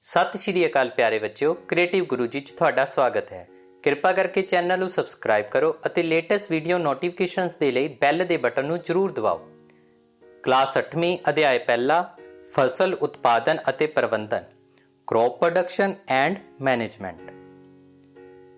ਸਤਿ ਸ਼੍ਰੀ ਅਕਾਲ ਪਿਆਰੇ ਬੱਚਿਓ, ਕ੍ਰੀਏਟਿਵ ਗੁਰੂ ਜੀ 'ਚ ਤੁਹਾਡਾ ਸਵਾਗਤ ਹੈ। ਕਿਰਪਾ ਕਰਕੇ ਚੈਨਲ ਨੂੰ ਸਬਸਕ੍ਰਾਈਬ ਕਰੋ ਅਤੇ ਲੇਟੈਸਟ ਵੀਡੀਓ ਨੋਟੀਫਿਕੇਸ਼ਨਸ ਦੇ ਲਈ ਬੈਲ ਦੇ ਬਟਨ ਨੂੰ ਜ਼ਰੂਰ ਦਬਾਓ। ਕਲਾਸ 8ਵੀਂ ਅਧਿਆਇ ਪਹਿਲਾ, ਫਸਲ ਉਤਪਾਦਨ ਅਤੇ ਪ੍ਰਬੰਧਨ, ਕ੍ਰੌਪ ਪ੍ਰੋਡਕਸ਼ਨ ਐਂਡ ਮੈਨੇਜਮੈਂਟ।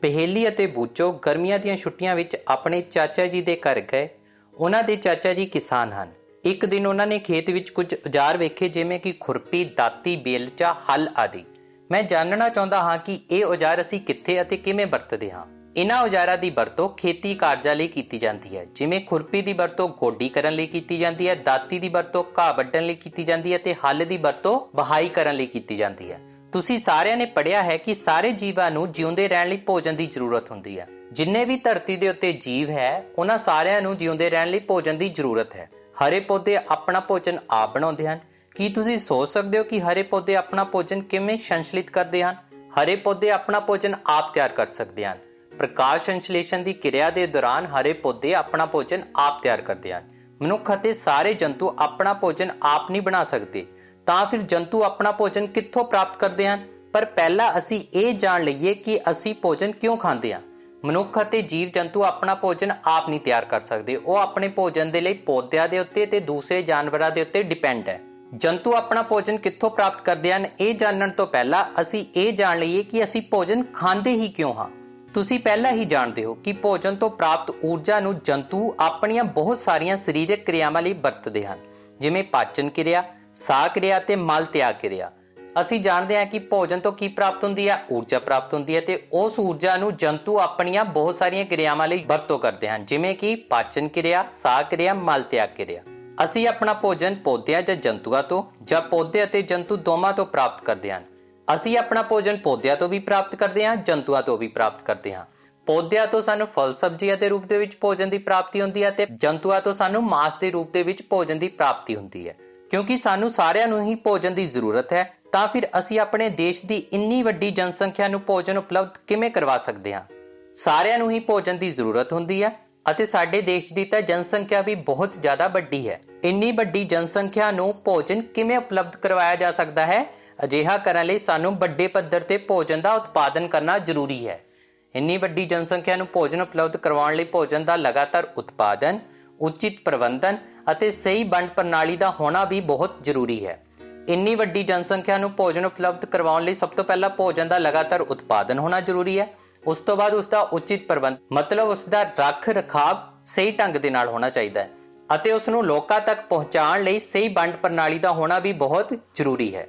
ਪਹੇਲੀ ਅਤੇ ਬੂਚੋ ਗਰਮੀਆਂ ਦੀਆਂ ਛੁੱਟੀਆਂ ਵਿੱਚ ਆਪਣੇ ਚਾਚਾ ਜੀ ਦੇ ਘਰ ਗਏ। ਉਹਨਾਂ ਦੇ ਚਾਚਾ ਜੀ ਕਿਸਾਨ ਹਨ। ਇੱਕ ਦਿਨ ਉਹਨਾਂ ਨੇ ਖੇਤ ਵਿੱਚ ਕੁਝ ਔਜ਼ਾਰ ਵੇਖੇ, ਜਿਵੇਂ ਕਿ ਖੁਰਪੀ, ਦਾਤੀ, ਬੇਲਚਾ, ਹਲ ਆਦਿ। ਮੈਂ ਜਾਣਨਾ ਚਾਹੁੰਦਾ ਹਾਂ ਕਿ ਇਹ ਔਜ਼ਾਰ ਅਸੀਂ ਕਿੱਥੇ ਅਤੇ ਕਿਵੇਂ ਵਰਤਦੇ ਹਾਂ। ਇਹਨਾਂ ਔਜ਼ਾਰਾਂ ਦੀ ਵਰਤੋਂ ਖੇਤੀ ਕਾਰਜਾਂ ਲਈ ਕੀਤੀ ਜਾਂਦੀ ਹੈ, ਜਿਵੇਂ ਖੁਰਪੀ ਦੀ ਵਰਤੋਂ ਗੋਡੀ ਕਰਨ ਲਈ ਕੀਤੀ ਜਾਂਦੀ ਹੈ, ਦਾਤੀ ਦੀ ਵਰਤੋਂ ਘਾਹ ਵੱਢਣ ਲਈ ਕੀਤੀ ਜਾਂਦੀ ਹੈ ਅਤੇ ਹਲ ਦੀ ਵਰਤੋਂ ਵਹਾਈ ਕਰਨ ਲਈ ਕੀਤੀ ਜਾਂਦੀ ਹੈ। ਤੁਸੀਂ ਸਾਰਿਆਂ ਨੇ ਪੜ੍ਹਿਆ ਹੈ ਕਿ ਸਾਰੇ ਜੀਵਾਂ ਨੂੰ ਜਿਉਂਦੇ ਰਹਿਣ ਲਈ ਭੋਜਨ ਦੀ ਜ਼ਰੂਰਤ ਹੁੰਦੀ ਹੈ। ਜਿੰਨੇ ਵੀ ਧਰਤੀ ਦੇ ਉੱਤੇ ਜੀਵ ਹੈ, ਉਹਨਾਂ ਸਾਰਿਆਂ ਨੂੰ ਜਿਉਂਦੇ ਰਹਿਣ ਲਈ ਭੋਜਨ ਦੀ ਜ਼ਰੂਰਤ ਹੈ। ਹਰੇ ਪੌਦੇ ਆਪਣਾ ਭੋਜਨ ਆਪ ਬਣਾਉਂਦੇ ਹਨ। ਕੀ ਤੁਸੀਂ ਸੋਚ ਸਕਦੇ ਹੋ ਕਿ ਹਰੇ ਪੌਦੇ ਆਪਣਾ ਭੋਜਨ ਕਿਵੇਂ ਸੰਸ਼ਲਿਤ ਕਰਦੇ ਹਨ? ਹਰੇ ਪੌਦੇ ਆਪਣਾ ਭੋਜਨ ਆਪ ਤਿਆਰ ਕਰ ਸਕਦੇ ਹਨ। ਪ੍ਰਕਾਸ਼ ਸੰਸ਼ਲੇਸ਼ਣ ਦੀ ਕਿਰਿਆ ਦੇ ਦੌਰਾਨ ਹਰੇ ਪੌਦੇ ਆਪਣਾ ਭੋਜਨ ਆਪ ਤਿਆਰ ਕਰਦੇ ਹਨ। ਮਨੁੱਖ ਅਤੇ ਸਾਰੇ ਜੰਤੂ ਆਪਣਾ ਭੋਜਨ ਆਪ ਨਹੀਂ ਬਣਾ ਸਕਦੇ, ਤਾਂ ਫਿਰ ਜੰਤੂ ਆਪਣਾ ਭੋਜਨ ਕਿੱਥੋਂ ਪ੍ਰਾਪਤ ਕਰਦੇ ਹਨ? ਪਰ ਪਹਿਲਾਂ ਅਸੀਂ ਇਹ ਜਾਣ ਲਈਏ ਕਿ ਅਸੀਂ ਭੋਜਨ ਕਿਉਂ ਖਾਂਦੇ ਹਾਂ। ਮਨੁੱਖ ਅਤੇ ਜੀਵ ਜੰਤੂ ਆਪਣਾ ਭੋਜਨ ਆਪ ਨਹੀਂ ਤਿਆਰ ਕਰ ਸਕਦੇ। ਉਹ ਆਪਣੇ ਭੋਜਨ ਦੇ ਲਈ ਪੌਦਿਆਂ ਦੇ ਉੱਤੇ ਤੇ ਦੂਸਰੇ ਜਾਨਵਰਾਂ ਦੇ ਉੱਤੇ ਡਿਪੈਂਡ ਹੈ। ਜੰਤੂ ਆਪਣਾ ਭੋਜਨ ਕਿੱਥੋਂ ਪ੍ਰਾਪਤ ਕਰਦੇ ਹਨ, ਇਹ ਜਾਣਨ ਤੋਂ ਪਹਿਲਾਂ ਅਸੀਂ ਇਹ ਜਾਣ ਲਈਏ ਕਿ ਅਸੀਂ ਭੋਜਨ ਖਾਂਦੇ ਹੀ ਕਿਉਂ ਹਾਂ। ਤੁਸੀਂ ਪਹਿਲਾਂ ਹੀ ਜਾਣਦੇ ਹੋ ਕਿ ਭੋਜਨ ਤੋਂ ਪ੍ਰਾਪਤ ਊਰਜਾ ਨੂੰ ਜੰਤੂ ਆਪਣੀਆਂ ਬਹੁਤ ਸਾਰੀਆਂ ਸਰੀਰਕ ਕਿਰਿਆਵਾਂ ਲਈ ਵਰਤਦੇ ਹਨ, ਜਿਵੇਂ ਪਾਚਨ ਕਿਰਿਆ, ਸਾਹ ਕਿਰਿਆ ਤੇ ਮਲ ਤਿਆਗ ਕਿਰਿਆ। ਅਸੀਂ ਜਾਣਦੇ ਹਾਂ ਕਿ ਭੋਜਨ ਤੋਂ ਕੀ ਪ੍ਰਾਪਤ ਹੁੰਦੀ ਹੈ? ਊਰਜਾ ਪ੍ਰਾਪਤ ਹੁੰਦੀ ਹੈ, ਤੇ ਉਸ ਊਰਜਾ ਨੂੰ ਜੰਤੂ ਆਪਣੀਆਂ ਬਹੁਤ ਸਾਰੀਆਂ ਕਿਰਿਆਵਾਂ ਲਈ ਵਰਤੋਂ ਕਰਦੇ ਹਨ, ਜਿਵੇਂ ਕਿ ਪਾਚਨ ਕਿਰਿਆ, ਸਾਹ ਕਿਰਿਆ, ਮਲ ਤਿਆਗ ਕਿਰਿਆ। ਅਸੀਂ ਆਪਣਾ ਭੋਜਨ ਪੌਦਿਆਂ ਜਾਂ ਜੰਤੂਆਂ ਤੋਂ ਜਾਂ ਪੌਦੇ ਅਤੇ ਜੰਤੂ ਦੋਵਾਂ ਤੋਂ ਪ੍ਰਾਪਤ ਕਰਦੇ ਹਨ। ਅਸੀਂ ਆਪਣਾ ਭੋਜਨ ਪੌਦਿਆਂ ਤੋਂ ਵੀ ਪ੍ਰਾਪਤ ਕਰਦੇ ਹਾਂ, ਜੰਤੂਆਂ ਤੋਂ ਵੀ ਪ੍ਰਾਪਤ ਕਰਦੇ ਹਾਂ। ਪੌਦਿਆਂ ਤੋਂ ਸਾਨੂੰ ਫਲ ਸਬਜ਼ੀਆਂ ਦੇ ਰੂਪ ਦੇ ਵਿੱਚ ਭੋਜਨ ਦੀ ਪ੍ਰਾਪਤੀ ਹੁੰਦੀ ਹੈ ਤੇ ਜੰਤੂਆਂ ਤੋਂ ਸਾਨੂੰ ਮਾਂਸ ਦੇ ਰੂਪ ਦੇ ਵਿੱਚ ਭੋਜਨ ਦੀ ਪ੍ਰਾਪਤੀ ਹੁੰਦੀ ਹੈ। ਕਿਉਂਕਿ ਸਾਨੂੰ ਸਾਰਿਆਂ ਨੂੰ ਹੀ ਭੋਜਨ ਦੀ ਜ਼ਰੂਰਤ ਹੈ, ਤਾਂ ਫਿਰ ਅਸੀਂ ਆਪਣੇ ਦੇਸ਼ ਦੀ ਇੰਨੀ ਵੱਡੀ ਜਨਸੰਖਿਆ ਨੂੰ ਭੋਜਨ ਉਪਲਬਧ ਕਿਵੇਂ ਕਰਵਾ ਸਕਦੇ ਹਾਂ? ਸਾਰਿਆਂ ਨੂੰ ਹੀ ਭੋਜਨ ਦੀ ਜ਼ਰੂਰਤ ਹੁੰਦੀ ਹੈ ਅਤੇ ਸਾਡੇ ਦੇਸ਼ ਦੀ ਤਾਂ ਜਨਸੰਖਿਆ ਵੀ ਬਹੁਤ ਜ਼ਿਆਦਾ ਵੱਡੀ ਹੈ। ਇੰਨੀ ਵੱਡੀ ਜਨਸੰਖਿਆ ਨੂੰ ਭੋਜਨ ਕਿਵੇਂ ਉਪਲਬਧ ਕਰਵਾਇਆ ਜਾ ਸਕਦਾ ਹੈ? ਅਜਿਹਾ ਕਰਨ ਲਈ ਸਾਨੂੰ ਵੱਡੇ ਪੱਧਰ ਤੇ ਭੋਜਨ ਦਾ ਉਤਪਾਦਨ ਕਰਨਾ ਜ਼ਰੂਰੀ ਹੈ। ਇੰਨੀ ਵੱਡੀ ਜਨਸੰਖਿਆ ਨੂੰ ਭੋਜਨ ਉਪਲਬਧ ਕਰਵਾਉਣ ਲਈ ਭੋਜਨ ਦਾ ਲਗਾਤਾਰ ਉਤਪਾਦਨ, ਉਚਿਤ ਪ੍ਰਬੰਧਨ ਅਤੇ ਸਹੀ ਵੰਡ ਪ੍ਰਣਾਲੀ ਦਾ ਹੋਣਾ ਵੀ ਬਹੁਤ ਜ਼ਰੂਰੀ ਹੈ। ਇੰਨੀ ਵੱਡੀ ਜਨਸੰਖਿਆ ਨੂੰ ਭੋਜਨ ਉਪਲਬਧ ਕਰਵਾਉਣ ਲਈ ਸਭ ਤੋਂ ਪਹਿਲਾਂ ਭੋਜਨ ਦਾ ਲਗਾਤਾਰ ਉਤਪਾਦਨ ਹੋਣਾ ਜ਼ਰੂਰੀ ਹੈ। ਉਸ ਤੋਂ ਬਾਅਦ ਉਸ ਦਾ ਉਚਿਤ ਪ੍ਰਬੰਧ, ਮਤਲਬ ਉਸ ਦਾ ਰੱਖ ਰਖਾਵ ਸਹੀ ਢੰਗ ਦੇ ਨਾਲ ਹੋਣਾ ਚਾਹੀਦਾ ਹੈ ਅਤੇ ਉਸ ਨੂੰ ਲੋਕਾਂ ਤੱਕ ਪਹੁੰਚਾਉਣ ਲਈ ਸਹੀ ਵੰਡ ਪ੍ਰਣਾਲੀ ਦਾ ਹੋਣਾ ਵੀ ਬਹੁਤ ਜ਼ਰੂਰੀ ਹੈ।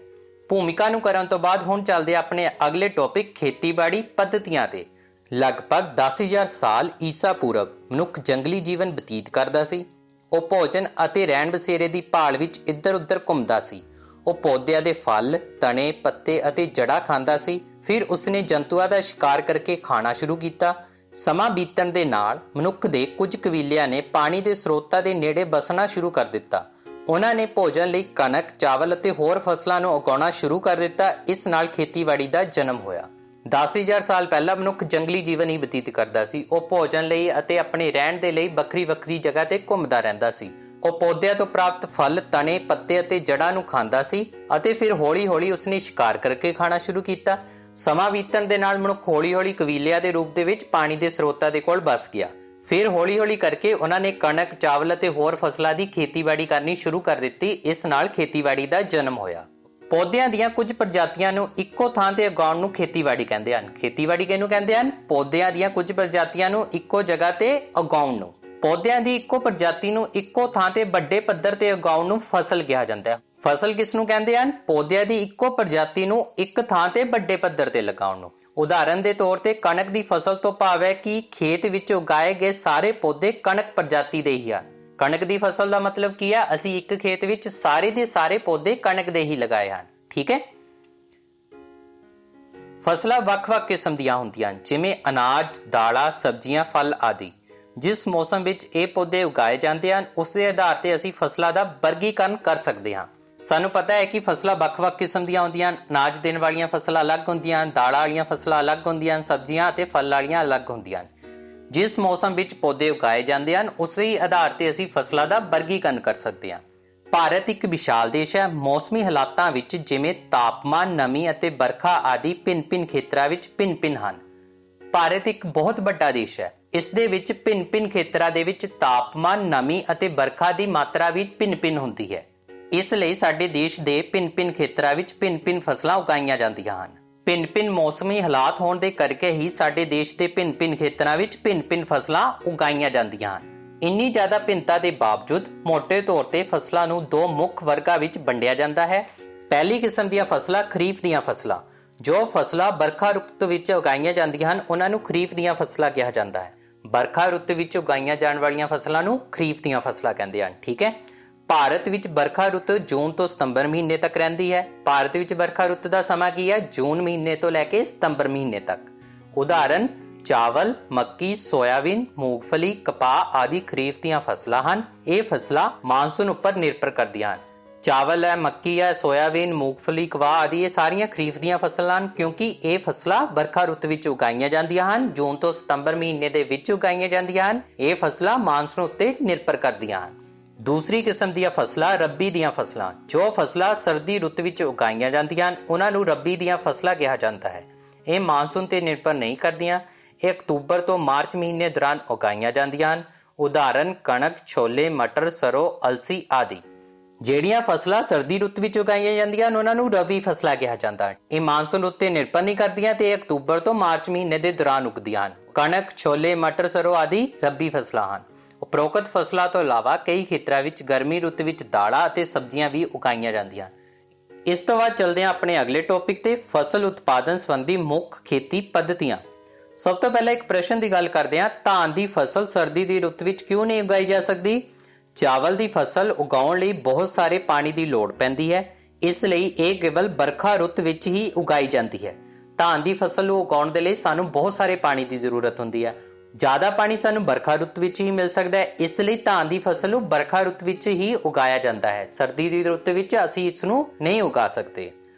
ਭੂਮਿਕਾ ਨੂੰ ਕਰਨ ਤੋਂ ਬਾਅਦ ਹੁਣ ਚੱਲਦੇ ਆਪਣੇ ਅਗਲੇ ਟੌਪਿਕ, ਖੇਤੀਬਾੜੀ ਪੱਧਤੀਆਂ ਤੇ। ਲਗਭਗ 10,000 ਸਾਲ ਈਸਾ ਪੂਰਵ ਮਨੁੱਖ ਜੰਗਲੀ ਜੀਵਨ ਬਤੀਤ ਕਰਦਾ ਸੀ। ਉਹ ਭੋਜਨ ਅਤੇ ਰਹਿਣ ਬਸੇਰੇ ਦੀ ਭਾਲ ਵਿੱਚ ਇੱਧਰ ਉੱਧਰ ਘੁੰਮਦਾ ਸੀ। ਉਹ ਪੌਦਿਆਂ ਦੇ ਫਲ, ਤਣੇ, ਪੱਤੇ ਅਤੇ ਜੜ੍ਹਾਂ ਖਾਂਦਾ ਸੀ। ਫਿਰ ਉਸਨੇ ਜੰਤੂਆਂ ਦਾ ਸ਼ਿਕਾਰ ਕਰਕੇ ਖਾਣਾ ਸ਼ੁਰੂ ਕੀਤਾ। ਸਮਾਂ ਬੀਤਣ ਦੇ ਨਾਲ ਮਨੁੱਖ ਦੇ ਕੁਝ ਕਬੀਲਿਆਂ ਨੇ ਪਾਣੀ ਦੇ ਸਰੋਤਾਂ ਦੇ ਨੇੜੇ ਬਸਣਾ ਸ਼ੁਰੂ ਕਰ ਦਿੱਤਾ। ਉਹਨਾਂ ਨੇ ਭੋਜਨ ਲਈ ਕਣਕ, ਚਾਵਲ ਅਤੇ ਹੋਰ ਫਸਲਾਂ ਨੂੰ ਉਗਾਉਣਾ ਸ਼ੁਰੂ ਕਰ ਦਿੱਤਾ। ਇਸ ਨਾਲ ਖੇਤੀਬਾੜੀ ਦਾ ਜਨਮ ਹੋਇਆ। 10,000 ਸਾਲ ਪਹਿਲਾਂ ਮਨੁੱਖ ਜੰਗਲੀ ਜੀਵਨ ਹੀ ਬਤੀਤ ਕਰਦਾ ਸੀ। ਉਹ ਭੋਜਨ ਲਈ ਅਤੇ ਆਪਣੇ ਰਹਿਣ ਦੇ ਲਈ ਵੱਖਰੀ ਵੱਖਰੀ ਜਗ੍ਹਾ ਤੇ ਘੁੰਮਦਾ ਰਹਿੰਦਾ ਸੀ। ਉਹ ਪੌਦਿਆਂ ਤੋਂ ਪ੍ਰਾਪਤ ਫਲ, ਤਣੇ, ਪੱਤੇ ਅਤੇ ਜੜ੍ਹਾਂ ਨੂੰ ਖਾਂਦਾ ਸੀ ਅਤੇ ਫਿਰ ਹੌਲੀ-ਹੌਲੀ ਉਸਨੇ ਸ਼ਿਕਾਰ ਕਰਕੇ ਖਾਣਾ ਸ਼ੁਰੂ ਕੀਤਾ। ਸਮਾਂ ਬੀਤਣ ਦੇ ਨਾਲ ਮਨੁੱਖ ਹੌਲੀ-ਹੌਲੀ ਕਬੀਲਿਆਂ ਦੇ ਰੂਪ ਦੇ ਵਿੱਚ ਪਾਣੀ ਦੇ ਸਰੋਤਾਂ ਦੇ ਕੋਲ ਬਸ ਗਿਆ। ਫਿਰ ਹੌਲੀ-ਹੌਲੀ ਕਰਕੇ ਉਹਨਾਂ ਨੇ ਕਣਕ, ਚਾਵਲ ਅਤੇ ਹੋਰ ਫਸਲਾਂ ਦੀ ਖੇਤੀਬਾੜੀ ਕਰਨੀ ਸ਼ੁਰੂ ਕਰ ਦਿੱਤੀ। ਇਸ ਨਾਲ ਖੇਤੀਬਾੜੀ ਦਾ ਜਨਮ ਹੋਇਆ। ਪੌਦਿਆਂ ਦੀਆਂ ਕੁਝ ਪ੍ਰਜਾਤੀਆਂ ਨੂੰ ਇੱਕੋ ਥਾਂ ਤੇ ਉਗਾਉਣ ਨੂੰ ਖੇਤੀਬਾੜੀ ਕਹਿੰਦੇ ਹਨ। ਖੇਤੀਬਾੜੀ ਕਿਹਨੂੰ ਕਹਿੰਦੇ ਹਨ? ਪੌਦਿਆਂ ਦੀਆਂ ਕੁਝ ਪ੍ਰਜਾਤੀਆਂ ਨੂੰ ਇੱਕੋ ਜਗ੍ਹਾ ਤੇ ਉਗਾਉਣ ਨੂੰ। ਪੌਦਿਆਂ ਦੀ ਇੱਕੋ ਪ੍ਰਜਾਤੀ ਨੂੰ ਇੱਕੋ ਥਾਂ ਤੇ ਵੱਡੇ ਪੱਧਰ ਤੇ ਉਗਾਉਣ ਨੂੰ ਫਸਲ ਕਿਹਾ ਜਾਂਦਾ ਹੈ। ਫਸਲ ਕਿਸ ਨੂੰ ਕਹਿੰਦੇ ਹਨ? ਪੌਦਿਆਂ ਦੀ ਇੱਕੋ ਪ੍ਰਜਾਤੀ ਨੂੰ ਇੱਕ ਥਾਂ ਤੇ ਵੱਡੇ ਪੱਧਰ ਤੇ ਲਗਾਉਣ ਨੂੰ। ਉਦਾਹਰਨ ਦੇ ਤੌਰ ਤੇ ਕਣਕ ਦੀ ਫਸਲ ਤੋਂ ਭਾਵ ਹੈ ਕਿ ਖੇਤ ਵਿੱਚ ਉਗਾਏ ਗਏ ਸਾਰੇ ਪੌਦੇ ਕਣਕ ਪ੍ਰਜਾਤੀ ਦੇ ਹੀ ਹਨ। ਕਣਕ ਦੀ ਫਸਲ ਦਾ ਮਤਲਬ ਕੀ ਹੈ? ਅਸੀਂ ਇੱਕ ਖੇਤ ਵਿੱਚ ਸਾਰੇ ਦੇ ਸਾਰੇ ਪੌਦੇ ਕਣਕ ਦੇ ਹੀ ਲਗਾਏ ਹਨ। ਠੀਕ ਹੈ। ਫਸਲਾਂ ਵੱਖ-ਵੱਖ ਕਿਸਮ ਦੀਆਂ ਹੁੰਦੀਆਂ ਹਨ, ਜਿਵੇਂ ਅਨਾਜ, ਦਾਲਾਂ, ਸਬਜ਼ੀਆਂ, ਫਲ ਆਦਿ। ਜਿਸ ਮੌਸਮ ਵਿੱਚ ਇਹ ਪੌਦੇ ਉਗਾਏ ਜਾਂਦੇ ਹਨ, ਉਸ ਦੇ ਆਧਾਰ ਤੇ ਅਸੀਂ ਫਸਲਾਂ ਦਾ ਵਰਗੀਕਰਨ ਕਰ ਸਕਦੇ ਹਾਂ। ਸਾਨੂੰ ਪਤਾ ਹੈ ਕਿ ਫਸਲਾਂ ਵੱਖ-ਵੱਖ ਕਿਸਮ ਦੀਆਂ ਹੁੰਦੀਆਂ ਹਨ। ਅਨਾਜ ਦੇਣ ਵਾਲੀਆਂ ਫਸਲਾਂ ਅਲੱਗ ਹੁੰਦੀਆਂ ਹਨ, ਦਾਲਾਂ ਵਾਲੀਆਂ ਫਸਲਾਂ ਅਲੱਗ ਹੁੰਦੀਆਂ ਹਨ, ਸਬਜ਼ੀਆਂ ਅਤੇ ਫਲ ਵਾਲੀਆਂ ਅਲੱਗ ਹੁੰਦੀਆਂ ਹਨ। ਜਿਸ ਮੌਸਮ ਵਿੱਚ ਪੌਦੇ ਉਗਾਏ ਜਾਂਦੇ ਹਨ, ਉਸੇ ਆਧਾਰ ਤੇ ਅਸੀਂ ਫਸਲਾਂ ਦਾ ਵਰਗੀਕਰਨ ਕਰ ਸਕਦੇ ਹਾਂ। ਭਾਰਤ ਇੱਕ ਵਿਸ਼ਾਲ ਦੇਸ਼ ਹੈ। ਮੌਸਮੀ ਹਾਲਾਤਾਂ ਵਿੱਚ ਜਿਵੇਂ ਤਾਪਮਾਨ, ਨਮੀ ਅਤੇ ਵਰਖਾ ਆਦਿ ਭਿੰਨ-ਭਿੰਨ ਖੇਤਰਾਂ ਵਿੱਚ ਭਿੰਨ-ਭਿੰਨ ਹਨ। ਭਾਰਤ ਇੱਕ ਬਹੁਤ ਵੱਡਾ ਦੇਸ਼ ਹੈ। ਇਸ ਦੇ ਵਿੱਚ ਭਿੰਨ-ਭਿੰਨ ਖੇਤਰਾਂ ਦੇ ਵਿੱਚ ਤਾਪਮਾਨ, ਨਮੀ ਅਤੇ ਵਰਖਾ ਦੀ ਮਾਤਰਾ ਵੀ ਭਿੰਨ-ਭਿੰਨ ਹੁੰਦੀ ਹੈ। ਇਸ ਲਈ ਸਾਡੇ ਦੇਸ਼ ਦੇ ਭਿੰਨ-ਭਿੰਨ ਖੇਤਰਾਂ ਵਿੱਚ ਭਿੰਨ-ਭਿੰਨ ਫਸਲਾਂ ਉਗਾਈਆਂ ਜਾਂਦੀਆਂ ਹਨ। ਭਿੰਨ-ਭਿੰਨ ਮੌਸਮੀ ਹਾਲਾਤ ਹੋਣ ਦੇ ਕਰਕੇ ਹੀ ਸਾਡੇ ਦੇਸ਼ ਦੇ ਭਿੰਨ-ਭਿੰਨ ਖੇਤਰਾਂ ਵਿੱਚ ਭਿੰਨ-ਭਿੰਨ ਫਸਲਾਂ ਉਗਾਈਆਂ ਜਾਂਦੀਆਂ ਹਨ। ਇੰਨੀ ਜ਼ਿਆਦਾ ਭਿੰਨਤਾ ਦੇ ਬਾਵਜੂਦ ਮੋٹے ਤੌਰ ਤੇ ਫਸਲਾਂ ਨੂੰ ਦੋ ਮੁੱਖ ਵਰਗਾਂ ਵਿੱਚ ਵੰਡਿਆ ਜਾਂਦਾ ਹੈ। ਪਹਿਲੀ ਕਿਸਮ ਦੀਆਂ ਫਸਲਾਂ ਖਰੀਫ ਦੀਆਂ ਫਸਲਾਂ। ਜੋ ਫਸਲਾਂ ਵਰਖਾ ਰੁੱਤ ਵਿੱਚ ਉਗਾਈਆਂ ਜਾਂਦੀਆਂ ਹਨ ਉਹਨਾਂ ਨੂੰ ਖਰੀਫ ਦੀਆਂ ਫਸਲਾਂ ਕਿਹਾ ਜਾਂਦਾ ਹੈ। ਵਰਖਾ ਰੁੱਤ ਵਿੱਚ ਉਗਾਈਆਂ ਜਾਣ ਵਾਲੀਆਂ ਫਸਲਾਂ ਨੂੰ ਖਰੀਫ ਦੀਆਂ ਫਸਲਾਂ ਕਹਿੰਦੇ ਹਨ। ਠੀਕ ਹੈ। ਭਾਰਤ ਵਿੱਚ ਵਰਖਾ ਰੁੱਤ ਜੂਨ ਤੋਂ ਸਤੰਬਰ ਮਹੀਨੇ ਤੱਕ ਰਹਿੰਦੀ ਹੈ। ਭਾਰਤ ਵਿੱਚ ਵਰਖਾ ਰੁੱਤ ਦਾ ਸਮਾਂ ਕੀ ਹੈ? ਜੂਨ ਮਹੀਨੇ ਤੋਂ ਲੈ ਕੇ ਸਤੰਬਰ ਮਹੀਨੇ ਤੱਕ। ਉਦਾਹਰਨ ਚਾਵਲ, ਮੱਕੀ, ਸੋਇਆਬੀਨ, ਮੂੰਗਫਲੀ, ਕਪਾਹ ਆਦਿ ਖਰੀਫ ਦੀਆਂ ਫਸਲਾਂ ਹਨ। ਇਹ ਫਸਲਾਂ ਮਾਨਸੂਨ ਉੱਪਰ ਨਿਰਭਰ ਕਰਦੀਆਂ ਹਨ। ਚਾਵਲ ਹੈ, ਮੱਕੀ ਹੈ, ਸੋਇਆਬੀਨ, ਮੂੰਗਫਲੀ, ਕਪਾਹ ਆਦਿ ਇਹ ਸਾਰੀਆਂ ਖਰੀਫ ਦੀਆਂ ਫਸਲਾਂ ਹਨ ਕਿਉਂਕਿ ਇਹ ਫਸਲਾਂ ਵਰਖਾ ਰੁੱਤ ਵਿੱਚ ਉਗਾਈਆਂ ਜਾਂਦੀਆਂ ਹਨ। ਜੂਨ ਤੋਂ ਸਤੰਬਰ ਮਹੀਨੇ ਦੇ ਵਿੱਚ ਉਗਾਈਆਂ ਜਾਂਦੀਆਂ ਹਨ। ਇਹ ਫਸਲਾਂ ਮਾਨਸੂਨ ਉੱਤੇ ਨਿਰਭਰ ਕਰਦੀਆਂ ਹਨ। ਦੂਸਰੀ ਕਿਸਮ ਦੀਆਂ ਫਸਲਾਂ ਰੱਬੀ ਦੀਆਂ ਫਸਲਾਂ। ਜੋ ਫਸਲਾਂ ਸਰਦੀ ਰੁੱਤ ਵਿੱਚ ਉਗਾਈਆਂ ਜਾਂਦੀਆਂ ਹਨ ਉਹਨਾਂ ਨੂੰ ਰੱਬੀ ਦੀਆਂ ਫਸਲਾਂ ਕਿਹਾ ਜਾਂਦਾ ਹੈ। ਇਹ ਮਾਨਸੂਨ ਤੇ ਨਿਰਭਰ ਨਹੀਂ ਕਰਦੀਆਂ। ਇਹ ਅਕਤੂਬਰ ਤੋਂ ਮਾਰਚ ਮਹੀਨੇ ਦੌਰਾਨ ਉਗਾਈਆਂ ਜਾਂਦੀਆਂ ਹਨ। ਉਦਾਹਰਨ ਕਣਕ, ਛੋਲੇ, ਮਟਰ, ਸਰੋਂ, ਅਲਸੀ ਆਦਿ। ਜਿਹੜੀਆਂ ਫਸਲਾਂ ਸਰਦੀ ਰੁੱਤ ਵਿੱਚ ਉਗਾਈਆਂ ਜਾਂਦੀਆਂ ਹਨ ਉਹਨਾਂ ਨੂੰ ਰਬੀ ਫਸਲਾਂ ਕਿਹਾ ਜਾਂਦਾ ਹੈ। ਇਹ ਮਾਨਸੂਨ ਉੱਤੇ ਨਿਰਭਰ ਨਹੀਂ ਕਰਦੀਆਂ ਤੇ ਅਕਤੂਬਰ ਤੋਂ ਮਾਰਚ ਮਹੀਨੇ ਦੇ ਦੌਰਾਨ ਉਗਦੀਆਂ ਹਨ। ਕਣਕ, ਛੋਲੇ, ਮਟਰ, ਸਰੋਂ ਆਦਿ ਰੱਬੀ ਫਸਲਾਂ ਹਨ। ਉਪਰੋਕਤ ਫਸਲਾਂ ਤੋਂ ਇਲਾਵਾ ਕਈ ਖੇਤਰਾਂ ਵਿੱਚ ਗਰਮੀ ਰੁੱਤ ਵਿੱਚ ਦਾਲਾਂ ਅਤੇ ਸਬਜ਼ੀਆਂ ਵੀ ਉਗਾਈਆਂ ਜਾਂਦੀਆਂ ਹਨ। ਇਸ ਤੋਂ ਬਾਅਦ ਚੱਲਦੇ ਹਾਂ ਆਪਣੇ ਅਗਲੇ ਟੌਪਿਕ ਤੇ, ਫਸਲ ਉਤਪਾਦਨ ਸੰਬੰਧੀ ਮੁੱਖ ਖੇਤੀ ਪੱਧਤੀਆਂ। ਸਭ ਤੋਂ ਪਹਿਲਾਂ ਇੱਕ ਪ੍ਰਸ਼ਨ ਦੀ ਗੱਲ ਕਰਦੇ ਹਾਂ। ਧਾਨ ਦੀ ਫਸਲ ਸਰਦੀ ਦੀ ਰੁੱਤ ਵਿੱਚ ਕਿਉਂ ਨਹੀਂ ਉਗਾਈ ਜਾ ਸਕਦੀ? ਚਾਵਲ ਦੀ ਫਸਲ ਉਗਾਉਣ ਲਈ ਬਹੁਤ ਸਾਰੇ ਪਾਣੀ ਦੀ ਲੋੜ ਪੈਂਦੀ ਹੈ। ਇਸ ਲਈ ਇਹ ਕੇਵਲ ਵਰਖਾ ਰੁੱਤ ਵਿੱਚ ਹੀ ਉਗਾਈ ਜਾਂਦੀ ਹੈ। ਧਾਨ ਦੀ ਫਸਲ ਨੂੰ ਉਗਾਉਣ ਦੇ ਲਈ ਸਾਨੂੰ ਬਹੁਤ ਸਾਰੇ ਪਾਣੀ ਦੀ ਜ਼ਰੂਰਤ ਹੁੰਦੀ ਹੈ। ਜ਼ਿਆਦਾ ਪਾਣੀ ਸਾਨੂੰ ਵਰਖਾ ਰੁੱਤ ਵਿੱਚ ਹੀ ਮਿਲ ਸਕਦਾ ਹੈ। ਇਸ ਲਈ ਧਾਨ ਦੀ ਫਸਲ ਨੂੰ ਵਰਖਾ ਰੁੱਤ ਵਿੱਚ ਹੀ ਉਗਾਇਆ ਜਾਂਦਾ ਹੈ। ਸਰਦੀ ਦੀ ਰੁੱਤ ਵਿੱਚ ਅਸੀਂ ਇਸ ਨੂੰ ਨਹੀਂ ਉਗਾ ਸਕਦੇ।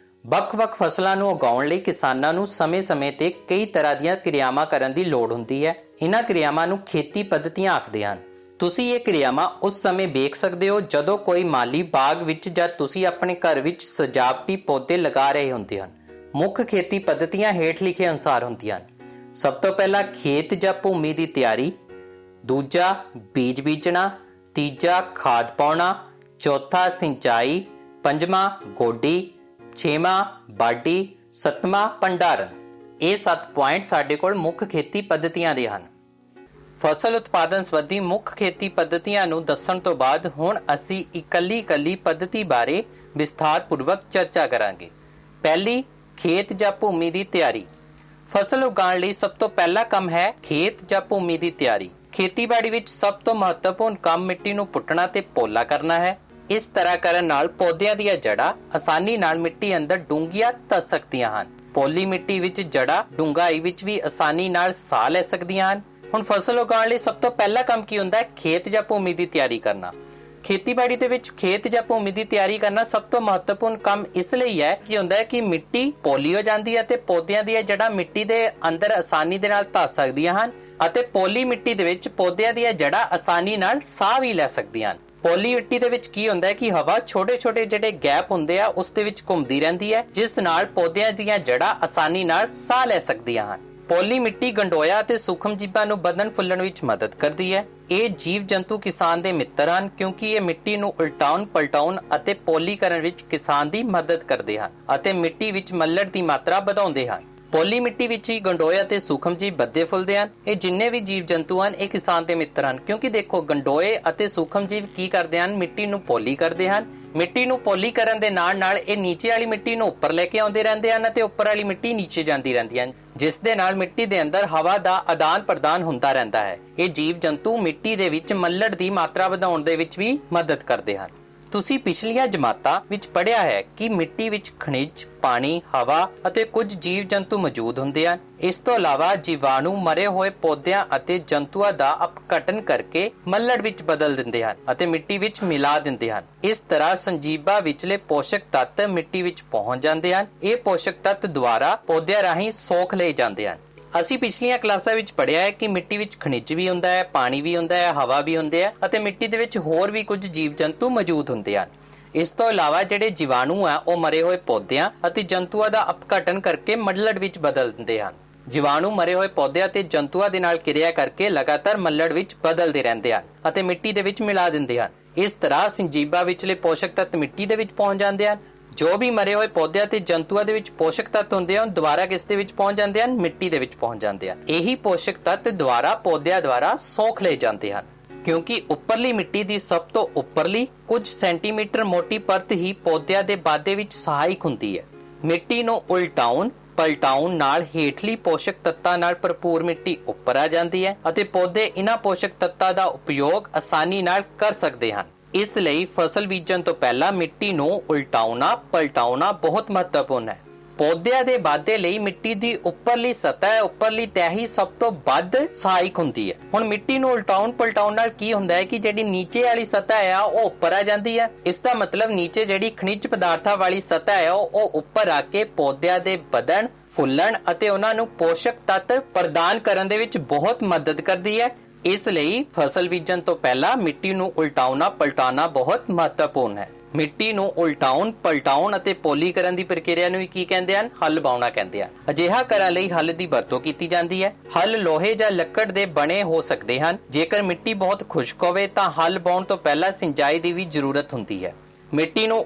ਵੱਖ-ਵੱਖ ਫਸਲਾਂ ਨੂੰ ਉਗਾਉਣ ਲਈ ਕਿਸਾਨਾਂ ਨੂੰ ਸਮੇਂ-ਸਮੇਂ ਤੇ ਕਈ ਤਰ੍ਹਾਂ ਦੀਆਂ ਕਿਰਿਆਵਾਂ ਕਰਨ ਦੀ ਲੋੜ ਹੁੰਦੀ ਹੈ। ਇਹਨਾਂ ਕਿਰਿਆਵਾਂ ਨੂੰ ਖੇਤੀ ਪੱਧਤੀਆਂ ਆਖਦੇ ਹਨ। ਤੁਸੀਂ ਇਹ ਕਿਰਿਆਵਾਂ ਉਸ ਸਮੇਂ ਵੇਖ ਸਕਦੇ ਹੋ ਜਦੋਂ ਕੋਈ ਮਾਲੀ ਬਾਗ ਵਿੱਚ ਜਾਂ ਤੁਸੀਂ ਆਪਣੇ ਘਰ ਵਿੱਚ ਸਜਾਵਟੀ ਪੌਦੇ ਲਗਾ ਰਹੇ ਹੁੰਦੇ ਹਨ। ਮੁੱਖ ਖੇਤੀ ਪੱਧਤੀਆਂ ਹੇਠ ਲਿਖੇ ਅਨੁਸਾਰ ਹੁੰਦੀਆਂ ਹਨ। ਸਭ ਤੋਂ ਪਹਿਲਾਂ ਖੇਤ ਜਾਂ ਭੂਮੀ ਦੀ ਤਿਆਰੀ, ਦੂਜਾ ਬੀਜ ਬੀਜਣਾ, ਤੀਜਾ ਖਾਦ ਪਾਉਣਾ, ਚੌਥਾ ਸਿੰਚਾਈ, ਪੰਜਵਾਂ ਗੋਡੀ, ਛੇਵਾਂ ਵਾਢੀ, ਸੱਤਵਾਂ ਭੰਡਾਰਨ। ਇਹ 7 ਪੁਆਇੰਟ ਸਾਡੇ ਕੋਲ ਮੁੱਖ ਖੇਤੀ ਪੱਧਤੀਆਂ ਦੇ ਹਨ। ਫਸਲ ਉਤਪਾਦਨ ਸੰਬੰਧੀ ਮੁੱਖ ਖੇਤੀ ਪੱਧਤੀਆਂ ਨੂੰ ਦੱਸਣ ਤੋਂ ਬਾਅਦ ਹੁਣ ਅਸੀਂ ਇਕੱਲੀ ਪੱਧਤੀ ਬਾਰੇ ਵਿਸਥਾਰਪੂਰਵਕ ਚਰਚਾ ਕਰਾਂਗੇ। ਪਹਿਲੀ, ਖੇਤ ਜਾਂ ਭੂਮੀ ਦੀ ਤਿਆਰੀ। ਫਸਲ ਉਗਾਉਣ ਲਈ ਸਭ ਤੋਂ ਪਹਿਲਾ ਕੰਮ ਹੈ ਖੇਤ ਜਾਂ ਭੂਮੀ ਦੀ ਤਿਆਰੀ। ਖੇਤੀਬਾੜੀ ਵਿੱਚ ਸਭ ਤੋਂ ਮਹੱਤਵਪੂਰਨ ਕੰਮ ਮਿੱਟੀ ਨੂੰ ਪੁੱਟਣਾ ਤੇ ਪੋਲਾ ਕਰਨਾ ਹੈ। ਇਸ ਤਰ੍ਹਾਂ ਕਰਨ ਨਾਲ ਪੌਦਿਆਂ ਦੀਆਂ ਜੜ੍ਹਾਂ ਆਸਾਨੀ ਨਾਲ ਮਿੱਟੀ ਅੰਦਰ ਡੂੰਘੀਆਂ ਧੱਸ ਸਕਦੀਆਂ ਹਨ। ਪੋਲੀ ਮਿੱਟੀ ਵਿੱਚ ਜੜ੍ਹਾਂ ਡੂੰਘਾਈ ਵਿੱਚ ਵੀ ਆਸਾਨੀ ਨਾਲ ਸਾਹ ਲੈ ਸਕਦੀਆਂ ਹਨ। ਹੁਣ ਫਸਲ ਉਗਾਉਣ ਲਈ ਸਭ ਤੋਂ ਪਹਿਲਾ ਕੰਮ ਕੀ ਹੁੰਦਾ ਹੈ? ਖੇਤ ਜਾਂ ਭੂਮੀ ਦੀ ਤਿਆਰੀ ਕਰਨਾ। ਖੇਤੀਬਾੜੀ ਦੇ ਵਿੱਚ ਖੇਤ ਜਾਂ ਭੂਮੀ ਦੀ ਤਿਆਰੀ ਕਰਨਾ ਸਭ ਤੋਂ ਮਹੱਤਵਪੂਰਨ ਕੰਮ ਇਸ ਲਈ ਹੈ ਕਿ ਮਿੱਟੀ ਪੋਲੀ ਹੋ ਜਾਂਦੀ ਹੈ ਤੇ ਪੌਦਿਆਂ ਦੀਆਂ ਜੜ੍ਹਾਂ ਮਿੱਟੀ ਦੇ ਅੰਦਰ ਆਸਾਨੀ ਦੇ ਨਾਲ ਧੱਸ ਸਕਦੀਆਂ ਹਨ ਅਤੇ ਪੋਲੀ ਮਿੱਟੀ ਦੇ ਵਿੱਚ ਪੌਦਿਆਂ ਦੀਆਂ ਜੜ੍ਹਾਂ ਆਸਾਨੀ ਨਾਲ ਸਾਹ ਵੀ ਲੈ ਸਕਦੀਆਂ ਹਨ। ਪੋਲੀ ਮਿੱਟੀ ਦੇ ਵਿੱਚ ਕੀ ਹੁੰਦਾ ਹੈ ਕਿ ਹਵਾ ਛੋਟੇ-ਛੋਟੇ ਜਿਹੜੇ ਗੈਪ ਹੁੰਦੇ ਆ ਉਸ ਦੇ ਵਿੱਚ ਘੁੰਮਦੀ ਰਹਿੰਦੀ ਹੈ, ਜਿਸ ਨਾਲ ਪੌਦਿਆਂ ਦੀਆਂ ਜੜ੍ਹਾਂ ਆਸਾਨੀ ਨਾਲ ਸਾਹ ਲੈ ਸਕਦੀਆਂ ਹਨ। ਪੋਲੀ ਮਿੱਟੀ ਗੰਡੋਇਆ ਅਤੇ ਸੂਖਮ ਜੀਵਾਂ ਨੂੰ ਵਧਣ ਫੁੱਲਣ ਵਿੱਚ ਮਦਦ ਕਰਦੀ ਹੈ। ਇਹ ਜੀਵ ਜੰਤੂ ਕਿਸਾਨ ਦੇ ਮਿੱਤਰ ਹਨ ਕਿਉਂਕਿ ਇਹ ਮਿੱਟੀ ਨੂੰ ਉਲਟਾਉਣ ਪਲਟਾਉਣ ਅਤੇ ਪੋਲੀ ਕਰਨ ਵਿੱਚ ਕਿਸਾਨ ਦੀ ਮਦਦ ਕਰਦੇ ਹਨ ਅਤੇ ਮਿੱਟੀ ਵਿੱਚ ਮੱਲੜ ਦੀ ਮਾਤਰਾ ਵਧਾਉਂਦੇ ਹਨ। ਪੋਲੀ ਮਿੱਟੀ ਵਿੱਚ ਹੀ ਗੰਡੋਏ ਅਤੇ ਸੂਖਮ ਜੀਵ ਵੱਧਦੇ ਫੁੱਲਦੇ ਹਨ। ਇਹ ਜਿੰਨੇ ਵੀ ਜੀਵ ਜੰਤੂ ਹਨ ਇਹ ਕਿਸਾਨ ਦੇ ਮਿੱਤਰ ਹਨ ਕਿਉਂਕਿ ਦੇਖੋ ਗੰਡੋਏ ਅਤੇ ਸੂਖਮ ਜੀਵ ਕੀ ਕਰਦੇ ਹਨ? ਮਿੱਟੀ ਨੂੰ ਪੋਲੀ ਕਰਦੇ ਹਨ। ਮਿੱਟੀ ਨੂੰ ਪੋਲੀ ਕਰਨ ਦੇ ਨਾਲ ਇਹ ਨੀਚੇ ਵਾਲੀ ਮਿੱਟੀ ਨੂੰ ਉੱਪਰ ਲੈ ਕੇ ਆਉਂਦੇ ਰਹਿੰਦੇ ਹਨ ਅਤੇ ਉੱਪਰ ਵਾਲੀ ਮਿੱਟੀ ਨੀਚੇ ਜਾਂਦੀ ਰਹਿੰਦੀ ਹੈ, ਜਿਸ ਦੇ ਨਾਲ ਮਿੱਟੀ ਦੇ ਅੰਦਰ ਹਵਾ ਦਾ ਆਦਾਨ ਪ੍ਰਦਾਨ ਹੁੰਦਾ ਰਹਿੰਦਾ ਹੈ। ਇਹ ਜੀਵ ਜੰਤੂ ਮਿੱਟੀ ਦੇ ਵਿੱਚ ਮੱਲੜ ਦੀ ਮਾਤਰਾ ਵਧਾਉਣ ਦੇ ਵਿੱਚ ਵੀ ਮਦਦ ਕਰਦੇ ਹਨ। ਤੁਸੀਂ ਪਿਛਲੀਆਂ ਜਮਾਤਾਂ ਵਿੱਚ ਪੜ੍ਹਿਆ ਹੈ ਕਿ ਮਿੱਟੀ ਵਿੱਚ ਖਣਿਜ, ਪਾਣੀ, ਹਵਾ ਅਤੇ ਕੁਝ ਜੀਵ ਜੰਤੂ ਮੌਜੂਦ ਹੁੰਦੇ ਹਨ। ਇਸ ਤੋਂ ਇਲਾਵਾ ਜੀਵਾਣੂ ਮਰੇ ਹੋਏ ਪੌਦਿਆਂ ਅਤੇ ਜੰਤੂਆਂ ਦਾ ਅਪਘਟਨ ਕਰਕੇ ਮੱਲੜ ਵਿੱਚ ਬਦਲ ਦਿੰਦੇ ਹਨ ਅਤੇ ਮਿੱਟੀ ਵਿੱਚ ਮਿਲਾ ਦਿੰਦੇ ਹਨ। ਇਸ ਤਰ੍ਹਾਂ ਸੰਜੀਵਾਂ ਵਿਚਲੇ ਪੋਸ਼ਕ ਤੱਤ ਮਿੱਟੀ ਵਿੱਚ ਪਹੁੰਚ ਜਾਂਦੇ ਹਨ। ਇਹ ਪੋਸ਼ਕ ਤੱਤ ਦੁਆਰਾ ਪੌਦਿਆਂ ਰਾਹੀਂ ਸੋਖ ਲਏ ਜਾਂਦੇ ਹਨ। ਅਸੀਂ ਪਿਛਲੀਆਂ ਕਲਾਸਾਂ ਵਿੱਚ ਪੜ੍ਹਿਆ ਹੈ ਕਿ ਮਿੱਟੀ ਵਿੱਚ ਖਣਿਜ ਵੀ ਹੁੰਦਾ ਹੈ, ਪਾਣੀ ਵੀ ਹੁੰਦਾ ਹੈ, ਹਵਾ ਵੀ ਹੁੰਦੀ ਹੈ ਅਤੇ ਮਿੱਟੀ ਦੇ ਵਿੱਚ ਹੋਰ ਵੀ ਕੁਝ ਜੀਵ ਜੰਤੂ ਮੌਜੂਦ ਹੁੰਦੇ ਹਨ। ਇਸ ਤੋਂ ਇਲਾਵਾ ਜਿਹੜੇ ਜੀਵਾਣੂ ਆ ਉਹ ਮਰੇ ਹੋਏ ਪੌਦਿਆਂ ਅਤੇ ਜੰਤੂਆਂ ਦਾ ਅਪਘਟਨ ਕਰਕੇ ਮੱਲੜ ਵਿੱਚ ਬਦਲ ਦਿੰਦੇ ਹਨ। ਜੀਵਾਣੂ ਮਰੇ ਹੋਏ ਪੌਦਿਆਂ ਤੇ ਜੰਤੂਆਂ ਦੇ ਨਾਲ ਕਿਰਿਆ ਕਰਕੇ ਲਗਾਤਾਰ ਮੱਲੜ ਵਿੱਚ ਬਦਲਦੇ ਰਹਿੰਦੇ ਹਨ ਅਤੇ ਮਿੱਟੀ ਦੇ ਵਿੱਚ ਮਿਲਾ ਦਿੰਦੇ ਹਨ। ਇਸ ਤਰ੍ਹਾਂ ਸੰਜੀਵਾਂ ਵਿਚਲੇ ਪੋਸ਼ਕ ਤੱਤ ਮਿੱਟੀ ਦੇ ਵਿੱਚ ਪਹੁੰਚ ਜਾਂਦੇ ਹਨ। ਜੋ ਵੀ ਮਰੇ ਹੋਏ ਪੌਦਿਆਂ ਤੇ ਜੰਤੂਆਂ ਦੇ ਵਿੱਚ ਪੋਸ਼ਕ ਤੱਤ ਹੁੰਦੇ ਹਨ ਦੁਬਾਰਾ ਕਿਸ ਦੇ ਵਿੱਚ ਪਹੁੰਚ ਜਾਂਦੇ ਹਨ? ਮਿੱਟੀ ਦੇ ਵਿੱਚ ਪਹੁੰਚ ਜਾਂਦੇ ਹਨ। ਇਹੀ ਪੋਸ਼ਕ ਤੱਤ ਦੁਬਾਰਾ ਪੌਦਿਆਂ ਦੁਆਰਾ ਸੋਖ ਲਏ ਜਾਂਦੇ ਹਨ। ਕਿਉਂਕਿ ਉੱਪਰਲੀ ਮਿੱਟੀ ਦੀ ਸਭ ਤੋਂ ਉੱਪਰਲੀ ਕੁਝ ਸੈਂਟੀਮੀਟਰ ਮੋਟੀ ਪਰਤ ਹੀ ਪੌਦਿਆਂ ਦੇ ਵਾਧੇ ਵਿੱਚ ਸਹਾਇਕ ਹੁੰਦੀ ਹੈ। ਮਿੱਟੀ ਨੂੰ ਪਲਟਾਉਣ ਨਾਲ ਹੇਠਲੀ ਪੋਸ਼ਕ ਤੱਤਾਂ ਨਾਲ ਭਰਪੂਰ ਮਿੱਟੀ ਉੱਪਰ ਆ ਜਾਂਦੀ ਹੈ ਅਤੇ ਪੌਦੇ ਇਹਨਾਂ ਪੋਸ਼ਕ ਤੱਤਾਂ ਦਾ ਉਪਯੋਗ ਆਸਾਨੀ ਨਾਲ ਕਰ ਸਕਦੇ ਹਨ। ਇਸ ਲਈ ਫਸਲ ਬੀਜਣ ਤੋਂ ਪਹਿਲਾਂ ਮਿੱਟੀ ਨੂੰ ਪਲਟਾਉਣਾ ਬਹੁਤ ਮਹੱਤਵਪੂਰਨ ਹੈ। ਪੌਦਿਆਂ ਦੇ ਵਾਧੇ ਲਈ ਮਿੱਟੀ ਦੀ ਉੱਪਰਲੀ ਸਤਹ ਉੱਪਰਲੀ ਤਹਿ ਹੀ ਸਭ ਤੋਂ ਵੱਧ ਸਹਾਇਕ ਹੁੰਦੀ ਹੈ। ਹੁਣ ਮਿੱਟੀ ਨੂੰ ਪਲਟਾਉਣ ਨਾਲ ਕੀ ਹੁੰਦਾ ਹੈ ਕਿ ਜਿਹੜੀ ਨੀਚੇ ਵਾਲੀ ਸਤਹ ਆ ਉਹ ਉੱਪਰ ਆ ਜਾਂਦੀ ਹੈ। ਇਸ ਦਾ ਮਤਲਬ ਨੀਚੇ ਜਿਹੜੀ ਖਣਿਜ ਪਦਾਰਥਾਂ ਵਾਲੀ ਸਤਹ ਹੈ ਉਹ ਉੱਪਰ ਆ ਕੇ ਪੌਦਿਆਂ ਦੇ ਵਧਣ ਫੁੱਲਣ ਅਤੇ ਉਹਨਾਂ ਨੂੰ ਪੋਸ਼ਕ ਤੱਤ ਪ੍ਰਦਾਨ ਕਰਨ ਦੇ ਵਿੱਚ ਬਹੁਤ ਮਦਦ ਕਰਦੀ ਹੈ। ਇਸ ਲਈ ਫਸਲ ਬੀਜਣ ਤੋਂ ਪਹਿਲਾਂ ਮਿੱਟੀ ਨੂੰ ਪਲਟਾਉਣਾ ਬਹੁਤ ਮਹੱਤਵਪੂਰਨ ਹੈ। ਮਿੱਟੀ ਨੂੰ ਪਲਟਾਉਣ ਅਤੇ ਪੋਲੀ ਕਰਨ ਦੀ ਪ੍ਰਕਿਰਿਆ ਨੂੰ ਕੀ ਕਹਿੰਦੇ ਹਨ? ਹਲ ਬਾਉਣਾ ਕਹਿੰਦੇ ਹਨ। ਅਜਿਹਾ ਕਰਨ ਲਈ ਹਲ ਦੀ ਵਰਤੋਂ ਕੀਤੀ ਜਾਂਦੀ ਹੈ। ਹਲ ਲੋਹੇ ਜਾਂ ਲੱਕੜ ਦੇ ਬਣੇ ਹੋ ਸਕਦੇ ਹਨ। ਜੇਕਰ ਮਿੱਟੀ ਬਹੁਤ ਖੁਸ਼ਕ ਹੋਵੇ ਤਾਂ ਹਲ ਬਾਉਣ ਤੋਂ ਪਹਿਲਾਂ ਸਿੰਚਾਈ ਦੀ ਵੀ ਜ਼ਰੂਰਤ ਹੁੰਦੀ ਹੈ। ਮਿੱਟੀ ਨੂੰ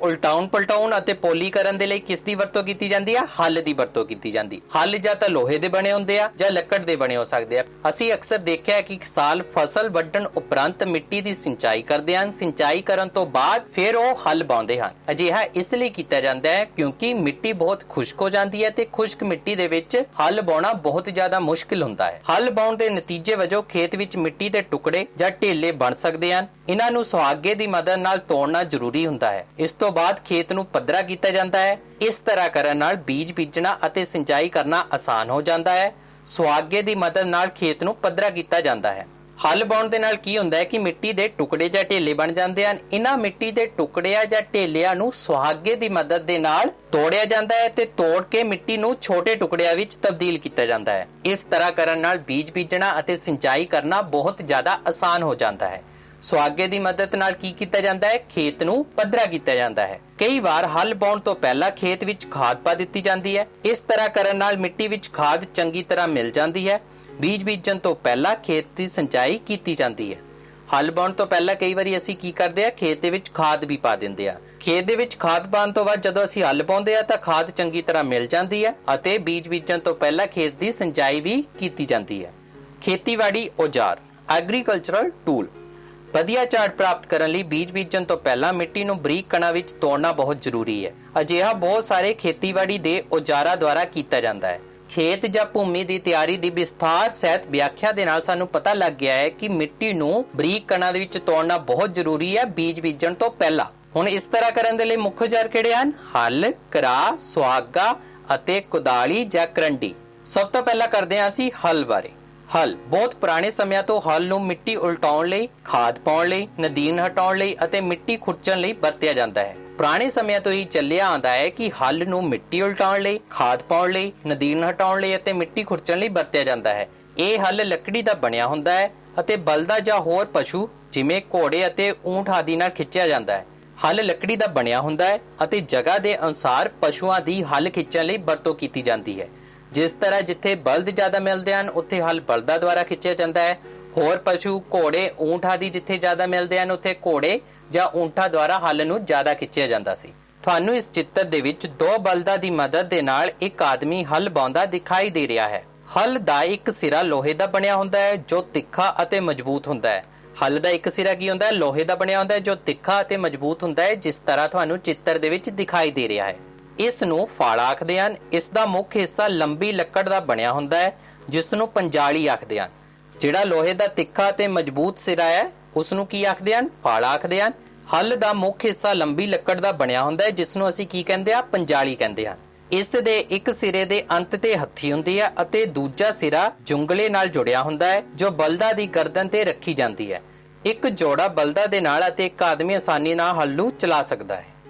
ਪਲਟਾਉਣ ਅਤੇ ਪੋਲੀ ਕਰਨ ਦੇ ਲਈ ਕਿਸ ਦੀ ਵਰਤੋਂ ਕੀਤੀ ਜਾਂਦੀ ਹੈ? ਹਲ ਦੀ ਵਰਤੋਂ ਕੀਤੀ ਜਾਂਦੀ। ਹਲ ਜਾਂ ਤਾਂ ਲੋਹੇ ਦੇ ਬਣੇ ਹੁੰਦੇ ਆ ਜਾਂ ਲੱਕੜ ਦੇ ਬਣੇ ਹੋ ਸਕਦੇ ਆ। ਅਸੀਂ ਅਕਸਰ ਦੇਖਿਆ ਕਿ ਕਿਸਾਨ ਫਸਲ ਵੱਢਣ ਉਪਰੰਤ ਮਿੱਟੀ ਦੀ ਸਿੰਚਾਈ ਕਰਦੇ ਹਨ। ਸਿੰਚਾਈ ਕਰਨ ਤੋਂ ਬਾਅਦ ਫਿਰ ਉਹ ਹਲ ਬਾਉਂਦੇ ਹਨ। ਅਜਿਹਾ ਇਸ ਲਈ ਕੀਤਾ ਜਾਂਦਾ ਹੈ ਕਿਉਂਕਿ ਮਿੱਟੀ ਬਹੁਤ ਖੁਸ਼ਕ ਹੋ ਜਾਂਦੀ ਹੈ ਤੇ ਖੁਸ਼ਕ ਮਿੱਟੀ ਦੇ ਵਿੱਚ ਹਲ ਬਾਉਣਾ ਬਹੁਤ ਜ਼ਿਆਦਾ ਮੁਸ਼ਕਿਲ ਹੁੰਦਾ ਹੈ। ਹਲ ਬਾਉਣ ਦੇ ਨਤੀਜੇ ਵਜੋਂ ਖੇਤ ਵਿੱਚ ਮਿੱਟੀ ਦੇ ਟੁਕੜੇ ਜਾਂ ਢੇਲੇ ਬਣ ਸਕਦੇ ਹਨ। ਇਹਨਾਂ ਨੂੰ ਸੁਹਾਗੇ ਦੀ ਮਦਦ ਨਾਲ ਤੋੜਨਾ ਜ਼ਰੂਰੀ ਹੁੰਦਾ ਹੈ। ਇਸ ਤੋਂ ਬਾਅਦ ਖੇਤ ਨੂੰ ਪੱਧਰਾ ਕੀਤਾ ਜਾਂਦਾ ਹੈ। ਇਸ ਤਰ੍ਹਾਂ ਕਰਨ ਨਾਲ ਬੀਜ ਬੀਜਣਾ ਅਤੇ ਸਿੰਚਾਈ ਕਰਨਾ ਆਸਾਨ ਹੋ ਜਾਂਦਾ ਹੈ। ਸੁਹਾਗੇ ਦੀ ਮਦਦ ਨਾਲ ਖੇਤ ਨੂੰ ਪੱਧਰਾ ਕੀਤਾ ਜਾਂਦਾ ਹੈ। ਹਲ ਬਾਉਣ ਦੇ ਨਾਲ ਕੀ ਹੁੰਦਾ ਹੈ ਕਿ ਮਿੱਟੀ ਦੇ ਟੁਕੜੇ ਜਾਂ ਢੇਲੇ ਬਣ ਜਾਂਦੇ ਹਨ। ਇਹਨਾਂ ਮਿੱਟੀ ਦੇ ਟੁਕੜਿਆਂ ਜਾਂ ਢੇਲਿਆਂ ਨੂੰ ਸੁਹਾਗੇ ਦੀ ਮਦਦ ਦੇ ਨਾਲ ਤੋੜਿਆ ਜਾਂਦਾ ਹੈ ਤੇ ਤੋੜ ਕੇ ਮਿੱਟੀ ਨੂੰ ਛੋਟੇ ਟੁਕੜਿਆਂ ਵਿੱਚ ਤਬਦੀਲ ਕੀਤਾ ਜਾਂਦਾ ਹੈ। ਇਸ ਤਰ੍ਹਾਂ ਕਰਨ ਨਾਲ ਬੀਜ ਬੀਜਣਾ ਅਤੇ ਸਿੰਚਾਈ ਕਰਨਾ ਬਹੁਤ ਜ਼ਿਆਦਾ ਆਸਾਨ ਹੋ ਜਾਂਦਾ ਹੈ। ਸੁਹਾਗੇ ਦੀ ਮਦਦ ਨਾਲ ਕੀ ਕੀਤਾ ਜਾਂਦਾ ਹੈ? ਖੇਤ ਨੂੰ ਪੱਧਰਾ ਕੀਤਾ ਜਾਂਦਾ ਹੈ। ਕਈ ਵਾਰ ਹਲ ਬਾਉਣ ਤੋਂ ਪਹਿਲਾਂ ਖੇਤ ਵਿੱਚ ਖਾਦ ਪਾ ਦਿੱਤੀ ਜਾਂਦੀ ਹੈ। ਇਸ ਤਰ੍ਹਾਂ ਕਰਨ ਨਾਲ ਮਿੱਟੀ ਵਿੱਚ ਖਾਦ ਚੰਗੀ ਤਰ੍ਹਾਂ ਮਿਲ ਜਾਂਦੀ ਹੈ। ਬੀਜ ਬੀਜਣ ਤੋਂ ਪਹਿਲਾਂ ਖੇਤ ਦੀ ਸਿੰਚਾਈ ਕੀਤੀ ਜਾਂਦੀ ਹੈ। ਹਲ ਬਾਉਣ ਤੋਂ ਪਹਿਲਾਂ ਕਈ ਵਾਰੀ ਅਸੀਂ ਕੀ ਕਰਦੇ ਆ? ਖੇਤ ਦੇ ਵਿੱਚ ਖਾਦ ਵੀ ਪਾ ਦਿੰਦੇ ਆ। ਖੇਤ ਦੇ ਵਿੱਚ ਖਾਦ ਪਾਉਣ ਤੋਂ ਬਾਅਦ ਜਦੋਂ ਅਸੀਂ ਹਲ ਪਾਉਂਦੇ ਆ ਤਾਂ ਖਾਦ ਚੰਗੀ ਤਰ੍ਹਾਂ ਮਿਲ ਜਾਂਦੀ ਹੈ ਅਤੇ ਬੀਜ ਬੀਜਣ ਤੋਂ ਪਹਿਲਾਂ ਖੇਤ ਦੀ ਸਿੰਚਾਈ ਵੀ ਕੀਤੀ ਜਾਂਦੀ ਹੈ। ਖੇਤੀਬਾੜੀ ਔਜ਼ਾਰ ਐਗਰੀਕਲਚਰਲ ਟੂਲ। ਵਧੀਆ ਝਾੜ ਪ੍ਰਾਪਤ ਕਰਨ ਲਈ ਬੀਜ ਬੀਜਣ ਤੋਂ ਪਹਿਲਾਂ ਮਿੱਟੀ ਨੂੰ ਬਰੀਕ ਕਣਾਂ ਵਿੱਚ ਤੋੜਨਾ ਬਹੁਤ ਜ਼ਰੂਰੀ ਹੈ। ਅਜਿਹਾ ਬਹੁਤ ਸਾਰੇ ਖੇਤੀਬਾੜੀ ਦੇ ਔਜ਼ਾਰਾਂ ਦੁਆਰਾ ਕੀਤਾ ਜਾਂਦਾ ਹੈ। ਖੇਤ ਜਾਂ ਭੂਮੀ ਦੀ ਤਿਆਰੀ ਦੀ ਵਿਸਥਾਰ ਸਹਿਤ ਵਿਆਖਿਆ ਦੇ ਨਾਲ ਸਾਨੂੰ ਪਤਾ ਲੱਗ ਗਿਆ ਹੈ ਕਿ ਮਿੱਟੀ ਨੂੰ ਬਰੀਕ ਕਣਾਂ ਦੇ ਵਿੱਚ ਤੋੜਨਾ ਬਹੁਤ ਜ਼ਰੂਰੀ ਹੈ ਬੀਜ ਬੀਜਣ ਤੋਂ ਪਹਿਲਾਂ। ਹੁਣ ਇਸ ਤਰ੍ਹਾਂ ਕਰਨ ਦੇ ਲਈ ਮੁੱਖ ਔਜ਼ਾਰ ਕਿਹੜੇ ਹਨ? ਹਲ, ਕਰਾ, ਸੁਹਾਗਾ ਅਤੇ ਕੁਦਾਲੀ ਜਾਂ ਕਰੰਡੀ। ਸਭ ਤੋਂ ਪਹਿਲਾਂ ਕਰਦੇ ਹਾਂ ਅਸੀਂ ਹਲ ਬਾਰੇ। ਹਲ ਬਹੁਤ ਪੁਰਾਣੇ ਸਮਿਆਂ ਤੋਂ ਹਲ ਨੂੰ ਮਿੱਟੀ ਉਲਟਾਉਣ ਲਈ, ਖਾਦ ਪਾਉਣ ਲਈ, ਨਦੀਨ ਹਟਾਉਣ ਲਈ ਅਤੇ ਮਿੱਟੀ ਖੁਰਚਣ ਲਈ ਵਰਤਿਆ ਜਾਂਦਾ ਹੈ। ਪੁਰਾਣੇ ਸਮਿਆਂ ਤੋਂ ਹੀ ਚੱਲਿਆ ਆਉਂਦਾ ਹੈ ਕਿ ਹਲ ਨੂੰ ਮਿੱਟੀ ਉਲਟਾਉਣ ਲਈ, ਖਾਦ ਪਾਉਣ ਲਈ, ਨਦੀਨ ਹਟਾਉਣ ਲਈ ਅਤੇ ਮਿੱਟੀ ਖੁਰਚਣ ਲਈ ਵਰਤਿਆ ਜਾਂਦਾ ਹੈ। ਇਹ ਹਲ ਲੱਕੜੀ ਦਾ ਬਣਿਆ ਹੁੰਦਾ ਹੈ ਅਤੇ ਬਲਦਾਂ ਜਾਂ ਹੋਰ ਪਸ਼ੂ ਜਿਵੇਂ ਘੋੜੇ ਅਤੇ ਊਂਠ ਆਦਿ ਨਾਲ ਖਿੱਚਿਆ ਜਾਂਦਾ ਹੈ। ਹਲ ਲੱਕੜੀ ਦਾ ਬਣਿਆ ਹੁੰਦਾ ਹੈ ਅਤੇ ਜਗ੍ਹਾ ਦੇ ਅਨੁਸਾਰ ਪਸ਼ੂਆਂ ਦੀ ਹਲ ਖਿੱਚਣ ਲਈ ਵਰਤੋਂ ਕੀਤੀ ਜਾਂਦੀ ਹੈ। ਜਿਸ ਤਰ੍ਹਾਂ ਜਿੱਥੇ ਬਲਦ ਜ਼ਿਆਦਾ ਮਿਲਦੇ ਹਨ ਉੱਥੇ ਹਲ ਬਲਦਾਂ ਦੁਆਰਾ ਖਿੱਚਿਆ ਜਾਂਦਾ ਹੈ। ਹੋਰ ਪਸ਼ੂ ਘੋੜੇ, ਊਂਠ ਆਦਿ ਜਿੱਥੇ ਜ਼ਿਆਦਾ ਮਿਲਦੇ ਹਨ ਉੱਥੇ ਘੋੜੇ ਜਾਂ ਊਂਠਾਂ ਦੁਆਰਾ ਹਲ ਨੂੰ ਜ਼ਿਆਦਾ ਖਿੱਚਿਆ ਜਾਂਦਾ ਸੀ। ਤੁਹਾਨੂੰ ਇਸ ਚਿੱਤਰ ਦੇ ਵਿੱਚ ਦੋ ਬਲਦਾਂ ਦੀ ਮਦਦ ਦੇ ਨਾਲ ਇੱਕ ਆਦਮੀ ਹਲ ਬਾਉਂਦਾ ਦਿਖਾਈ ਦੇ ਰਿਹਾ ਹੈ। ਹਲ ਦਾ ਇੱਕ ਸਿਰਾ ਲੋਹੇ ਦਾ ਬਣਿਆ ਹੁੰਦਾ ਹੈ ਜੋ ਤਿੱਖਾ ਅਤੇ ਮਜ਼ਬੂਤ ਹੁੰਦਾ ਹੈ। ਹਲ ਦਾ ਇੱਕ ਸਿਰਾ ਕੀ ਹੁੰਦਾ ਹੈ? ਲੋਹੇ ਦਾ ਬਣਿਆ ਹੁੰਦਾ ਹੈ ਜੋ ਤਿੱਖਾ ਅਤੇ ਮਜ਼ਬੂਤ ਹੁੰਦਾ ਹੈ, ਜਿਸ ਤਰ੍ਹਾਂ ਤੁਹਾਨੂੰ ਚਿੱਤਰ ਦੇ ਵਿੱਚ ਦਿਖਾਈ ਦੇ ਰਿਹਾ ਹੈ। ਇਸ ਨੂੰ ਫਾਲ ਆਖਦੇ ਹਨ। ਇਸ ਦਾ ਮੁੱਖ ਹਿੱਸਾ ਲੰਬੀ ਲੱਕੜ ਦਾ ਬਣਿਆ ਹੁੰਦਾ ਹੈ ਜਿਸ ਨੂੰ ਪੰਜਾਲੀ ਆਖਦੇ ਹਨ। ਜਿਹੜਾ ਲੋਹੇ ਦਾ ਤਿੱਖਾ ਅਤੇ ਮਜ਼ਬੂਤ ਸਿਰਾ ਹੈ ਉਸ ਨੂੰ ਕੀ ਆਖਦੇ ਹਨ? ਫਾਲ ਆਖਦੇ ਹਨ। ਹਲ ਦਾ ਮੁੱਖ ਹਿੱਸਾ ਲੰਬੀ ਲੱਕੜ ਦਾ ਬਣਿਆ ਹੁੰਦਾ ਹੈ ਜਿਸ ਨੂੰ ਅਸੀਂ ਕੀ ਕਹਿੰਦੇ ਆ? ਪੰਜਾਲੀ ਕਹਿੰਦੇ ਹਨ। ਇਸ ਦੇ ਇੱਕ ਸਿਰੇ ਦੇ ਅੰਤ ਤੇ ਹੱਥੀ ਹੁੰਦੀ ਹੈ ਅਤੇ ਦੂਜਾ ਸਿਰਾ ਜੁੰਗਲੇ ਨਾਲ ਜੁੜਿਆ ਹੁੰਦਾ ਹੈ ਜੋ ਬਲਦਾਂ ਦੀ ਗਰਦਨ ਤੇ ਰੱਖੀ ਜਾਂਦੀ ਹੈ। ਇੱਕ ਜੋੜਾ ਬਲਦਾਂ ਦੇ ਨਾਲ ਅਤੇ ਇੱਕ ਆਦਮੀ ਆਸਾਨੀ ਨਾਲ ਹਲ ਨੂੰ ਚਲਾ ਸਕਦਾ ਹੈ।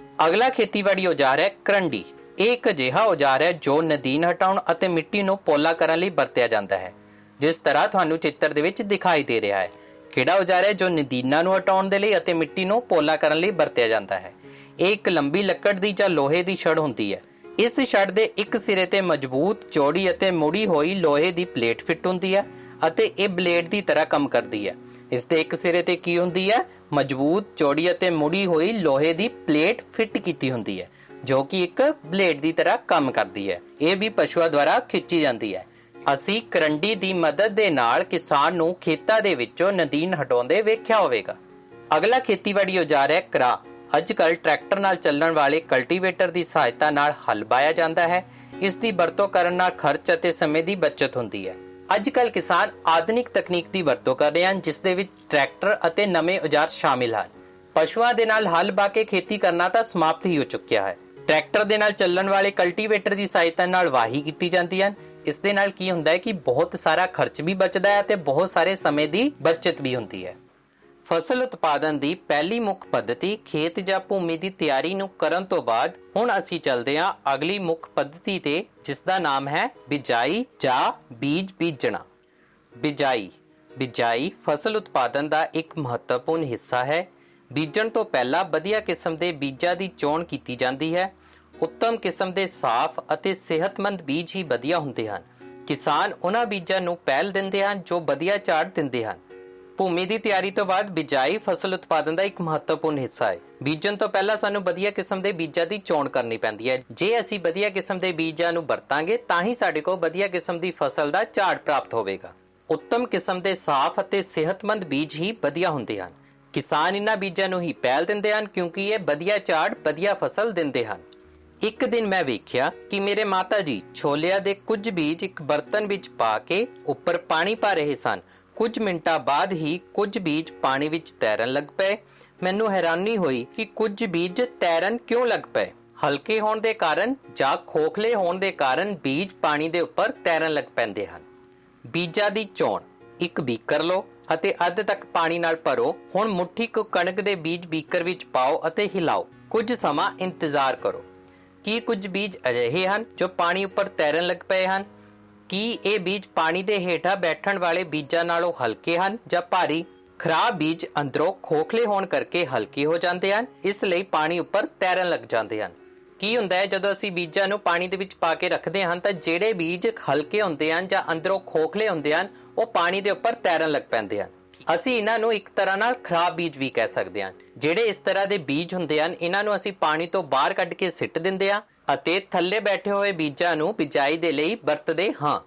ਅਗਲਾ ਖੇਤੀਬਾੜੀ ਔਜ਼ਾਰ ਹੈ ਕਰੰਡੀ। ਇਹ ਇੱਕ ਅਜਿਹਾ ਔਜ਼ਾਰ ਹੈ ਜੋ ਨਦੀਨ ਹਟਾਉਣ ਅਤੇ ਮਿੱਟੀ ਨੂੰ ਪੋਲਾ ਕਰਨ ਲਈ ਵਰਤਿਆ ਜਾਂਦਾ ਹੈ, ਜਿਸ ਤਰ੍ਹਾਂ ਤੁਹਾਨੂੰ ਚਿੱਤਰ ਦੇ ਵਿੱਚ ਦਿਖਾਈ ਦੇ ਰਿਹਾ ਹੈ। ਕਿਹੜਾ ਔਜ਼ਾਰ ਹੈ ਜੋ ਨਦੀਨਾਂ ਨੂੰ ਹਟਾਉਣ ਦੇ ਲਈ ਅਤੇ ਮਿੱਟੀ ਨੂੰ ਪੋਲਾ ਕਰਨ ਲਈ ਵਰਤਿਆ ਜਾਂਦਾ ਹੈ? ਇਹ ਇੱਕ ਲੰਬੀ ਲੱਕੜ ਦੀ ਜਾਂ ਲੋਹੇ ਦੀ ਛੜ ਹੁੰਦੀ ਹੈ। ਇਸ ਛੜ ਦੇ ਇੱਕ ਸਿਰੇ ਤੇ ਮਜ਼ਬੂਤ, ਚੌੜੀ ਅਤੇ ਮੁੜੀ ਹੋਈ ਲੋਹੇ ਦੀ ਪਲੇਟ ਫਿੱਟ ਹੁੰਦੀ ਹੈ ਅਤੇ ਇਹ ਬਲੇਡ ਦੀ ਤਰ੍ਹਾਂ ਕੰਮ ਕਰਦੀ ਹੈ। ਇਸ ਦੇ ਇੱਕ ਸਿਰੇ ਤੇ ਕੀ ਹੁੰਦੀ ਹੈ? ਮਜ਼ਬੂਤ, ਚੌੜੀ ਅਤੇ ਮੁੜੀ ਹੋਈ ਲੋਹੇ ਦੀ ਪਲੇਟ ਫਿੱਟ ਕੀਤੀ ਹੁੰਦੀ ਹੈ ਜੋ ਕਿ ਇੱਕ ਬਲੇਡ ਦੀ ਤਰ੍ਹਾਂ ਕੰਮ ਕਰਦੀ ਹੈ। ਇਹ ਵੀ ਪਸ਼ੂਆਂ ਦੁਆਰਾ ਖਿੱਚੀ ਜਾਂਦੀ ਹੈ। ਅਸੀਂ ਕਰੰਡੀ ਦੀ ਮਦਦ ਦੇ ਨਾਲ ਕਿਸਾਨ ਨੂੰ ਖੇਤਾਂ ਦੇ ਵਿੱਚੋਂ ਨਦੀਨ ਹਟਾਉਂਦੇ ਵੇਖਿਆ ਹੋਵੇਗਾ। ਅਗਲਾ ਖੇਤੀਬਾੜੀ ਔਜ਼ਾਰ ਹੈ ਕਰਾ। ਅੱਜ ਕੱਲ੍ਹ ਟਰੈਕਟਰ ਨਾਲ ਚੱਲਣ ਵਾਲੇ ਕਲਟੀਵੇਟਰ ਦੀ ਸਹਾਇਤਾ ਨਾਲ ਹਲ ਵਾਇਆ ਜਾਂਦਾ ਹੈ। ਇਸ ਦੀ ਵਰਤੋਂ ਕਰਨ ਨਾਲ ਖਰਚ ਅਤੇ ਸਮੇਂ ਦੀ ਬਚਤ ਹੁੰਦੀ ਹੈ। ਅੱਜ ਕੱਲ੍ਹ ਕਿਸਾਨ ਆਧੁਨਿਕ ਤਕਨੀਕ ਦੀ ਵਰਤੋਂ ਕਰ ਰਹੇ ਹਨ, ਜਿਸ ਦੇ ਵਿੱਚ ਟਰੈਕਟਰ ਅਤੇ ਨਵੇਂ ਔਜ਼ਾਰ ਸ਼ਾਮਿਲ ਹਨ। ਪਸ਼ੂਆਂ ਦੇ ਨਾਲ ਹਲ ਵਾਹ ਕੇ ਖੇਤੀ ਕਰਨਾ ਤਾਂ ਸਮਾਪਤ ਹੀ ਹੋ ਚੁੱਕਿਆ ਹੈ। ਟਰੈਕਟਰ ਦੇ ਨਾਲ ਚੱਲਣ ਵਾਲੇ ਕਲਟੀਵੇਟਰ ਦੀ ਸਹਾਇਤਾ ਨਾਲ ਵਾਹੀ ਕੀਤੀ ਜਾਂਦੀ ਹੈ। ਇਸ ਦੇ ਨਾਲ ਕੀ ਹੁੰਦਾ ਹੈ ਕਿ ਬਹੁਤ ਸਾਰਾ ਖਰਚ ਵੀ ਬਚਦਾ ਹੈ ਅਤੇ ਬਹੁਤ ਸਾਰੇ ਸਮੇਂ ਦੀ ਬਚਤ ਵੀ ਹੁੰਦੀ ਹੈ। ਫਸਲ ਉਤਪਾਦਨ ਦੀ ਪਹਿਲੀ ਮੁੱਖ ਪੱਧਤੀ ਖੇਤ ਜਾਂ ਭੂਮੀ ਦੀ ਤਿਆਰੀ ਨੂੰ ਕਰਨ ਤੋਂ ਬਾਅਦ ਹੁਣ ਅਸੀਂ ਚੱਲਦੇ ਹਾਂ ਅਗਲੀ ਮੁੱਖ ਪੱਧਤੀ ਤੇ, ਜਿਸ ਦਾ ਨਾਮ ਹੈ ਬਿਜਾਈ ਜਾਂ ਬੀਜ ਬੀਜਣਾ। ਬਿਜਾਈ ਫਸਲ ਉਤਪਾਦਨ ਦਾ ਇੱਕ ਮਹੱਤਵਪੂਰਨ ਹਿੱਸਾ ਹੈ। ਬੀਜਣ ਤੋਂ ਪਹਿਲਾਂ ਵਧੀਆ ਕਿਸਮ ਦੇ ਬੀਜਾਂ ਦੀ ਚੋਣ ਕੀਤੀ ਜਾਂਦੀ ਹੈ। ਉੱਤਮ ਕਿਸਮ ਦੇ ਸਾਫ਼ ਅਤੇ ਸਿਹਤਮੰਦ ਬੀਜ ਹੀ ਵਧੀਆ ਹੁੰਦੇ ਹਨ। ਕਿਸਾਨ ਉਹਨਾਂ ਬੀਜਾਂ ਨੂੰ ਪਹਿਲ ਦਿੰਦੇ ਹਨ ਜੋ ਵਧੀਆ ਝਾੜ ਦਿੰਦੇ ਹਨ। ਭੂਮੀ ਦੀ ਤਿਆਰੀ ਤੋਂ ਬਾਅਦ ਬਿਜਾਈ ਫਸਲ ਉਤਪਾਦਨ ਦਾ ਇੱਕ ਮਹੱਤਵਪੂਰਨ ਹਿੱਸਾ ਹੈ। ਬੀਜਣ ਤੋਂ ਪਹਿਲਾਂ ਸਾਨੂੰ ਵਧੀਆ ਕਿਸਮ ਦੇ ਬੀਜਾਂ ਦੀ ਚੋਣ ਕਰਨੀ ਪੈਂਦੀ ਹੈ। ਜੇ ਅਸੀਂ ਵਧੀਆ ਕਿਸਮ ਦੇ ਬੀਜਾਂ ਨੂੰ ਵਰਤਾਂਗੇ ਤਾਂ ਹੀ ਸਾਡੇ ਕੋਲ ਵਧੀਆ ਕਿਸਮ ਦੀ ਫਸਲ ਦਾ ਝਾੜ ਪ੍ਰਾਪਤ ਹੋਵੇਗਾ। ਉੱਤਮ ਕਿਸਮ ਦੇ ਸਾਫ਼ ਅਤੇ ਸਿਹਤਮੰਦ ਬੀਜ ਹੀ ਵਧੀਆ ਹੁੰਦੇ ਹਨ। ਕਿਸਾਨ ਇਹਨਾਂ ਬੀਜਾਂ ਨੂੰ ਹੀ ਪਹਿਲ ਦਿੰਦੇ ਹਨ ਕਿਉਂਕਿ ਇਹ ਵਧੀਆ ਝਾੜ, ਵਧੀਆ ਫਸਲ ਦਿੰਦੇ ਹਨ। ਇੱਕ ਦਿਨ ਮੈਂ ਵੇਖਿਆ ਕਿ ਮੇਰੇ ਮਾਤਾ ਜੀ ਛੋਲਿਆਂ ਦੇ ਕੁਝ ਬੀਜ ਇੱਕ ਬਰਤਨ ਵਿੱਚ ਪਾ ਕੇ ਉੱਪਰ ਪਾਣੀ ਪਾ ਰਹੇ ਸਨ। ਕੁਝ ਮਿੰਟਾਂ ਬਾਅਦ ਹੀ ਕੁਝ ਬੀਜ ਪਾਣੀ ਵਿੱਚ ਤੈਰਨ ਲੱਗ ਪਏ। ਮੈਨੂੰ ਹੈਰਾਨੀ ਹੋਈ ਕਿ ਕੁਝ ਬੀਜ ਤੈਰਨ ਕਿਉਂ ਲੱਗ ਪਏ। ਹਲਕੇ ਹੋਣ ਦੇ ਕਾਰਨ ਜਾਂ ਖੋਖਲੇ ਹੋਣ ਦੇ ਕਾਰਨ ਬੀਜ ਪਾਣੀ ਦੇ ਉੱਪਰ ਤੈਰਨ ਲੱਗ ਪੈਂਦੇ ਹਨ। ਬੀਜਾਂ ਦੀ ਚੋਣ। ਇੱਕ ਬੀਕਰ ਲਓ ਅਤੇ ਅੱਧ ਤੱਕ ਪਾਣੀ ਨਾਲ ਭਰੋ। ਹੁਣ ਮੁੱਠੀ ਕੁ ਕਣਕ ਦੇ ਬੀਜ ਬੀਕਰ ਵਿੱਚ ਪਾਓ ਅਤੇ ਹਿਲਾਓ। ਕੁਝ ਸਮਾਂ ਇੰਤਜ਼ਾਰ ਕਰੋ। ਕੀ ਕੁਝ ਬੀਜ ਅਜਿਹੇ ਹਨ ਜੋ ਪਾਣੀ ਉੱਪਰ ਤੈਰਨ ਲੱਗ ਪਏ ਹਨ? ਕੀ ਇਹ ਬੀਜ ਪਾਣੀ ਦੇ ਹੇਠਾਂ ਬੈਠਣ ਵਾਲੇ ਬੀਜਾਂ ਨਾਲੋਂ ਹਲਕੇ ਹਨ ਜਾਂ ਭਾਰੀ? ਖਰਾਬ ਬੀਜ ਅੰਦਰੋਂ ਖੋਖਲੇ ਹੋਣ ਕਰਕੇ ਹਲਕੇ ਹੋ ਜਾਂਦੇ ਹਨ, ਇਸ ਲਈ ਪਾਣੀ ਉੱਪਰ ਤੈਰਨ ਲੱਗ ਜਾਂਦੇ ਹਨ। ਕੀ ਹੁੰਦਾ ਹੈ ਜਦੋਂ ਅਸੀਂ ਬੀਜਾਂ ਨੂੰ ਪਾਣੀ ਦੇ ਵਿੱਚ ਪਾ ਕੇ ਰੱਖਦੇ ਹਾਂ ਤਾਂ ਜਿਹੜੇ ਬੀਜ ਹਲਕੇ ਹੁੰਦੇ ਹਨ ਜਾਂ ਅੰਦਰੋਂ ਖੋਖਲੇ ਹੁੰਦੇ ਹਨ ਉਹ ਪਾਣੀ ਦੇ ਉੱਪਰ ਤੈਰਨ ਲੱਗ ਪੈਂਦੇ ਹਨ। ਅਸੀਂ ਇਹਨਾਂ ਨੂੰ ਇੱਕ ਤਰ੍ਹਾਂ ਨਾਲ ਖਰਾਬ ਬੀਜ ਵੀ ਕਹਿ ਸਕਦੇ ਹਾਂ। ਜਿਹੜੇ ਇਸ ਤਰ੍ਹਾਂ ਦੇ ਬੀਜ ਹੁੰਦੇ ਹਨ ਇਹਨਾਂ ਨੂੰ ਅਸੀਂ ਪਾਣੀ ਤੋਂ ਬਾਹਰ ਕੱਢ ਕੇ ਸਿੱਟ ਦਿੰਦੇ ਹਾਂ ਅਤੇ ਥੱਲੇ ਬੈਠੇ ਹੋਏ ਬੀਜਾਂ ਨੂੰ ਬਿਜਾਈ ਦੇ ਲਈ ਵਰਤਦੇ ਹਾਂ।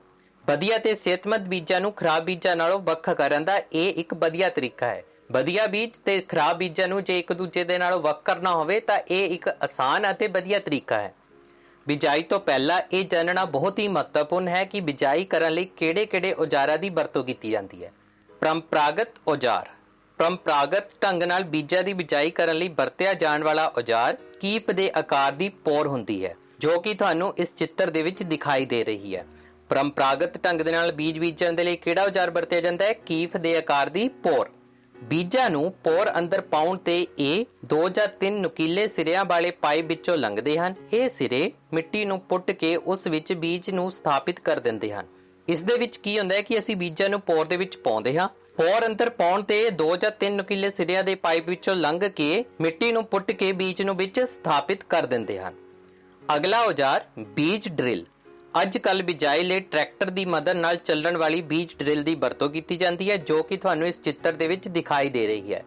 ਵਧੀਆ ਤੇ ਸਿਹਤਮੰਦ ਬੀਜਾਂ ਨੂੰ ਖਰਾਬ ਬੀਜਾਂ ਨਾਲੋਂ ਵੱਖ ਕਰਨ ਦਾ ਇਹ ਇੱਕ ਵਧੀਆ ਤਰੀਕਾ ਹੈ। ਵਧੀਆ ਬੀਜ ਤੇ ਖਰਾਬ ਬੀਜਾਂ ਨੂੰ ਜੇ ਇੱਕ ਦੂਜੇ ਦੇ ਨਾਲੋਂ ਵੱਖ ਕਰਨਾ ਹੋਵੇ ਤਾਂ ਇਹ ਇੱਕ ਆਸਾਨ ਅਤੇ ਵਧੀਆ ਤਰੀਕਾ ਹੈ। ਬਿਜਾਈ ਤੋਂ ਪਹਿਲਾਂ ਇਹ ਜਾਣਨਾ ਬਹੁਤ ਹੀ ਮਹੱਤਵਪੂਰਨ ਹੈ ਕਿ ਬਿਜਾਈ ਕਰਨ ਲਈ ਕਿਹੜੇ-ਕਿਹੜੇ ਔਜ਼ਾਰਾਂ ਦੀ ਵਰਤੋਂ ਕੀਤੀ ਜਾਂਦੀ ਹੈ। ਪਰੰਪਰਾਗਤ ਔਜ਼ਾਰ। ਪਰੰਪਰਾਗਤ ਢੰਗ ਨਾਲ ਬੀਜਾਂ ਦੀ ਬਿਜਾਈ ਕਰਨ ਲਈ ਵਰਤਿਆ ਜਾਣ ਵਾਲਾ ਔਜ਼ਾਰ ਕੀਪ ਦੇ ਆਕਾਰ ਦੀ ਪੋਰ ਹੁੰਦੀ ਹੈ, ਜੋ ਕਿ ਤੁਹਾਨੂੰ ਇਸ ਚਿੱਤਰ ਦੇ ਵਿੱਚ ਦਿਖਾਈ ਦੇ ਰਹੀ ਹੈ। ਪਰੰਪਰਾਗਤ ਢੰਗ ਦੇ ਨਾਲ ਬੀਜ ਬੀਜਣ ਦੇ ਲਈ ਕਿਹੜਾ ਔਜ਼ਾਰ ਵਰਤਿਆ ਜਾਂਦਾ ਹੈ? ਕੀਫ ਦੇ ਆਕਾਰ ਦੀ ਪੋਰ। ਬੀਜਾਂ ਨੂੰ ਪੋਰ ਅੰਦਰ ਪਾਉਣ ਤੇ ਇਹ 2 ਜਾਂ 3 ਨੁਕੀਲੇ ਸਿਰਿਆਂ ਵਾਲੇ ਪਾਈਪ ਵਿੱਚੋਂ ਲੰਘਦੇ ਹਨ। ਇਹ ਸਿਰੇ ਮਿੱਟੀ ਨੂੰ ਪੁੱਟ ਕੇ ਉਸ ਵਿੱਚ ਬੀਜ ਨੂੰ ਸਥਾਪਿਤ ਕਰ ਦਿੰਦੇ ਹਨ। ਇਸ ਦੇ ਵਿੱਚ ਕੀ ਹੁੰਦਾ ਹੈ ਕਿ ਅਸੀਂ ਬੀਜਾਂ ਨੂੰ ਪੋਰ ਦੇ ਵਿੱਚ ਪਾਉਂਦੇ ਹਾਂ। ਪੋਰ ਅੰਦਰ ਪਾਉਣ ਤੇ 2 ਜਾਂ 3 ਨੁਕੀਲੇ ਸਿਰਿਆਂ ਦੇ ਪਾਈਪ ਵਿੱਚੋਂ ਲੰਘ ਕੇ ਮਿੱਟੀ ਨੂੰ ਪੁੱਟ ਕੇ ਬੀਜ ਨੂੰ ਵਿੱਚ ਸਥਾਪਿਤ ਕਰ ਦਿੰਦੇ ਹਨ। ਅਗਲਾ ਔਜ਼ਾਰ ਬੀਜ ਡਰਿਲ। ਅੱਜ ਕੱਲ੍ਹ ਬਿਜਾਈ ਲਈ ਟਰੈਕਟਰ ਦੀ ਮਦਦ ਨਾਲ ਚੱਲਣ ਵਾਲੀ ਬੀਜ ਡਰਿਲ ਦੀ ਵਰਤੋਂ ਕੀਤੀ ਜਾਂਦੀ ਹੈ, ਜੋ ਕਿ ਤੁਹਾਨੂੰ ਇਸ ਚਿੱਤਰ ਦੇ ਵਿੱਚ ਦਿਖਾਈ ਦੇ ਰਹੀ ਹੈ।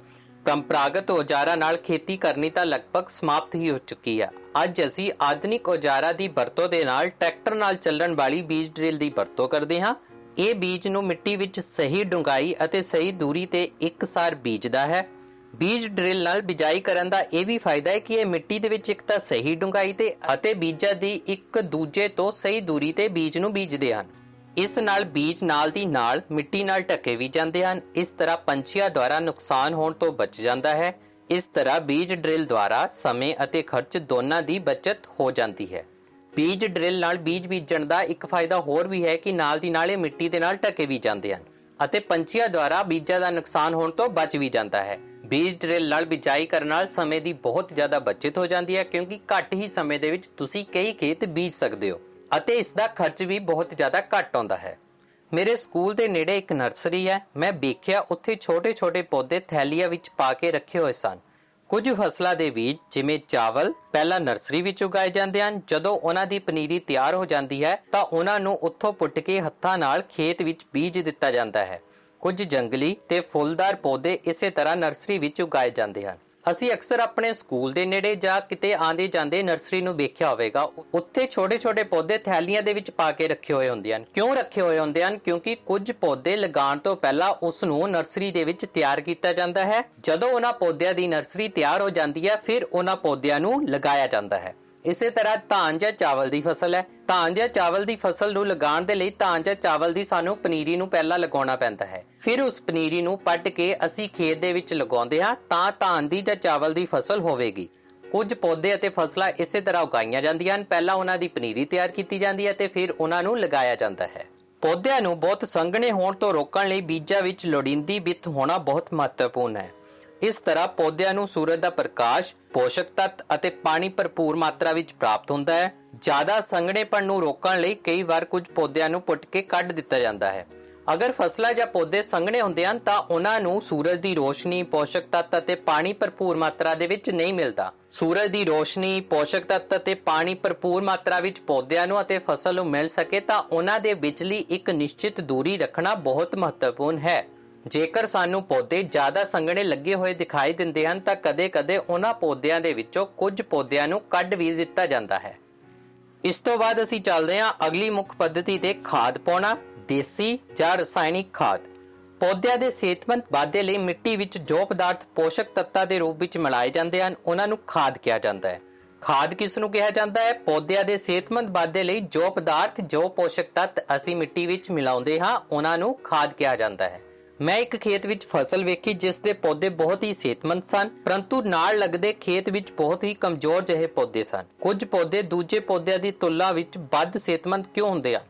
ਪਰੰਪਰਾਗਤ ਔਜ਼ਾਰਾਂ ਨਾਲ ਖੇਤੀ ਕਰਨੀ ਤਾਂ ਲਗਭਗ ਸਮਾਪਤ ਹੀ ਹੋ ਚੁੱਕੀ ਹੈ। ਅੱਜ ਅਸੀਂ ਆਧੁਨਿਕ ਔਜ਼ਾਰਾਂ ਦੀ ਵਰਤੋਂ ਦੇ ਨਾਲ ਟਰੈਕਟਰ ਨਾਲ ਚੱਲਣ ਵਾਲੀ ਬੀਜ ਡਰਿਲ ਦੀ ਵਰਤੋਂ ਕਰਦੇ ਹਾਂ। ਇਹ ਬੀਜ ਨੂੰ ਮਿੱਟੀ ਵਿੱਚ ਸਹੀ ਡੂੰਘਾਈ ਅਤੇ ਸਹੀ ਦੂਰੀ ਤੇ ਇੱਕਸਾਰ ਬੀਜਦਾ ਹੈ। ਬੀਜ ਡਰਿਲ ਨਾਲ ਬਿਜਾਈ ਕਰਨ ਦਾ ਇਹ ਵੀ ਫਾਇਦਾ ਹੈ ਕਿ ਇਹ ਮਿੱਟੀ ਦੇ ਵਿੱਚ ਇੱਕ ਤਾਂ ਸਹੀ ਡੂੰਘਾਈ ਤੇ ਅਤੇ ਬੀਜਾਂ ਦੀ ਇੱਕ ਦੂਜੇ ਤੋਂ ਸਹੀ ਦੂਰੀ ਤੇ ਬੀਜ ਨੂੰ ਬੀਜਦੇ ਹਨ। ਇਸ ਨਾਲ ਬੀਜ ਨਾਲ ਦੀ ਨਾਲ ਮਿੱਟੀ ਨਾਲ ਢਕੇ ਵੀ ਜਾਂਦੇ ਹਨ। ਇਸ ਤਰ੍ਹਾਂ ਪੰਛੀਆਂ ਦੁਆਰਾ ਨੁਕਸਾਨ ਹੋਣ ਤੋਂ ਬਚ ਜਾਂਦਾ ਹੈ। ਇਸ ਤਰ੍ਹਾਂ ਬੀਜ ਡਰਿਲ ਦੁਆਰਾ ਸਮੇਂ ਅਤੇ ਖਰਚ ਦੋਨਾਂ ਦੀ ਬਚਤ ਹੋ ਜਾਂਦੀ ਹੈ। ਬੀਜ ਡਰਿਲ ਨਾਲ ਬੀਜ ਬੀਜਣ ਦਾ ਇੱਕ ਫਾਇਦਾ ਹੋਰ ਵੀ ਹੈ ਕਿ ਨਾਲ ਦੀ ਨਾਲ ਇਹ ਮਿੱਟੀ ਦੇ ਨਾਲ ਢਕੇ ਵੀ ਜਾਂਦੇ ਹਨ ਅਤੇ ਪੰਛੀਆਂ ਦੁਆਰਾ ਬੀਜਾਂ ਦਾ ਨੁਕਸਾਨ ਹੋਣ ਤੋਂ ਬਚ ਵੀ ਜਾਂਦਾ ਹੈ। ਬੀਜ ਡਰਿਲ ਨਾਲ ਬਿਜਾਈ ਕਰਨ ਨਾਲ ਸਮੇਂ ਦੀ ਬਹੁਤ ਜ਼ਿਆਦਾ ਬਚਤ ਹੋ ਜਾਂਦੀ ਹੈ, ਕਿਉਂਕਿ ਘੱਟ ਹੀ ਸਮੇਂ ਦੇ ਵਿੱਚ ਤੁਸੀਂ ਕਈ ਖੇਤ ਬੀਜ ਸਕਦੇ ਹੋ ਅਤੇ ਇਸ ਦਾ ਖਰਚ ਵੀ ਬਹੁਤ ਜ਼ਿਆਦਾ ਘੱਟ ਆਉਂਦਾ ਹੈ। ਮੇਰੇ ਸਕੂਲ ਦੇ ਨੇੜੇ ਇੱਕ ਨਰਸਰੀ ਹੈ। ਮੈਂ ਵੇਖਿਆ ਉੱਥੇ ਛੋਟੇ-ਛੋਟੇ ਪੌਦੇ ਥੈਲੀਆਂ ਵਿੱਚ ਪਾ ਕੇ ਰੱਖੇ ਹੋਏ ਸਨ। ਕੁਝ ਫਸਲਾਂ ਦੇ ਬੀਜ ਜਿਵੇਂ ਚਾਵਲ ਪਹਿਲਾਂ ਨਰਸਰੀ ਵਿੱਚ ਉਗਾਏ ਜਾਂਦੇ ਹਨ। ਜਦੋਂ ਉਹਨਾਂ ਦੀ ਪਨੀਰੀ ਤਿਆਰ ਹੋ ਜਾਂਦੀ ਹੈ ਤਾਂ ਉਹਨਾਂ ਨੂੰ ਉੱਥੋਂ ਪੁੱਟ ਕੇ ਹੱਥਾਂ ਨਾਲ ਖੇਤ ਵਿੱਚ ਬੀਜ ਦਿੱਤਾ ਜਾਂਦਾ ਹੈ। ਕੁਝ ਜੰਗਲੀ ਤੇ ਫੁੱਲਦਾਰ ਪੌਦੇ ਇਸੇ ਤਰ੍ਹਾਂ ਨਰਸਰੀ ਵਿੱਚ ਉਗਾਏ ਜਾਂਦੇ ਹਨ। ਅਸੀਂ ਅਕਸਰ ਆਪਣੇ ਸਕੂਲ ਦੇ ਨੇੜੇ ਜਾਂ ਕਿਤੇ ਆਂਦੇ ਜਾਂਦੇ ਨਰਸਰੀ ਨੂੰ ਵੇਖਿਆ ਹੋਵੇਗਾ। ਉੱਥੇ ਛੋਟੇ-ਛੋਟੇ ਪੌਦੇ ਥੈਲੀਆਂ ਦੇ ਵਿੱਚ ਪਾ ਕੇ ਰੱਖੇ ਹੋਏ ਹੁੰਦੇ ਹਨ। ਕਿਉਂ ਰੱਖੇ ਹੋਏ ਹੁੰਦੇ ਹਨ? ਕਿਉਂਕਿ ਕੁਝ ਪੌਦੇ ਲਗਾਉਣ ਤੋਂ ਪਹਿਲਾਂ ਉਸ ਨੂੰ ਨਰਸਰੀ ਦੇ ਵਿੱਚ ਤਿਆਰ ਕੀਤਾ ਜਾਂਦਾ ਹੈ। ਜਦੋਂ ਉਹਨਾਂ ਪੌਦਿਆਂ ਦੀ ਨਰਸਰੀ ਤਿਆਰ ਹੋ ਜਾਂਦੀ ਹੈ ਫਿਰ ਉਹਨਾਂ ਪੌਦਿਆਂ ਨੂੰ ਲਗਾਇਆ ਜਾਂਦਾ ਹੈ। ਇਸੇ ਤਰ੍ਹਾਂ ਧਾਨ ਜਾਂ ਚਾਵਲ ਦੀ ਫਸਲ ਹੈ। ਧਾਨ ਜਾਂ ਚਾਵਲ ਦੀ ਫਸਲ ਨੂੰ ਲਗਾਉਣ ਦੇ ਲਈ ਧਾਨ ਜਾਂ ਚਾਵਲ ਦੀ ਸਾਨੂੰ ਪਨੀਰੀ ਨੂੰ ਪਹਿਲਾਂ ਲਗਾਉਣਾ ਪੈਂਦਾ ਹੈ। ਫਿਰ ਉਸ ਪਨੀਰੀ ਨੂੰ ਪੱਟ ਕੇ ਅਸੀਂ ਖੇਤ ਦੇ ਵਿੱਚ ਲਗਾਉਂਦੇ ਹਾਂ ਤਾਂ ਧਾਨ ਦੀ ਜਾਂ ਚਾਵਲ ਦੀ ਫਸਲ ਹੋਵੇਗੀ। ਕੁਝ ਪੌਦੇ ਅਤੇ ਫਸਲਾਂ ਇਸੇ ਤਰ੍ਹਾਂ ਉਗਾਈਆਂ ਜਾਂਦੀਆਂ ਹਨ। ਪਹਿਲਾਂ ਉਹਨਾਂ ਦੀ ਪਨੀਰੀ ਤਿਆਰ ਕੀਤੀ ਜਾਂਦੀ ਹੈ ਤੇ ਫਿਰ ਉਹਨਾਂ ਨੂੰ ਲਗਾਇਆ ਜਾਂਦਾ ਹੈ। ਪੌਦਿਆਂ ਨੂੰ ਬਹੁਤ ਸੰਘਣੇ ਹੋਣ ਤੋਂ ਰੋਕਣ ਲਈ ਬੀਜਾਂ ਵਿੱਚ ਲੋੜੀਂਦੀ ਵਿੱਥ ਹੋਣਾ ਬਹੁਤ ਮਹੱਤਵਪੂਰਨ ਹੈ। ਇਸ ਤਰ੍ਹਾਂ ਪੌਦਿਆਂ ਨੂੰ ਸੂਰਜ ਦਾ ਪ੍ਰਕਾਸ਼, ਪੋਸ਼ਕ ਤੱਤ ਅਤੇ ਪਾਣੀ ਭਰਪੂਰ ਮਾਤਰਾ ਵਿੱਚ ਪ੍ਰਾਪਤ ਹੁੰਦਾ ਹੈ। ਜ਼ਿਆਦਾ ਸੰਘਣੇਪਣ ਨੂੰ ਰੋਕਣ ਲਈ ਕਈ ਵਾਰ ਕੁਝ ਪੌਦਿਆਂ ਨੂੰ ਪੁੱਟ ਕੇ ਕੱਢ ਦਿੱਤਾ ਜਾਂਦਾ ਹੈ। ਅਗਰ ਫਸਲਾਂ ਜਾਂ ਪੌਦੇ ਸੰਘਣੇ ਹੁੰਦੇ ਹਨ ਤਾਂ ਉਹਨਾਂ ਨੂੰ ਸੂਰਜ ਦੀ ਰੋਸ਼ਨੀ, ਪੋਸ਼ਕ ਤੱਤ ਅਤੇ ਪਾਣੀ ਭਰਪੂਰ ਮਾਤਰਾ ਦੇ ਵਿੱਚ ਨਹੀਂ ਮਿਲਦਾ। ਸੂਰਜ ਦੀ ਰੋਸ਼ਨੀ, ਪੋਸ਼ਕ ਤੱਤ ਅਤੇ ਪਾਣੀ ਭਰਪੂਰ ਮਾਤਰਾ ਵਿੱਚ ਪੌਦਿਆਂ ਨੂੰ ਅਤੇ ਫਸਲ ਨੂੰ ਮਿਲ ਸਕੇ ਤਾਂ ਉਹਨਾਂ ਦੇ ਵਿਚਲੀ ਇੱਕ ਨਿਸ਼ਚਿਤ ਦੂਰੀ ਰੱਖਣਾ ਬਹੁਤ ਮਹੱਤਵਪੂਰਨ ਹੈ। ਜੇਕਰ ਸਾਨੂੰ ਪੌਦੇ ਜ਼ਿਆਦਾ ਸੰਘਣੇ ਲੱਗੇ ਹੋਏ ਦਿਖਾਈ ਦਿੰਦੇ ਹਨ ਤਾਂ ਕਦੇ-ਕਦੇ ਉਹਨਾਂ ਪੌਦਿਆਂ ਦੇ ਵਿੱਚੋਂ ਕੁਝ ਪੌਦਿਆਂ ਨੂੰ ਕੱਢ ਵੀ ਦਿੱਤਾ ਜਾਂਦਾ ਹੈ। ਇਸ ਤੋਂ ਬਾਅਦ ਅਸੀਂ ਚੱਲਦੇ ਹਾਂ ਅਗਲੀ ਮੁੱਖ ਪੱਧਤੀ ਤੇ ਖਾਦ ਪਾਉਣਾ, ਦੇਸੀ ਜਾਂ ਰਸਾਇਣਿਕ ਖਾਦ। ਪੌਦਿਆਂ ਦੇ ਸਿਹਤਮੰਦ ਵਾਧੇ ਲਈ ਮਿੱਟੀ ਵਿੱਚ ਜੋ ਪਦਾਰਥ ਪੋਸ਼ਕ ਤੱਤਾਂ ਦੇ ਰੂਪ ਵਿੱਚ ਮਿਲਾਏ ਜਾਂਦੇ ਹਨ ਉਹਨਾਂ ਨੂੰ ਖਾਦ ਕਿਹਾ ਜਾਂਦਾ ਹੈ। ਖਾਦ ਕਿਸ ਨੂੰ ਕਿਹਾ ਜਾਂਦਾ ਹੈ? ਪੌਦਿਆਂ ਦੇ ਸਿਹਤਮੰਦ ਵਾਧੇ ਲਈ ਜੋ ਪਦਾਰਥ, ਜੋ ਪੋਸ਼ਕ ਤੱਤ ਅਸੀਂ ਮਿੱਟੀ ਵਿੱਚ ਮਿਲਾਉਂਦੇ ਹਾਂ ਉਹਨਾਂ ਨੂੰ ਖਾਦ ਕਿਹਾ ਜਾਂਦਾ ਹੈ। ਮੈਂ ਇੱਕ ਖੇਤ ਵਿੱਚ ਫਸਲ ਵੇਖੀ ਜਿਸ ਦੇ ਪੌਦੇ ਬਹੁਤ ਹੀ ਸਿਹਤਮੰਦ ਸਨ, ਪਰੰਤੂ ਨਾਲ ਲੱਗਦੇ ਖੇਤ ਵਿੱਚ ਬਹੁਤ ਹੀ ਕਮਜ਼ੋਰ ਜਿਹੇ ਪੌਦੇ ਸਨ। ਕੁਝ ਪੌਦੇ ਦੂਜੇ ਪੌਦਿਆਂ ਦੀ ਤੁਲਨਾ ਵਿੱਚ ਵੱਧ ਸਿਹਤਮੰਦ ਕਿਉਂ ਹੁੰਦੇ ਹਨ?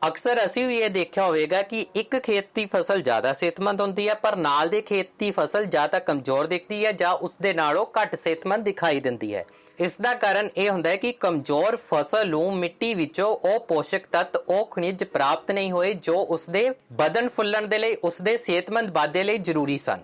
ਅਕਸਰ ਅਸੀਂ ਵੀ ਇਹ ਦੇਖਿਆ ਹੋਵੇਗਾ ਕਿ ਇੱਕ ਖੇਤ ਦੀ ਫਸਲ ਜ਼ਿਆਦਾ ਸਿਹਤਮੰਦ ਹੁੰਦੀ ਹੈ ਪਰ ਨਾਲ ਦੇ ਖੇਤ ਦੀ ਫਸਲ ਜਾਂ ਤਾਂ ਕਮਜ਼ੋਰ ਦਿਖਦੀ ਹੈ ਜਾਂ ਉਸ ਦੇ ਨਾਲੋਂ ਘੱਟ ਸਿਹਤਮੰਦ ਦਿਖਾਈ ਦਿੰਦੀ ਹੈ। ਇਸ ਦਾ ਕਾਰਨ ਇਹ ਹੁੰਦਾ ਹੈ ਕਿ ਕਮਜ਼ੋਰ ਫਸਲ ਨੂੰ ਮਿੱਟੀ ਵਿੱਚੋਂ ਉਹ ਪੋਸ਼ਕ ਤੱਤ, ਉਹ ਖਣਿਜ ਪ੍ਰਾਪਤ ਨਹੀਂ ਹੋਏ ਜੋ ਉਸਦੇ ਵਧਣ ਫੁੱਲਣ ਦੇ ਲਈ, ਉਸਦੇ ਸਿਹਤਮੰਦ ਵਾਧੇ ਲਈ ਜ਼ਰੂਰੀ ਸਨ।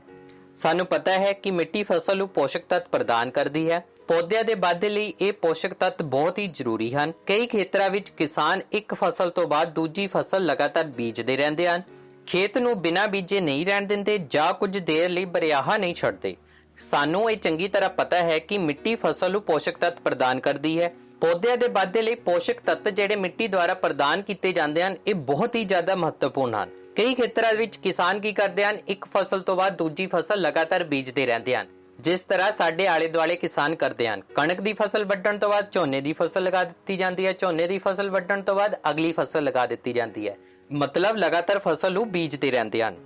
ਸਾਨੂੰ ਪਤਾ ਹੈ ਕਿ ਮਿੱਟੀ ਫਸਲ ਨੂੰ ਪੋਸ਼ਕ ਤੱਤ ਪ੍ਰਦਾਨ ਕਰਦੀ ਹੈ। ਪੌਦਿਆਂ ਦੇ ਵਾਧੇ ਲਈ ਇਹ ਪੋਸ਼ਕ ਤੱਤ ਬਹੁਤ ਹੀ ਜ਼ਰੂਰੀ ਹਨ। ਕਈ ਖੇਤਰਾਂ ਵਿੱਚ ਕਿਸਾਨ ਇੱਕ ਫਸਲ ਤੋਂ ਬਾਅਦ ਦੂਜੀ ਫਸਲ ਲਗਾਤਾਰ ਬੀਜਦੇ ਰਹਿੰਦੇ ਹਨ। ਖੇਤ ਨੂੰ ਬਿਨਾਂ ਬੀਜੇ ਨਹੀਂ ਰਹਿਣ ਦਿੰਦੇ ਜਾਂ ਕੁਝ ਦੇਰ ਲਈ ਬਰਿਆਹਾ ਨਹੀਂ ਛੱਡਦੇ। ਸਾਨੂੰ ਇਹ ਚੰਗੀ ਤਰ੍ਹਾਂ ਪਤਾ ਹੈ ਕਿ ਮਿੱਟੀ ਫਸਲ ਨੂੰ ਪੋਸ਼ਕ ਤੱਤ ਪ੍ਰਦਾਨ ਕਰਦੀ ਹੈ। ਪੌਦਿਆਂ ਦੇ ਵਾਧੇ ਲਈ ਪੋਸ਼ਕ ਤੱਤ ਜਿਹੜੇ ਮਿੱਟੀ ਦੁਆਰਾ ਪ੍ਰਦਾਨ ਕੀਤੇ ਜਾਂਦੇ ਹਨ ਇਹ ਬਹੁਤ ਹੀ ਜ਼ਿਆਦਾ ਮਹੱਤਵਪੂਰਨ ਹਨ। ਕਈ ਖੇਤਰਾਂ ਵਿੱਚ ਕਿਸਾਨ ਕੀ ਕਰਦੇ ਹਨ, ਇੱਕ ਫਸਲ ਤੋਂ ਬਾਅਦ ਦੂਜੀ ਫਸਲ ਲਗਾਤਾਰ ਬੀਜਦੇ ਰਹਿੰਦੇ ਹਨ। ਜਿਸ ਤਰ੍ਹਾਂ ਸਾਡੇ ਆਲੇ ਦੁਆਲੇ ਕਿਸਾਨ ਕਰਦੇ ਹਨ। ਕਣਕ ਦੀ ਫਸਲ ਵੱਢਣ ਤੋਂ ਬਾਅਦ ਝੋਨੇ ਦੀ ਫਸਲ ਲਗਾ ਦਿੱਤੀ ਜਾਂਦੀ ਹੈ। ਝੋਨੇ ਦੀ ਫਸਲ ਵੱਢਣ ਤੋਂ ਬਾਅਦ ਅਗਲੀ ਫਸਲ ਲਗਾ ਦਿੱਤੀ ਜਾਂਦੀ ਹੈ। ਮਤਲਬ ਲਗਾਤਾਰ ਫਸਲ ਨੂੰ ਬੀਜਦੇ ਰਹਿੰਦੇ ਹਨ।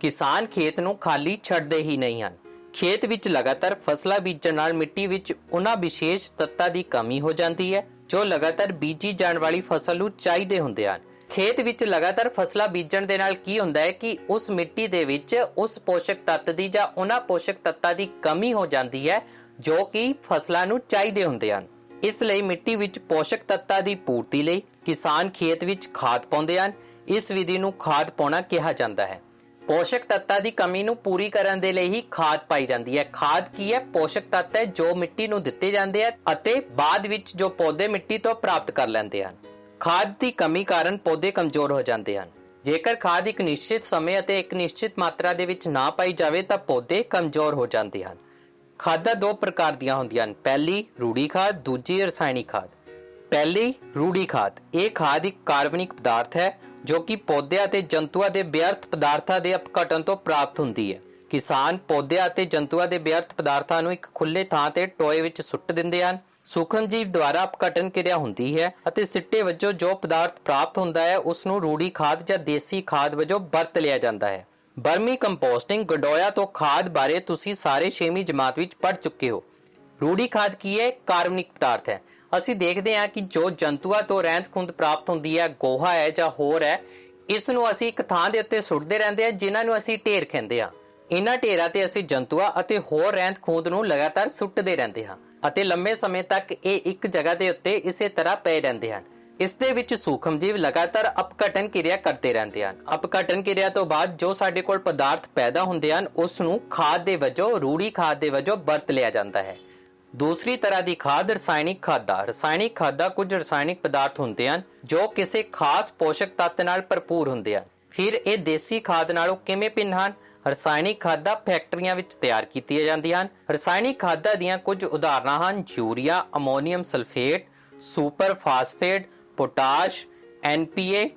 ਕਿਸਾਨ ਖੇਤ ਨੂੰ ਖਾਲੀ ਛੱਡਦੇ ਹੀ ਨਹੀਂ ਹਨ। ਖੇਤ ਵਿੱਚ ਲਗਾਤਾਰ ਫਸਲਾਂ ਬੀਜਣ ਨਾਲ ਮਿੱਟੀ ਵਿੱਚ ਉਹਨਾਂ ਵਿਸ਼ੇਸ਼ ਤੱਤਾਂ ਦੀ ਕਮੀ ਹੋ ਜਾਂਦੀ ਹੈ ਜੋ ਲਗਾਤਾਰ ਬੀਜੀ ਜਾਣ ਵਾਲੀ ਫਸਲ ਨੂੰ ਚਾਹੀਦੇ ਹੁੰਦੇ ਹਨ। ਖੇਤ ਵਿੱਚ ਲਗਾਤਾਰ ਫਸਲਾਂ ਬੀਜਣ ਦੇ ਨਾਲ ਕੀ ਹੁੰਦਾ ਹੈ ਕਿ ਉਸ ਮਿੱਟੀ ਦੇ ਵਿੱਚ ਉਸ ਪੋਸ਼ਕ ਤੱਤ ਦੀ ਜਾਂ ਉਹਨਾਂ ਪੋਸ਼ਕ ਤੱਤਾਂ ਦੀ ਕਮੀ ਹੋ ਜਾਂਦੀ ਹੈ ਜੋ ਕਿ ਫਸਲਾਂ ਨੂੰ ਚਾਹੀਦੇ ਹੁੰਦੇ ਹਨ। ਇਸ ਲਈ ਮਿੱਟੀ ਵਿੱਚ ਪੋਸ਼ਕ ਤੱਤਾਂ ਦੀ ਪੂਰਤੀ ਲਈ ਕਿਸਾਨ ਖੇਤ ਵਿੱਚ ਖਾਦ ਪਾਉਂਦੇ ਹਨ। ਇਸ ਵਿਧੀ ਨੂੰ ਖਾਦ ਪਾਉਣਾ ਕਿਹਾ ਜਾਂਦਾ ਹੈ। ਪੋਸ਼ਕ ਤੱਤਾਂ ਦੀ ਕਮੀ ਨੂੰ ਪੂਰੀ ਕਰਨ ਦੇ ਲਈ ਹੀ ਖਾਦ ਪਾਈ ਜਾਂਦੀ ਹੈ। ਖਾਦ ਕੀ ਹੈ? ਪੋਸ਼ਕ ਤੱਤ ਹੈ ਜੋ ਮਿੱਟੀ ਨੂੰ ਦਿੱਤੇ ਜਾਂਦੇ ਹਨ ਅਤੇ ਬਾਅਦ ਵਿੱਚ ਜੋ ਪੌਦੇ ਮਿੱਟੀ ਤੋਂ ਪ੍ਰਾਪਤ ਕਰ ਲੈਂਦੇ ਹਨ। ਖਾਦ ਦੀ ਕਮੀ ਕਾਰਨ ਪੌਦੇ ਕਮਜ਼ੋਰ ਹੋ ਜਾਂਦੇ ਹਨ। ਜੇਕਰ ਖਾਦ ਇੱਕ ਨਿਸ਼ਚਿਤ ਸਮੇਂ ਅਤੇ ਇੱਕ ਨਿਸ਼ਚਿਤ ਮਾਤਰਾ ਦੇ ਵਿੱਚ ਨਾ ਪਾਈ ਜਾਵੇ ਤਾਂ ਪੌਦੇ ਕਮਜ਼ੋਰ ਹੋ ਜਾਂਦੇ ਹਨ। ਖਾਦਾਂ ਦੋ ਪ੍ਰਕਾਰ ਦੀਆਂ ਹੁੰਦੀਆਂ ਹਨ। ਪਹਿਲੀ ਰੂੜੀ ਖਾਦ, ਦੂਜੀ ਰਸਾਇਣਿਕ ਖਾਦ। ਪਹਿਲੀ ਰੂੜੀ ਖਾਦ। ਇਹ ਖਾਦ ਇੱਕ ਕਾਰਬਨਿਕ ਪਦਾਰਥ ਹੈ ਜੋ ਕਿ ਪੌਦਿਆਂ ਅਤੇ ਜੰਤੂਆਂ ਦੇ ਵਿਅਰਥ ਪਦਾਰਥਾਂ ਦੇ ਅਪਘਟਨ ਤੋਂ ਪ੍ਰਾਪਤ ਹੁੰਦੀ ਹੈ। ਕਿਸਾਨ ਪੌਦਿਆਂ ਅਤੇ ਜੰਤੂਆਂ ਦੇ ਵਿਅਰਥ ਪਦਾਰਥਾਂ ਨੂੰ ਇੱਕ ਖੁੱਲੇ ਥਾਂ ਤੇ ਟੋਏ ਵਿੱਚ ਸੁੱਟ ਦਿੰਦੇ ਹਨ। ਸੂਖਮਜੀਵ ਦੁਆਰਾ ਅਪਘਟਨ ਕਿਰਿਆ ਹੁੰਦੀ ਹੈ ਅਤੇ ਸਿੱਟੇ ਵਜੋਂ ਜੋ ਪਦਾਰਥ ਪ੍ਰਾਪਤ ਹੁੰਦਾ ਹੈ ਉਸ ਨੂੰ ਰੂੜੀ ਖਾਦ ਜਾਂ ਦੇਸੀ ਖਾਦ ਵਜੋਂ ਵਰਤ ਲਿਆ ਜਾਂਦਾ ਹੈ। ਬਰਮੀ ਕੰਪੋਸਟਿੰਗ ਗੰਡੋਇਆ ਤੋਂ ਖਾਦ ਬਾਰੇ ਤੁਸੀਂ ਸਾਰੇ 6ਵੀਂ ਜਮਾਤ ਵਿੱਚ ਪੜ੍ਹ ਚੁੱਕੇ ਹੋ। ਰੂੜੀ ਖਾਦ ਕੀ ਹੈ? ਕਾਰਬਨਿਕ ਪਦਾਰਥ ਹੈ। ਅਸੀਂ ਦੇਖਦੇ ਹਾਂ ਕਿ ਜੋ ਜੰਤੂਆਂ ਤੋਂ ਰਹਿੰਦ ਖੂੰਹਦ ਪ੍ਰਾਪਤ ਹੁੰਦੀ ਹੈ, ਗੋਹਾ ਹੈ ਜਾਂ ਹੋਰ ਹੈ, ਇਸ ਨੂੰ ਅਸੀਂ ਇੱਕ ਥਾਂ ਦੇ ਉੱਤੇ ਸੁੱਟਦੇ ਰਹਿੰਦੇ ਹਾਂ ਜਿਨ੍ਹਾਂ ਨੂੰ ਅਸੀਂ ਢੇਰ ਕਹਿੰਦੇ ਹਾਂ। ਇਹਨਾਂ ਢੇਰਾਂ ਤੇ ਅਸੀਂ ਜੰਤੂਆਂ ਅਤੇ ਹੋਰ ਰਹਿੰਦ ਖੂੰਹਦ ਨੂੰ ਲਗਾਤਾਰ ਸੁੱਟਦੇ ਰਹਿੰਦੇ ਹਾਂ ਅਤੇ ਲੰਬੇ ਸਮੇਂ ਤੱਕ ਇਹ ਇੱਕ ਜਗ੍ਹਾ ਦੇ ਉੱਤੇ ਇਸੇ ਤਰ੍ਹਾਂ ਪਏ ਰਹਿੰਦੇ ਹਨ। ਇਸ ਦੇ ਵਿੱਚ ਸੂਖਮ ਜੀਵ ਲਗਾਤਾਰ ਅਪਘਟਨ ਕਿਰਿਆ ਕਰਦੇ ਰਹਿੰਦੇ ਹਨ। ਅਪਘਟਨ ਕਿਰਿਆ ਤੋਂ ਬਾਅਦ ਜੋ ਸਾਡੇ ਕੋਲ ਪਦਾਰਥ ਪੈਦਾ ਹੁੰਦੇ ਹਨ ਉਸ ਨੂੰ ਖਾਦ ਦੇ ਵਜੋਂ, ਰੂੜੀ ਖਾਦ ਦੇ ਵਜੋਂ ਵਰਤ ਲਿਆ ਜਾਂਦਾ ਹੈ। ਦੂਸਰੀ ਤਰ੍ਹਾਂ ਦੀ ਖਾਦ ਰਸਾਇਣਿਕ ਖਾਦਾਂ। ਰਸਾਇਣਿਕ ਖਾਦਾਂ ਕੁਝ ਰਸਾਇਣਿਕ ਪਦਾਰਥ ਹੁੰਦੇ ਹਨ ਜੋ ਕਿਸੇ ਖਾਸ ਪੋਸ਼ਕ ਤੱਤ ਨਾਲ ਭਰਪੂਰ ਹੁੰਦੇ ਹਨ। ਫਿਰ ਇਹ ਦੇਸੀ ਖਾਦ ਨਾਲੋਂ ਕਿਵੇਂ ਭਿੰਨ ਹਨ? ਰਸਾਇਣਿਕ ਖਾਦਾਂ ਫੈਕਟਰੀਆਂ ਵਿੱਚ ਤਿਆਰ ਕੀਤੀਆਂ ਜਾਂਦੀਆਂ ਹਨ। ਰਸਾਇਣਿਕ ਖਾਦਾਂ ਦੀਆਂ ਕੁਝ ਉਦਾਹਰਨਾਂ ਹਨ urea, ammonium sulphate, super phosphate, potash, NPA,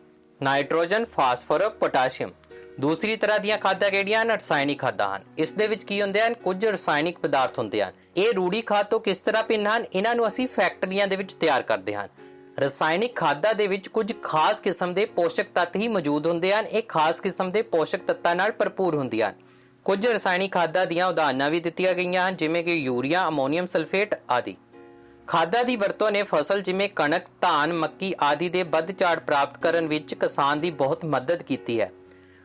nitrogen, phosphorus, potassium. ਦੂਸਰੀ ਤਰ੍ਹਾਂ ਦੀਆਂ ਖਾਦਾਂ ਕਿਹੜੀਆਂ ਹਨ? ਰਸਾਇਣਿਕ ਖਾਦਾਂ ਹਨ। ਇਸ ਦੇ ਵਿੱਚ ਕੀ ਹੁੰਦੇ ਹਨ? ਕੁਝ ਰਸਾਇਣਿਕ ਪਦਾਰਥ ਹੁੰਦੇ ਹਨ। ਇਹ ਰੂੜੀ ਖਾਦ ਤੋਂ ਕਿਸ ਤਰ੍ਹਾਂ ਭਿੰਨ ਹਨ? ਇਹਨਾਂ ਨੂੰ ਅਸੀਂ ਫੈਕਟਰੀਆਂ ਦੇ ਵਿੱਚ ਤਿਆਰ ਕਰਦੇ ਹਾਂ। ਰਸਾਇਣਿਕ ਖਾਦਾਂ ਦੇ ਵਿੱਚ ਕੁਝ ਖਾਸ ਕਿਸਮ ਦੇ ਪੋਸ਼ਕ ਤੱਤ ਹੀ ਮੌਜੂਦ ਹੁੰਦੇ ਹਨ। ਇਹ ਖਾਸ ਕਿਸਮ ਦੇ ਪੋਸ਼ਕ ਤੱਤਾਂ ਨਾਲ ਭਰਪੂਰ ਹੁੰਦੀਆਂ ਹਨ। ਕੁਝ ਰਸਾਇਣਿਕ ਖਾਦਾਂ ਦੀਆਂ ਉਦਾਹਰਨਾਂ ਵੀ ਦਿੱਤੀਆਂ ਗਈਆਂ ਹਨ ਜਿਵੇਂ ਕਿ ਯੂਰੀਆ, ਅਮੋਨੀਅਮ ਸਲਫੇਟ ਆਦਿ। ਖਾਦਾਂ ਦੀ ਵਰਤੋਂ ਨੇ ਫਸਲ ਜਿਵੇਂ ਕਣਕ, ਧਾਨ, ਮੱਕੀ ਆਦਿ ਦੇ ਵੱਧ ਝਾੜ ਪ੍ਰਾਪਤ ਕਰਨ ਵਿੱਚ ਕਿਸਾਨ ਦੀ ਬਹੁਤ ਮਦਦ ਕੀਤੀ ਹੈ।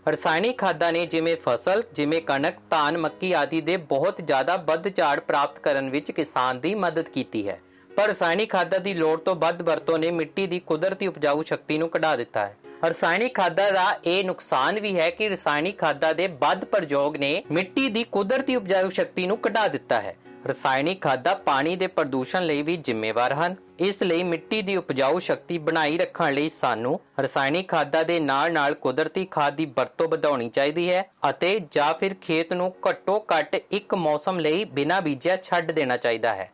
ਰਸਾਇਣਿਕ ਖਾਦਾਂ ਨੇ ਫਸਲ ਜਿਵੇਂ ਕਣਕ, ਧਾਨ, ਮੱਕੀ ਆਦਿ ਦੇ ਬਹੁਤ ਜ਼ਿਆਦਾ ਵੱਧ ਝਾੜ ਪ੍ਰਾਪਤ ਕਰਨ ਵਿੱਚ ਕਿਸਾਨ ਦੀ ਮਦਦ ਕੀਤੀ ਹੈ। ਪਰ ਰਸਾਇਣਿਕ ਖਾਦਾਂ ਦੀ ਲੋੜ ਤੋਂ ਵੱਧ ਵਰਤੋਂ ਨੇ ਮਿੱਟੀ ਦੀ ਕੁਦਰਤੀ ਉਪਜਾਊ ਸ਼ਕਤੀ ਨੂੰ ਘਟਾ ਦਿੱਤਾ ਹੈ। ਰਸਾਇਣਿਕ ਖਾਦਾਂ ਦਾ ਇਹ ਨੁਕਸਾਨ ਵੀ ਹੈ ਕਿ ਰਸਾਇਣਿਕ ਖਾਦਾਂ ਦੇ ਵੱਧ ਪ੍ਰਯੋਗ ਨੇ ਮਿੱਟੀ ਦੀ ਕੁਦਰਤੀ ਉਪਜਾਊ ਸ਼ਕਤੀ ਨੂੰ ਘਟਾ ਦਿੱਤਾ ਹੈ। ਰਸਾਇਣਿਕ ਖਾਦਾਂ ਪਾਣੀ ਦੇ ਪ੍ਰਦੂਸ਼ਣ ਲਈ ਵੀ ਜ਼ਿੰਮੇਵਾਰ ਹਨ। ਇਸ ਲਈ ਮਿੱਟੀ ਦੀ ਉਪਜਾਊ ਸ਼ਕਤੀ ਬਣਾਈ ਰੱਖਣ ਲਈ ਸਾਨੂੰ ਰਸਾਇਣਿਕ ਖਾਦਾਂ ਦੇ ਨਾਲ-ਨਾਲ ਕੁਦਰਤੀ ਖਾਦ ਦੀ ਵਰਤੋਂ ਵਧਾਉਣੀ ਚਾਹੀਦੀ ਹੈ ਅਤੇ ਜਾਂ ਫਿਰ ਖੇਤ ਨੂੰ ਘੱਟੋ-ਘੱਟ ਇੱਕ ਮੌਸਮ ਲਈ ਬਿਨਾਂ ਬੀਜਿਆ ਛੱਡ ਦੇਣਾ ਚਾਹੀਦਾ ਹੈ।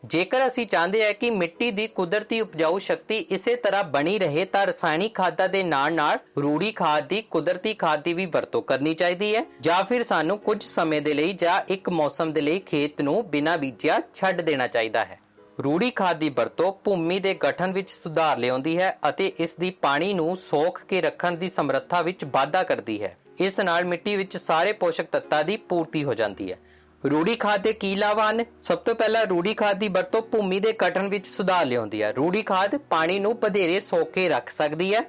ਜੇਕਰ ਅਸੀਂ ਚਾਹੁੰਦੇ ਹਾਂ ਕਿ ਮਿੱਟੀ ਦੀ ਕੁਦਰਤੀ ਉਪਜਾਊ ਸ਼ਕਤੀ ਇਸੇ ਤਰ੍ਹਾਂ ਬਣੀ ਰਹੇ ਤਾਂ ਰਸਾਇਣਿਕ ਖਾਦਾਂ ਦੇ ਨਾਲ-ਨਾਲ ਰੂੜੀ ਖਾਦ ਦੀ, ਕੁਦਰਤੀ ਖਾਦ ਦੀ ਵੀ ਵਰਤੋਂ ਕਰਨੀ ਚਾਹੀਦੀ ਹੈ ਜਾਂ ਫਿਰ ਸਾਨੂੰ ਕੁਝ ਸਮੇਂ ਦੇ ਲਈ ਜਾਂ ਇੱਕ ਮੌਸਮ ਦੇ ਲਈ ਖੇਤ ਨੂੰ ਬਿਨਾਂ ਬੀਜਿਆ ਛੱਡ ਦੇਣਾ ਚਾਹੀਦਾ ਹੈ। ਰੂੜੀ ਖਾਦ ਦੀ ਵਰਤੋਂ ਭੂਮੀ ਦੇ ਗਠਨ ਵਿੱਚ ਸੁਧਾਰ ਲਿਆਉਂਦੀ ਹੈ ਅਤੇ ਇਸ ਦੀ ਪਾਣੀ ਨੂੰ ਸੋਖ ਕੇ ਰੱਖਣ ਦੀ ਸਮਰੱਥਾ ਵਿੱਚ ਵਾਧਾ ਕਰਦੀ ਹੈ। ਇਸ ਨਾਲ ਮਿੱਟੀ ਵਿੱਚ ਸਾਰੇ ਪੋਸ਼ਕ ਤੱਤਾਂ ਦੀ ਪੂਰਤੀ ਹੋ ਜਾਂਦੀ ਹੈ। ਰੂੜੀ ਖਾਦ ਦੇ ਕੀ ਲਾਭ ਹਨ? ਸਭ ਤੋਂ ਪਹਿਲਾਂ ਰੂੜੀ ਖਾਦ ਦੀ ਵਰਤੋਂ ਭੂਮੀ ਦੇ ਗਠਨ ਵਿੱਚ ਸੁਧਾਰ ਲਿਆਉਂਦੀ ਹੈ। ਰੂੜੀ ਖਾਦ ਪਾਣੀ ਨੂੰ ਵਧੇਰੇ ਸੋਖ ਕੇ ਰੱਖ ਸਕਦੀ ਹੈ।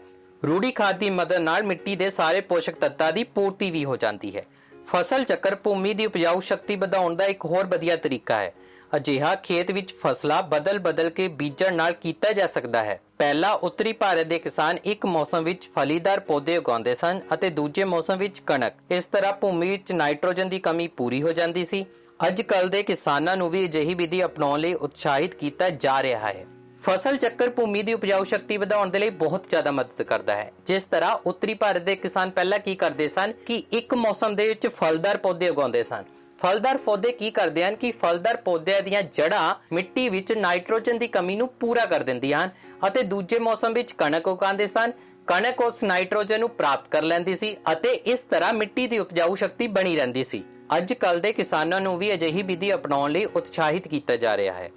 ਰੂੜੀ ਖਾਦ ਦੀ ਮਦਦ ਨਾਲ ਮਿੱਟੀ ਦੇ ਸਾਰੇ ਪੋਸ਼ਕ ਤੱਤਾਂ ਦੀ ਪੂਰਤੀ ਵੀ ਹੋ ਜਾਂਦੀ ਹੈ। ਫਸਲ ਚੱਕਰ ਭੂਮੀ ਦੀ ਉਪਜਾਊ ਸ਼ਕਤੀ ਵਧਾਉਣ ਦਾ ਇੱਕ ਹੋਰ ਵਧੀਆ ਤਰੀਕਾ ਹੈ। ਅਜਿਹਾ ਖੇਤ ਵਿੱਚ ਫਸਲਾਂ ਬਦਲ ਕੇ ਬੀਜਣ ਨਾਲ ਕੀਤਾ ਜਾ ਸਕਦਾ ਹੈ। ਪਹਿਲਾਂ ਉੱਤਰੀ ਭਾਰਤ ਦੇ ਕਿਸਾਨ ਇੱਕ ਮੌਸਮ ਵਿੱਚ ਫਲੀਦਾਰ ਪੌਦੇ ਉਗਾਉਂਦੇ ਸਨ ਅਤੇ ਦੂਜੇ ਮੌਸਮ ਵਿੱਚ ਕਣਕ। ਇਸ ਤਰ੍ਹਾਂ ਭੂਮੀ ਵਿੱਚ ਨਾਈਟ੍ਰੋਜਨ ਦੀ ਕਮੀ ਪੂਰੀ ਹੋ ਜਾਂਦੀ ਸੀ। ਅੱਜ ਕੱਲ੍ਹ ਦੇ ਕਿਸਾਨਾਂ ਨੂੰ ਵੀ ਅਜਿਹੀ ਵਿਧੀ ਅਪਣਾਉਣ ਲਈ ਉਤਸ਼ਾਹਿਤ ਕੀਤਾ ਜਾ ਰਿਹਾ ਹੈ। ਫਸਲ ਚੱਕਰ ਭੂਮੀ ਦੀ ਉਪਜਾਊ ਸ਼ਕਤੀ ਵਧਾਉਣ ਦੇ ਲਈ ਬਹੁਤ ਜ਼ਿਆਦਾ ਮਦਦ ਕਰਦਾ ਹੈ। ਜਿਸ ਤਰ੍ਹਾਂ ਉੱਤਰੀ ਭਾਰਤ ਦੇ ਕਿਸਾਨ ਪਹਿਲਾਂ ਕੀ ਕਰਦੇ ਸਨ ਕਿ ਇੱਕ ਮੌਸਮ ਦੇ ਵਿੱਚ ਫਲਦਾਰ ਪੌਦੇ ਉਗਾਉਂਦੇ ਸਨ। ਫਲਦਾਰ ਪੌਦੇ ਕੀ ਕਰਦੇ ਹਨ ਕਿ ਫਲਦਾਰ ਪੌਦਿਆਂ ਦੀਆਂ ਜੜ੍ਹਾਂ ਮਿੱਟੀ ਵਿੱਚ ਨਾਈਟ੍ਰੋਜਨ ਦੀ ਕਮੀ ਨੂੰ ਪੂਰਾ ਕਰ ਦਿੰਦੀਆਂ ਹਨ ਅਤੇ ਦੂਜੇ ਮੌਸਮ ਵਿੱਚ ਕਣਕ ਉਗਾਉਂਦੇ ਸਨ। ਕਣਕ ਉਸ ਨਾਈਟ੍ਰੋਜਨ ਨੂੰ ਪ੍ਰਾਪਤ ਕਰ ਲੈਂਦੀ ਸੀ ਅਤੇ ਇਸ ਤਰ੍ਹਾਂ ਮਿੱਟੀ ਦੀ ਉਪਜਾਊ ਸ਼ਕਤੀ ਬਣੀ ਰਹਿੰਦੀ ਸੀ। ਅੱਜ ਕੱਲ੍ਹ ਦੇ ਕਿਸਾਨਾਂ ਨੂੰ ਵੀ ਅਜਿਹੀ ਵਿਧੀ ਅਪਣਾਉਣ ਲਈ ਉਤਸ਼ਾਹਿਤ ਕੀਤਾ ਜਾ ਰਿਹਾ ਹੈ।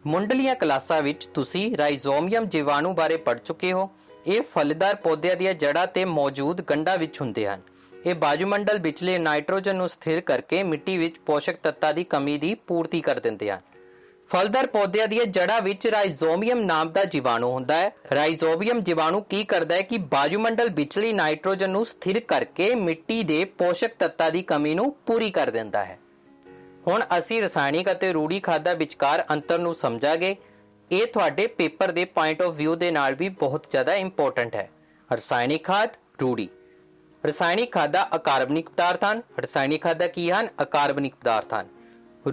ਮੁੱਢਲੀਆਂ ਕਲਾਸਾਂ ਵਿੱਚ ਤੁਸੀਂ ਰਾਈਜ਼ੋਮੀਅਮ ਜੀਵਾਣੂ ਬਾਰੇ ਪੜ੍ਹ ਚੁੱਕੇ ਹੋ। ਇਹ ਫਲਦਾਰ ਪੌਦਿਆਂ ਦੀਆਂ ਜੜ੍ਹਾਂ ਤੇ ਮੌਜੂਦ ਗੰਢਾਂ ਵਿੱਚ ਹੁੰਦੇ ਹਨ। ਇਹ ਵਾਯੂਮੰਡਲ ਵਿਚਲੇ ਨਾਈਟ੍ਰੋਜਨ ਨੂੰ ਸਥਿਰ ਕਰਕੇ ਮਿੱਟੀ ਵਿੱਚ ਪੋਸ਼ਕ ਤੱਤਾਂ ਦੀ ਕਮੀ ਦੀ ਪੂਰਤੀ ਕਰ ਦਿੰਦੇ ਹਨ। ਫਲਦਾਰ ਪੌਦਿਆਂ ਦੀਆਂ ਜੜ੍ਹਾਂ ਵਿੱਚ ਰਾਈਜ਼ੋਮੀਅਮ ਨਾਮ ਦਾ ਜੀਵਾਣੂ ਹੁੰਦਾ ਹੈ। ਰਾਈਜ਼ੋਮੀਅਮ ਜੀਵਾਣੂ ਕੀ ਕਰਦਾ ਹੈ ਕਿ ਵਾਯੂਮੰਡਲ ਵਿਚਲੀ ਨਾਈਟ੍ਰੋਜਨ ਨੂੰ ਸਥਿਰ ਕਰਕੇ ਮਿੱਟੀ ਦੇ ਪੋਸ਼ਕ ਤੱਤਾਂ ਦੀ ਕਮੀ ਨੂੰ ਪੂਰੀ ਕਰ ਦਿੰਦਾ ਹੈ। ਹੁਣ ਅਸੀਂ ਰਸਾਇਣਿਕ ਅਤੇ ਰੂੜੀ ਖਾਦਾਂ ਵਿਚਕਾਰ ਅੰਤਰ ਨੂੰ ਸਮਝਾਂਗੇ। ਇਹ ਤੁਹਾਡੇ ਪੇਪਰ ਦੇ ਪੁਆਇੰਟ ਆਫ ਵਿਊ ਦੇ ਨਾਲ ਵੀ ਬਹੁਤ ਜ਼ਿਆਦਾ ਇੰਪੋਰਟੈਂਟ ਹੈ। ਰਸਾਇਣਿਕ ਖਾਦ, ਰੂੜੀ। ਰਸਾਇਣਿਕ ਖਾਦਾਂ ਅਕਾਰਬਨਿਕ ਪਦਾਰਥ ਹਨ। ਰਸਾਇਣਿਕ ਖਾਦਾਂ ਕੀ ਹਨ? ਅਕਾਰਬਨਿਕ ਪਦਾਰਥ ਹਨ।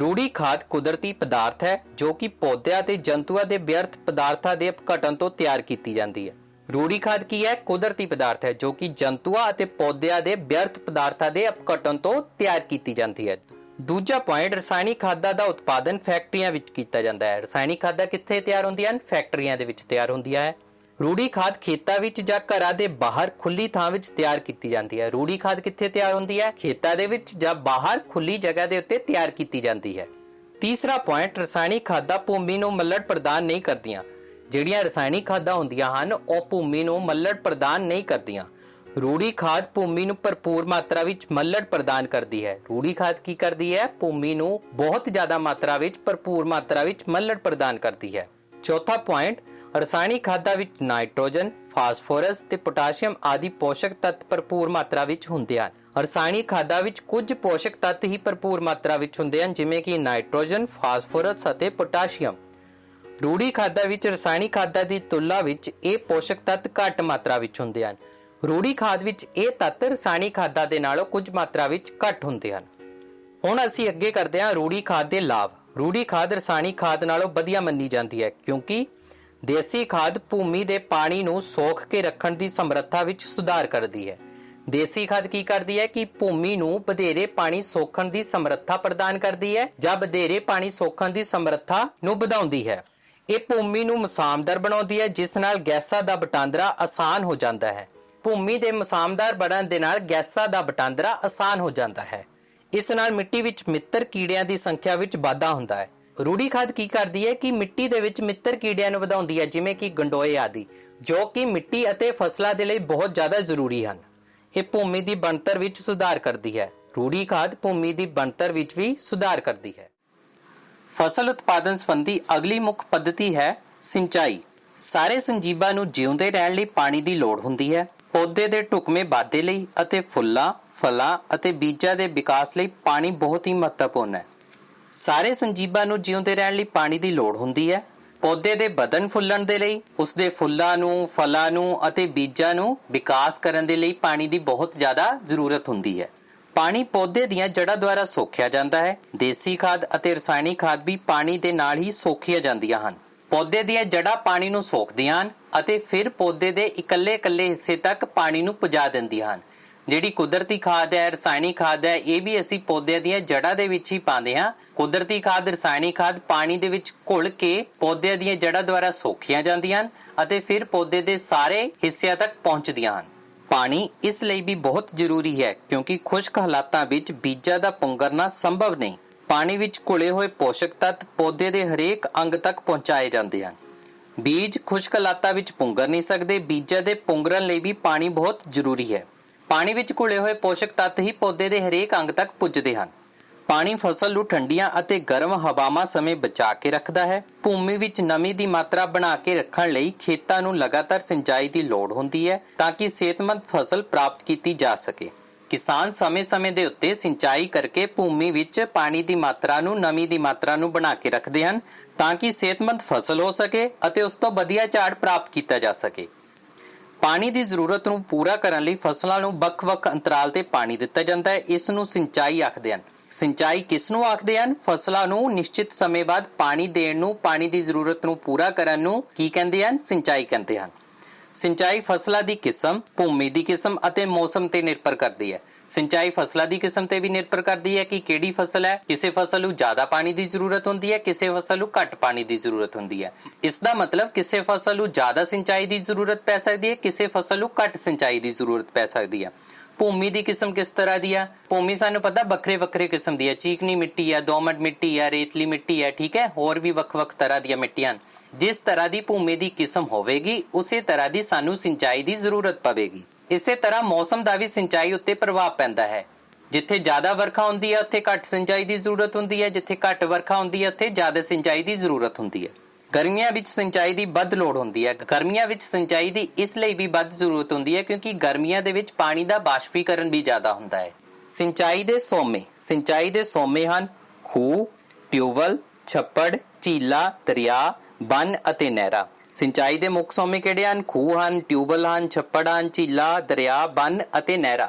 ਰੂੜੀ ਖਾਦ ਕੁਦਰਤੀ ਪਦਾਰਥ ਹੈ ਜੋ ਕਿ ਪੌਦਿਆਂ ਤੇ ਜੰਤੂਆਂ ਦੇ ਵਿਅਰਥ ਪਦਾਰਥਾਂ ਦੇ ਅਪਘਟਨ ਤੋਂ ਤਿਆਰ ਕੀਤੀ ਜਾਂਦੀ ਹੈ। ਰੂੜੀ ਖਾਦ ਕੀ ਹੈ? ਕੁਦਰਤੀ ਪਦਾਰਥ ਹੈ ਜੋ ਕਿ ਜੰਤੂਆਂ ਅਤੇ ਪੌਦਿਆਂ ਦੇ ਵਿਅਰਥ ਪਦਾਰਥਾਂ ਦੇ ਅਪਘਟਨ ਤੋਂ ਤਿਆਰ ਕੀਤੀ ਜਾਂਦੀ ਹੈ। ਦੂਜਾ ਪੁਆਇੰਟ, ਰਸਾਇਣਿਕ ਖਾਦਾਂ ਦਾ ਉਤਪਾਦਨ ਫੈਕਟਰੀਆਂ ਵਿੱਚ ਕੀਤਾ ਜਾਂਦਾ ਹੈ। ਰਸਾਇਣਿਕ ਖਾਦਾਂ ਕਿੱਥੇ ਤਿਆਰ ਹੁੰਦੀਆਂ ਹਨ? ਫੈਕਟਰੀਆਂ ਦੇ ਵਿੱਚ ਤਿਆਰ ਹੁੰਦੀਆਂ ਹੈ। ਰੂੜੀ ਖਾਦ ਖੇਤਾਂ ਵਿੱਚ ਜਾਂ ਘਰਾਂ ਦੇ ਬਾਹਰ ਖੁੱਲੀ ਥਾਂ ਵਿੱਚ ਤਿਆਰ ਕੀਤੀ ਜਾਂਦੀ ਹੈ। ਰੂੜੀ ਖਾਦ ਕਿੱਥੇ ਤਿਆਰ ਹੁੰਦੀ ਹੈ? ਖੇਤਾਂ ਦੇ ਵਿੱਚ ਜਾਂ ਬਾਹਰ ਖੁੱਲੀ ਜਗ੍ਹਾ ਦੇ ਉੱਤੇ ਤਿਆਰ ਕੀਤੀ ਜਾਂਦੀ ਹੈ। ਤੀਸਰਾ ਪੁਆਇੰਟ, ਰਸਾਇਣਿਕ ਖਾਦਾਂ ਭੂਮੀ ਨੂੰ ਮੱਲੜ ਪ੍ਰਦਾਨ ਨਹੀਂ ਕਰਦੀਆਂ। ਜਿਹੜੀਆਂ ਰਸਾਇਣਿਕ ਖਾਦਾਂ ਹੁੰਦੀਆਂ ਹਨ ਉਹ ਭੂਮੀ ਨੂੰ ਮੱਲੜ ਪ੍ਰਦਾਨ ਨਹੀਂ ਕਰਦੀਆਂ। ਰੂੜੀ ਖਾਦ ਭੂਮੀ ਨੂੰ ਭਰਪੂਰ ਮਾਤਰਾ ਵਿੱਚ ਮੱਲੜ ਪ੍ਰਦਾਨ ਕਰਦੀ ਹੈ। ਰੂੜੀ ਖਾਦ ਕੀ ਕਰਦੀ ਹੈ? ਭੂਮੀ ਨੂੰ ਬਹੁਤ ਜ਼ਿਆਦਾ ਮਾਤਰਾ ਵਿੱਚ, ਭਰਪੂਰ ਮਾਤਰਾ ਵਿੱਚ ਮੱਲੜ ਪ੍ਰਦਾਨ ਕਰਦੀ ਹੈ। ਚੌਥਾ ਪੁਆਇੰਟ, ਰਸਾਇਣਿਕ ਖਾਦਾਂ ਵਿੱਚ ਨਾਈਟ੍ਰੋਜਨ, ਫਾਸਫੋਰਸ ਤੇ ਪੋਟਾਸ਼ੀਅਮ ਆਦਿ ਪੋਸ਼ਕ ਤੱਤ ਭਰਪੂਰ ਮਾਤਰਾ ਵਿੱਚ ਹੁੰਦੇ ਹਨ। ਰਸਾਇਣਿਕ ਖਾਦਾਂ ਵਿੱਚ ਕੁਝ ਪੋਸ਼ਕ ਤੱਤ ਹੀ ਭਰਪੂਰ ਮਾਤਰਾ ਵਿੱਚ ਹੁੰਦੇ ਹਨ ਜਿਵੇਂ ਕਿ ਨਾਈਟ੍ਰੋਜਨ, ਫਾਸਫੋਰਸ ਅਤੇ ਪੋਟਾਸ਼ੀਅਮ। ਰੂੜੀ ਖਾਦਾਂ ਵਿੱਚ ਰਸਾਇਣਿਕ ਖਾਦਾਂ ਦੀ ਤੁਲਨਾ ਵਿੱਚ ਇਹ ਪੋਸ਼ਕ ਤੱਤ ਘੱਟ ਮਾਤਰਾ ਵਿੱਚ ਹੁੰਦੇ ਹਨ। ਰੂੜੀ ਖਾਦ ਵਿੱਚ ਇਹ ਤੱਤ ਰਸਾਇਣਿਕ ਖਾਦਾਂ ਦੇ ਨਾਲੋਂ ਕੁਝ ਮਾਤਰਾ ਵਿੱਚ ਘੱਟ ਹੁੰਦੇ ਹਨ। ਹੁਣ ਅਸੀਂ ਅੱਗੇ ਕਰਦੇ ਹਾਂ ਰੂੜੀ ਖਾਦ ਦੇ ਲਾਭ। ਰੂੜੀ ਖਾਦ ਰਸਾਇਣਿਕ ਖਾਦ ਨਾਲੋਂ ਵਧੀਆ ਮੰਨੀ ਜਾਂਦੀ ਹੈ ਕਿਉਂਕਿ ਦੇਸੀ ਖਾਦ ਭੂਮੀ ਦੇ ਪਾਣੀ ਨੂੰ ਸੋਖ ਕੇ ਰੱਖਣ ਦੀ ਸਮਰੱਥਾ ਵਿੱਚ ਸੁਧਾਰ ਕਰਦੀ ਹੈ। ਦੇਸੀ ਖਾਦ ਕੀ ਕਰਦੀ ਹੈ ਕਿ ਭੂਮੀ ਨੂੰ ਵਧੇਰੇ ਪਾਣੀ ਸੋਖਣ ਦੀ ਸਮਰੱਥਾ ਪ੍ਰਦਾਨ ਕਰਦੀ ਹੈ ਜਾਂ ਵਧੇਰੇ ਪਾਣੀ ਸੋਖਣ ਦੀ ਸਮਰੱਥਾ ਨੂੰ ਵਧਾਉਂਦੀ ਹੈ। ਇਹ ਭੂਮੀ ਨੂੰ ਮਸਾਮਦਾਰ ਬਣਾਉਂਦੀ ਹੈ, ਜਿਸ ਨਾਲ ਗੈਸਾਂ ਦਾ ਵਟਾਂਦਰਾ ਆਸਾਨ ਹੋ ਜਾਂਦਾ ਹੈ। ਭੂਮੀ ਦੇ ਮਸਾਮਦਾਰ ਬਣਨ ਦੇ ਨਾਲ ਗੈਸਾਂ ਦਾ ਵਟਾਂਦਰਾ ਆਸਾਨ ਹੋ ਜਾਂਦਾ ਹੈ। ਇਸ ਨਾਲ ਮਿੱਟੀ ਵਿੱਚ ਮਿੱਤਰ ਕੀੜਿਆਂ ਦੀ ਸੰਖਿਆ ਵਿੱਚ ਵਾਧਾ ਹੁੰਦਾ ਹੈ। ਰੂੜੀ ਖਾਦ ਕੀ ਕਰਦੀ ਹੈ ਕਿ ਮਿੱਟੀ ਦੇ ਵਿੱਚ ਮਿੱਤਰ ਕੀੜਿਆਂ ਨੂੰ ਵਧਾਉਂਦੀ ਹੈ, ਜਿਵੇਂ ਕਿ ਗੰਡੋਏ ਆਦਿ, ਜੋ ਕਿ ਮਿੱਟੀ ਅਤੇ ਫਸਲਾਂ ਦੇ ਲਈ ਬਹੁਤ ਜ਼ਿਆਦਾ ਜ਼ਰੂਰੀ ਹਨ। ਇਹ ਭੂਮੀ ਦੀ ਬਣਤਰ ਵਿੱਚ ਸੁਧਾਰ ਕਰਦੀ ਹੈ। ਰੂੜੀ ਖਾਦ ਭੂਮੀ ਦੀ ਬਣਤਰ ਵਿੱਚ ਵੀ ਸੁਧਾਰ ਕਰਦੀ ਹੈ। ਫਸਲ ਉਤਪਾਦਨ ਸੰਬੰਧੀ ਅਗਲੀ ਮੁੱਖ ਪੱਧਤੀ ਹੈ ਸਿੰਚਾਈ। ਸਾਰੇ ਸੰਜੀਵਾਂ ਨੂੰ ਜਿਉਂਦੇ ਰਹਿਣ ਲਈ ਪਾਣੀ ਦੀ ਲੋੜ ਹੁੰਦੀ ਹੈ। ਪੌਦੇ ਦੇ ਢੁਕਵੇਂ ਵਾਧੇ ਲਈ ਅਤੇ ਫੁੱਲਾਂ, ਫਲਾਂ ਅਤੇ ਬੀਜਾਂ ਦੇ ਵਿਕਾਸ ਲਈ ਪਾਣੀ ਬਹੁਤ ਹੀ ਮਹੱਤਵਪੂਰਨ ਹੈ। ਸਾਰੇ ਸੰਜੀਵਾਂ ਨੂੰ ਜਿਉਂਦੇ ਰਹਿਣ ਲਈ ਪਾਣੀ ਦੀ ਲੋੜ ਹੁੰਦੀ ਹੈ। ਪੌਦੇ ਦੇ ਵਧਣ ਫੁੱਲਣ ਦੇ ਲਈ, ਉਸ ਦੇ ਫੁੱਲਾਂ ਨੂੰ, ਫਲਾਂ ਨੂੰ ਅਤੇ ਬੀਜਾਂ ਨੂੰ ਵਿਕਾਸ ਕਰਨ ਦੇ ਲਈ ਪਾਣੀ ਦੀ ਬਹੁਤ ਜ਼ਿਆਦਾ ਜ਼ਰੂਰਤ ਹੁੰਦੀ ਹੈ। ਪਾਣੀ ਪੌਦੇ ਦੀਆਂ ਜੜ੍ਹਾਂ ਦੁਆਰਾ ਸੋਖਿਆ ਜਾਂਦਾ ਹੈ। ਦੇਸੀ ਖਾਦ ਅਤੇ ਰਸਾਇਣਿਕ ਖਾਦ ਵੀ ਪਾਣੀ ਦੇ ਨਾਲ ਹੀ ਸੋਖੀਆਂ ਜਾਂਦੀਆਂ ਹਨ। ਪੌਦੇ ਦੀਆਂ ਜੜ੍ਹਾਂ ਪਾਣੀ ਨੂੰ ਸੋਖਦੀਆਂ ਹਨ ਅਤੇ ਫਿਰ ਪੌਦੇ ਦੇ ਇਕੱਲੇ-ਇਕੱਲੇ ਹਿੱਸੇ ਤੱਕ ਪਾਣੀ ਨੂੰ ਪਹੁੰਚਾ ਦਿੰਦੀਆਂ ਹਨ। ਜਿਹੜੀ ਕੁਦਰਤੀ ਖਾਦ ਹੈ, ਰਸਾਇਣਿਕ ਖਾਦ ਹੈ, ਇਹ ਵੀ ਅਸੀਂ ਪੌਦਿਆਂ ਦੀਆਂ ਜੜ੍ਹਾਂ ਦੇ ਵਿੱਚ ਹੀ ਪਾਉਂਦੇ ਹਾਂ। ਕੁਦਰਤੀ ਖਾਦ, ਰਸਾਇਣਿਕ ਖਾਦ ਪਾਣੀ ਦੇ ਵਿੱਚ ਘੁਲ ਕੇ ਪੌਦਿਆਂ ਦੀਆਂ ਜੜ੍ਹਾਂ ਦੁਆਰਾ ਸੋਖੀਆਂ ਜਾਂਦੀਆਂ ਹਨ ਅਤੇ ਫਿਰ ਪੌਦੇ ਦੇ ਸਾਰੇ ਹਿੱਸਿਆਂ ਤੱਕ ਪਹੁੰਚਦੀਆਂ ਹਨ। ਪਾਣੀ ਇਸ ਲਈ ਵੀ ਬਹੁਤ ਜ਼ਰੂਰੀ ਹੈ ਕਿਉਂਕਿ ਖੁਸ਼ਕ ਹਾਲਾਤਾਂ ਵਿੱਚ ਬੀਜਾਂ ਦਾ ਪੁੰਗਰਨਾ ਸੰਭਵ ਨਹੀਂ। ਪਾਣੀ ਵਿੱਚ ਘੁਲੇ ਹੋਏ ਪੋਸ਼ਕ ਤੱਤ ਪੌਦੇ ਦੇ ਹਰੇਕ ਅੰਗ ਤੱਕ ਪਹੁੰਚਾਏ ਜਾਂਦੇ ਹਨ। ਬੀਜ ਖੁਸ਼ਕ ਹਾਲਾਤਾਂ ਵਿੱਚ ਪੁੰਗਰ ਨਹੀਂ ਸਕਦੇ। ਬੀਜਾਂ ਦੇ ਪੁੰਗਰਨ ਲਈ ਵੀ ਪਾਣੀ ਬਹੁਤ ਜ਼ਰੂਰੀ ਹੈ। ਪਾਣੀ ਵਿੱਚ ਘੁਲੇ ਹੋਏ ਪੋਸ਼ਕ ਤੱਤ ਹੀ ਪੌਦੇ ਦੇ ਹਰੇਕ ਅੰਗ ਤੱਕ ਪੁੱਜਦੇ ਹਨ। ਪਾਣੀ ਫਸਲ ਨੂੰ ਠੰਡੀਆਂ ਅਤੇ ਗਰਮ ਹਵਾਵਾਂ ਸਮੇਂ ਬਚਾ ਕੇ ਰੱਖਦਾ ਹੈ। ਭੂਮੀ ਵਿੱਚ ਨਮੀ ਦੀ ਮਾਤਰਾ ਬਣਾ ਕੇ ਰੱਖਣ ਲਈ ਖੇਤਾਂ ਨੂੰ ਲਗਾਤਾਰ ਸਿੰਚਾਈ ਦੀ ਲੋੜ ਹੁੰਦੀ ਹੈ ਤਾਂ ਕਿ ਸਿਹਤਮੰਦ ਫਸਲ ਪ੍ਰਾਪਤ ਕੀਤੀ ਜਾ ਸਕੇ। ਕਿਸਾਨ ਸਮੇਂ-ਸਮੇਂ ਦੇ ਉੱਤੇ ਸਿੰਚਾਈ ਕਰਕੇ ਭੂਮੀ ਵਿੱਚ ਪਾਣੀ ਦੀ ਮਾਤਰਾ ਨੂੰ, ਨਮੀ ਦੀ ਮਾਤਰਾ ਨੂੰ ਬਣਾ ਕੇ ਰੱਖਦੇ ਹਨ ਤਾਂ ਕਿ ਸਿਹਤਮੰਦ ਫਸਲ ਹੋ ਸਕੇ ਅਤੇ ਉਸ ਤੋਂ ਵਧੀਆ ਝਾੜ ਪ੍ਰਾਪਤ ਕੀਤਾ ਜਾ ਸਕੇ। ਪਾਣੀ ਦੀ ਜ਼ਰੂਰਤ ਨੂੰ ਪੂਰਾ ਕਰਨ ਲਈ ਫਸਲਾਂ ਨੂੰ ਵੱਖ-ਵੱਖ ਅੰਤਰਾਲ ਤੇ ਪਾਣੀ ਦਿੱਤਾ ਜਾਂਦਾ ਹੈ। ਇਸ ਨੂੰ ਸਿੰਚਾਈ ਆਖਦੇ ਹਨ। ਸਿੰਚਾਈ ਕਿਸ ਨੂੰ ਆਖਦੇ ਹਨ? ਫਸਲਾਂ ਨੂੰ ਨਿਸ਼ਚਿਤ ਸਮੇਂ ਬਾਅਦ ਪਾਣੀ ਦੇਣ ਨੂੰ, ਪਾਣੀ ਦੀ ਜ਼ਰੂਰਤ ਨੂੰ ਪੂਰਾ ਕਰਨ ਨੂੰ ਕੀ ਕਹਿੰਦੇ ਹਨ? ਸਿੰਚਾਈ ਕਹਿੰਦੇ ਹਨ। ਸਿੰਚਾਈ ਫਸਲਾਂ ਦੀ ਕਿਸਮ, ਭੂਮੀ ਦੀ ਕਿਸਮ ਅਤੇ ਮੌਸਮ ਤੇ ਨਿਰਭਰ ਕਰਦੀ ਹੈ। ਸਿੰਚਾਈ ਫਸਲਾਂ ਦੀ ਕਿਸਮ ਤੇ ਵੀ ਨਿਰਭਰ ਕਰਦੀ ਹੈ ਕਿ ਕਿਹੜੀ ਫਸਲ ਹੈ। ਕਿਸੇ ਫਸਲ ਨੂੰ ਜ਼ਿਆਦਾ ਪਾਣੀ ਦੀ ਜ਼ਰੂਰਤ ਹੁੰਦੀ ਹੈ, ਕਿਸੇ ਫਸਲ ਨੂੰ ਘੱਟ ਪਾਣੀ ਦੀ ਜ਼ਰੂਰਤ ਹੁੰਦੀ ਹੈ। ਇਸ ਦਾ ਮਤਲਬ ਕਿਸੇ ਫਸਲ ਨੂੰ ਜ਼ਿਆਦਾ ਸਿੰਚਾਈ ਦੀ ਜ਼ਰੂਰਤ ਪੈ ਸਕਦੀ ਹੈ, ਕਿਸੇ ਫਸਲ ਨੂੰ ਘੱਟ ਸਿੰਚਾਈ ਦੀ ਜ਼ਰੂਰਤ ਪੈ ਸਕਦੀ ਹੈ। ਭੂਮੀ ਦੀ ਕਿਸਮ ਕਿਸ ਤਰ੍ਹਾਂ ਦੀ ਹੈ? ਭੂਮੀ ਸਾਨੂੰ ਪਤਾ ਵੱਖਰੇ ਕਿਸਮ ਦੀ ਹੈ। ਚੀਕਨੀ ਮਿੱਟੀ ਹੈ, ਦੋਮਟ ਮਿੱਟੀ ਹੈ, ਰੇਤਲੀ ਮਿੱਟੀ ਹੈ, ਠੀਕ ਹੈ। ਹੋਰ ਵੀ ਵੱਖ-ਵੱਖ ਤਰ੍ਹਾਂ ਦੀਆਂ ਮਿੱਟੀਆਂ। ਜਿਸ ਤਰ੍ਹਾਂ ਦੀ ਭੂਮੀ ਦੀ ਕਿਸਮ ਹੋਵੇਗੀ ਉਸੇ ਤਰ੍ਹਾਂ ਦੀ ਸਾਨੂੰ ਸਿੰਚਾਈ ਦੀ ਜ਼ਰੂਰਤ ਪਵੇਗੀ। ਇਸੇ ਤਰ੍ਹਾਂ ਮੌਸਮ ਦਾ ਵੀ ਸਿੰਚਾਈ ਉੱਤੇ ਪ੍ਰਭਾਵ ਪੈਂਦਾ ਹੈ। ਜਿੱਥੇ ਜ਼ਿਆਦਾ ਵਰਖਾ ਹੁੰਦੀ ਹੈ ਉੱਥੇ ਘੱਟ ਸਿੰਚਾਈ ਦੀ ਜ਼ਰੂਰਤ ਹੁੰਦੀ ਹੈ, ਜਿੱਥੇ ਘੱਟ ਵਰਖਾ ਹੁੰਦੀ ਹੈ ਉੱਥੇ ਜ਼ਿਆਦਾ ਸਿੰਚਾਈ ਦੀ ਜ਼ਰੂਰਤ ਹੁੰਦੀ ਹੈ। ਗਰਮੀਆਂ ਵਿੱਚ ਸਿੰਚਾਈ ਦੀ ਵੱਧ ਲੋੜ ਹੁੰਦੀ ਹੈ। ਗਰਮੀਆਂ ਵਿੱਚ ਸਿੰਚਾਈ ਦੀ ਇਸ ਲਈ ਵੀ ਵੱਧ ਜ਼ਰੂਰਤ ਹੁੰਦੀ ਹੈ ਕਿਉਂਕਿ ਗਰਮੀਆਂ ਦੇ ਵਿੱਚ ਪਾਣੀ ਦਾ ਬਾਸ਼ਪੀਕਰਨ ਵੀ ਜ਼ਿਆਦਾ ਹੁੰਦਾ ਹੈ। ਸਿੰਚਾਈ ਦੇ ਸੋਮੇ। ਸਿੰਚਾਈ ਦੇ ਸੋਮੇ ਹਨ ਖੂਹ, ਟਿਊਬਵੈੱਲ, ਛੱਪੜ, ਝੀਲਾਂ, ਦਰਿਆ, ਬੰਨ ਅਤੇ ਨਹਿਰਾਂ। ਸਿੰਚਾਈ ਦੇ ਮੁੱਖ ਸੋਮੇ ਕਿਹੜੇ ਹਨ? ਖੂਹ ਹਨ, ਟਿਊਬਵੈੱਲ ਹਨ, ਛੱਪੜ ਹਨ, ਝੀਲਾਂ, ਦਰਿਆ, ਬੰਨ ਅਤੇ ਨਹਿਰਾਂ।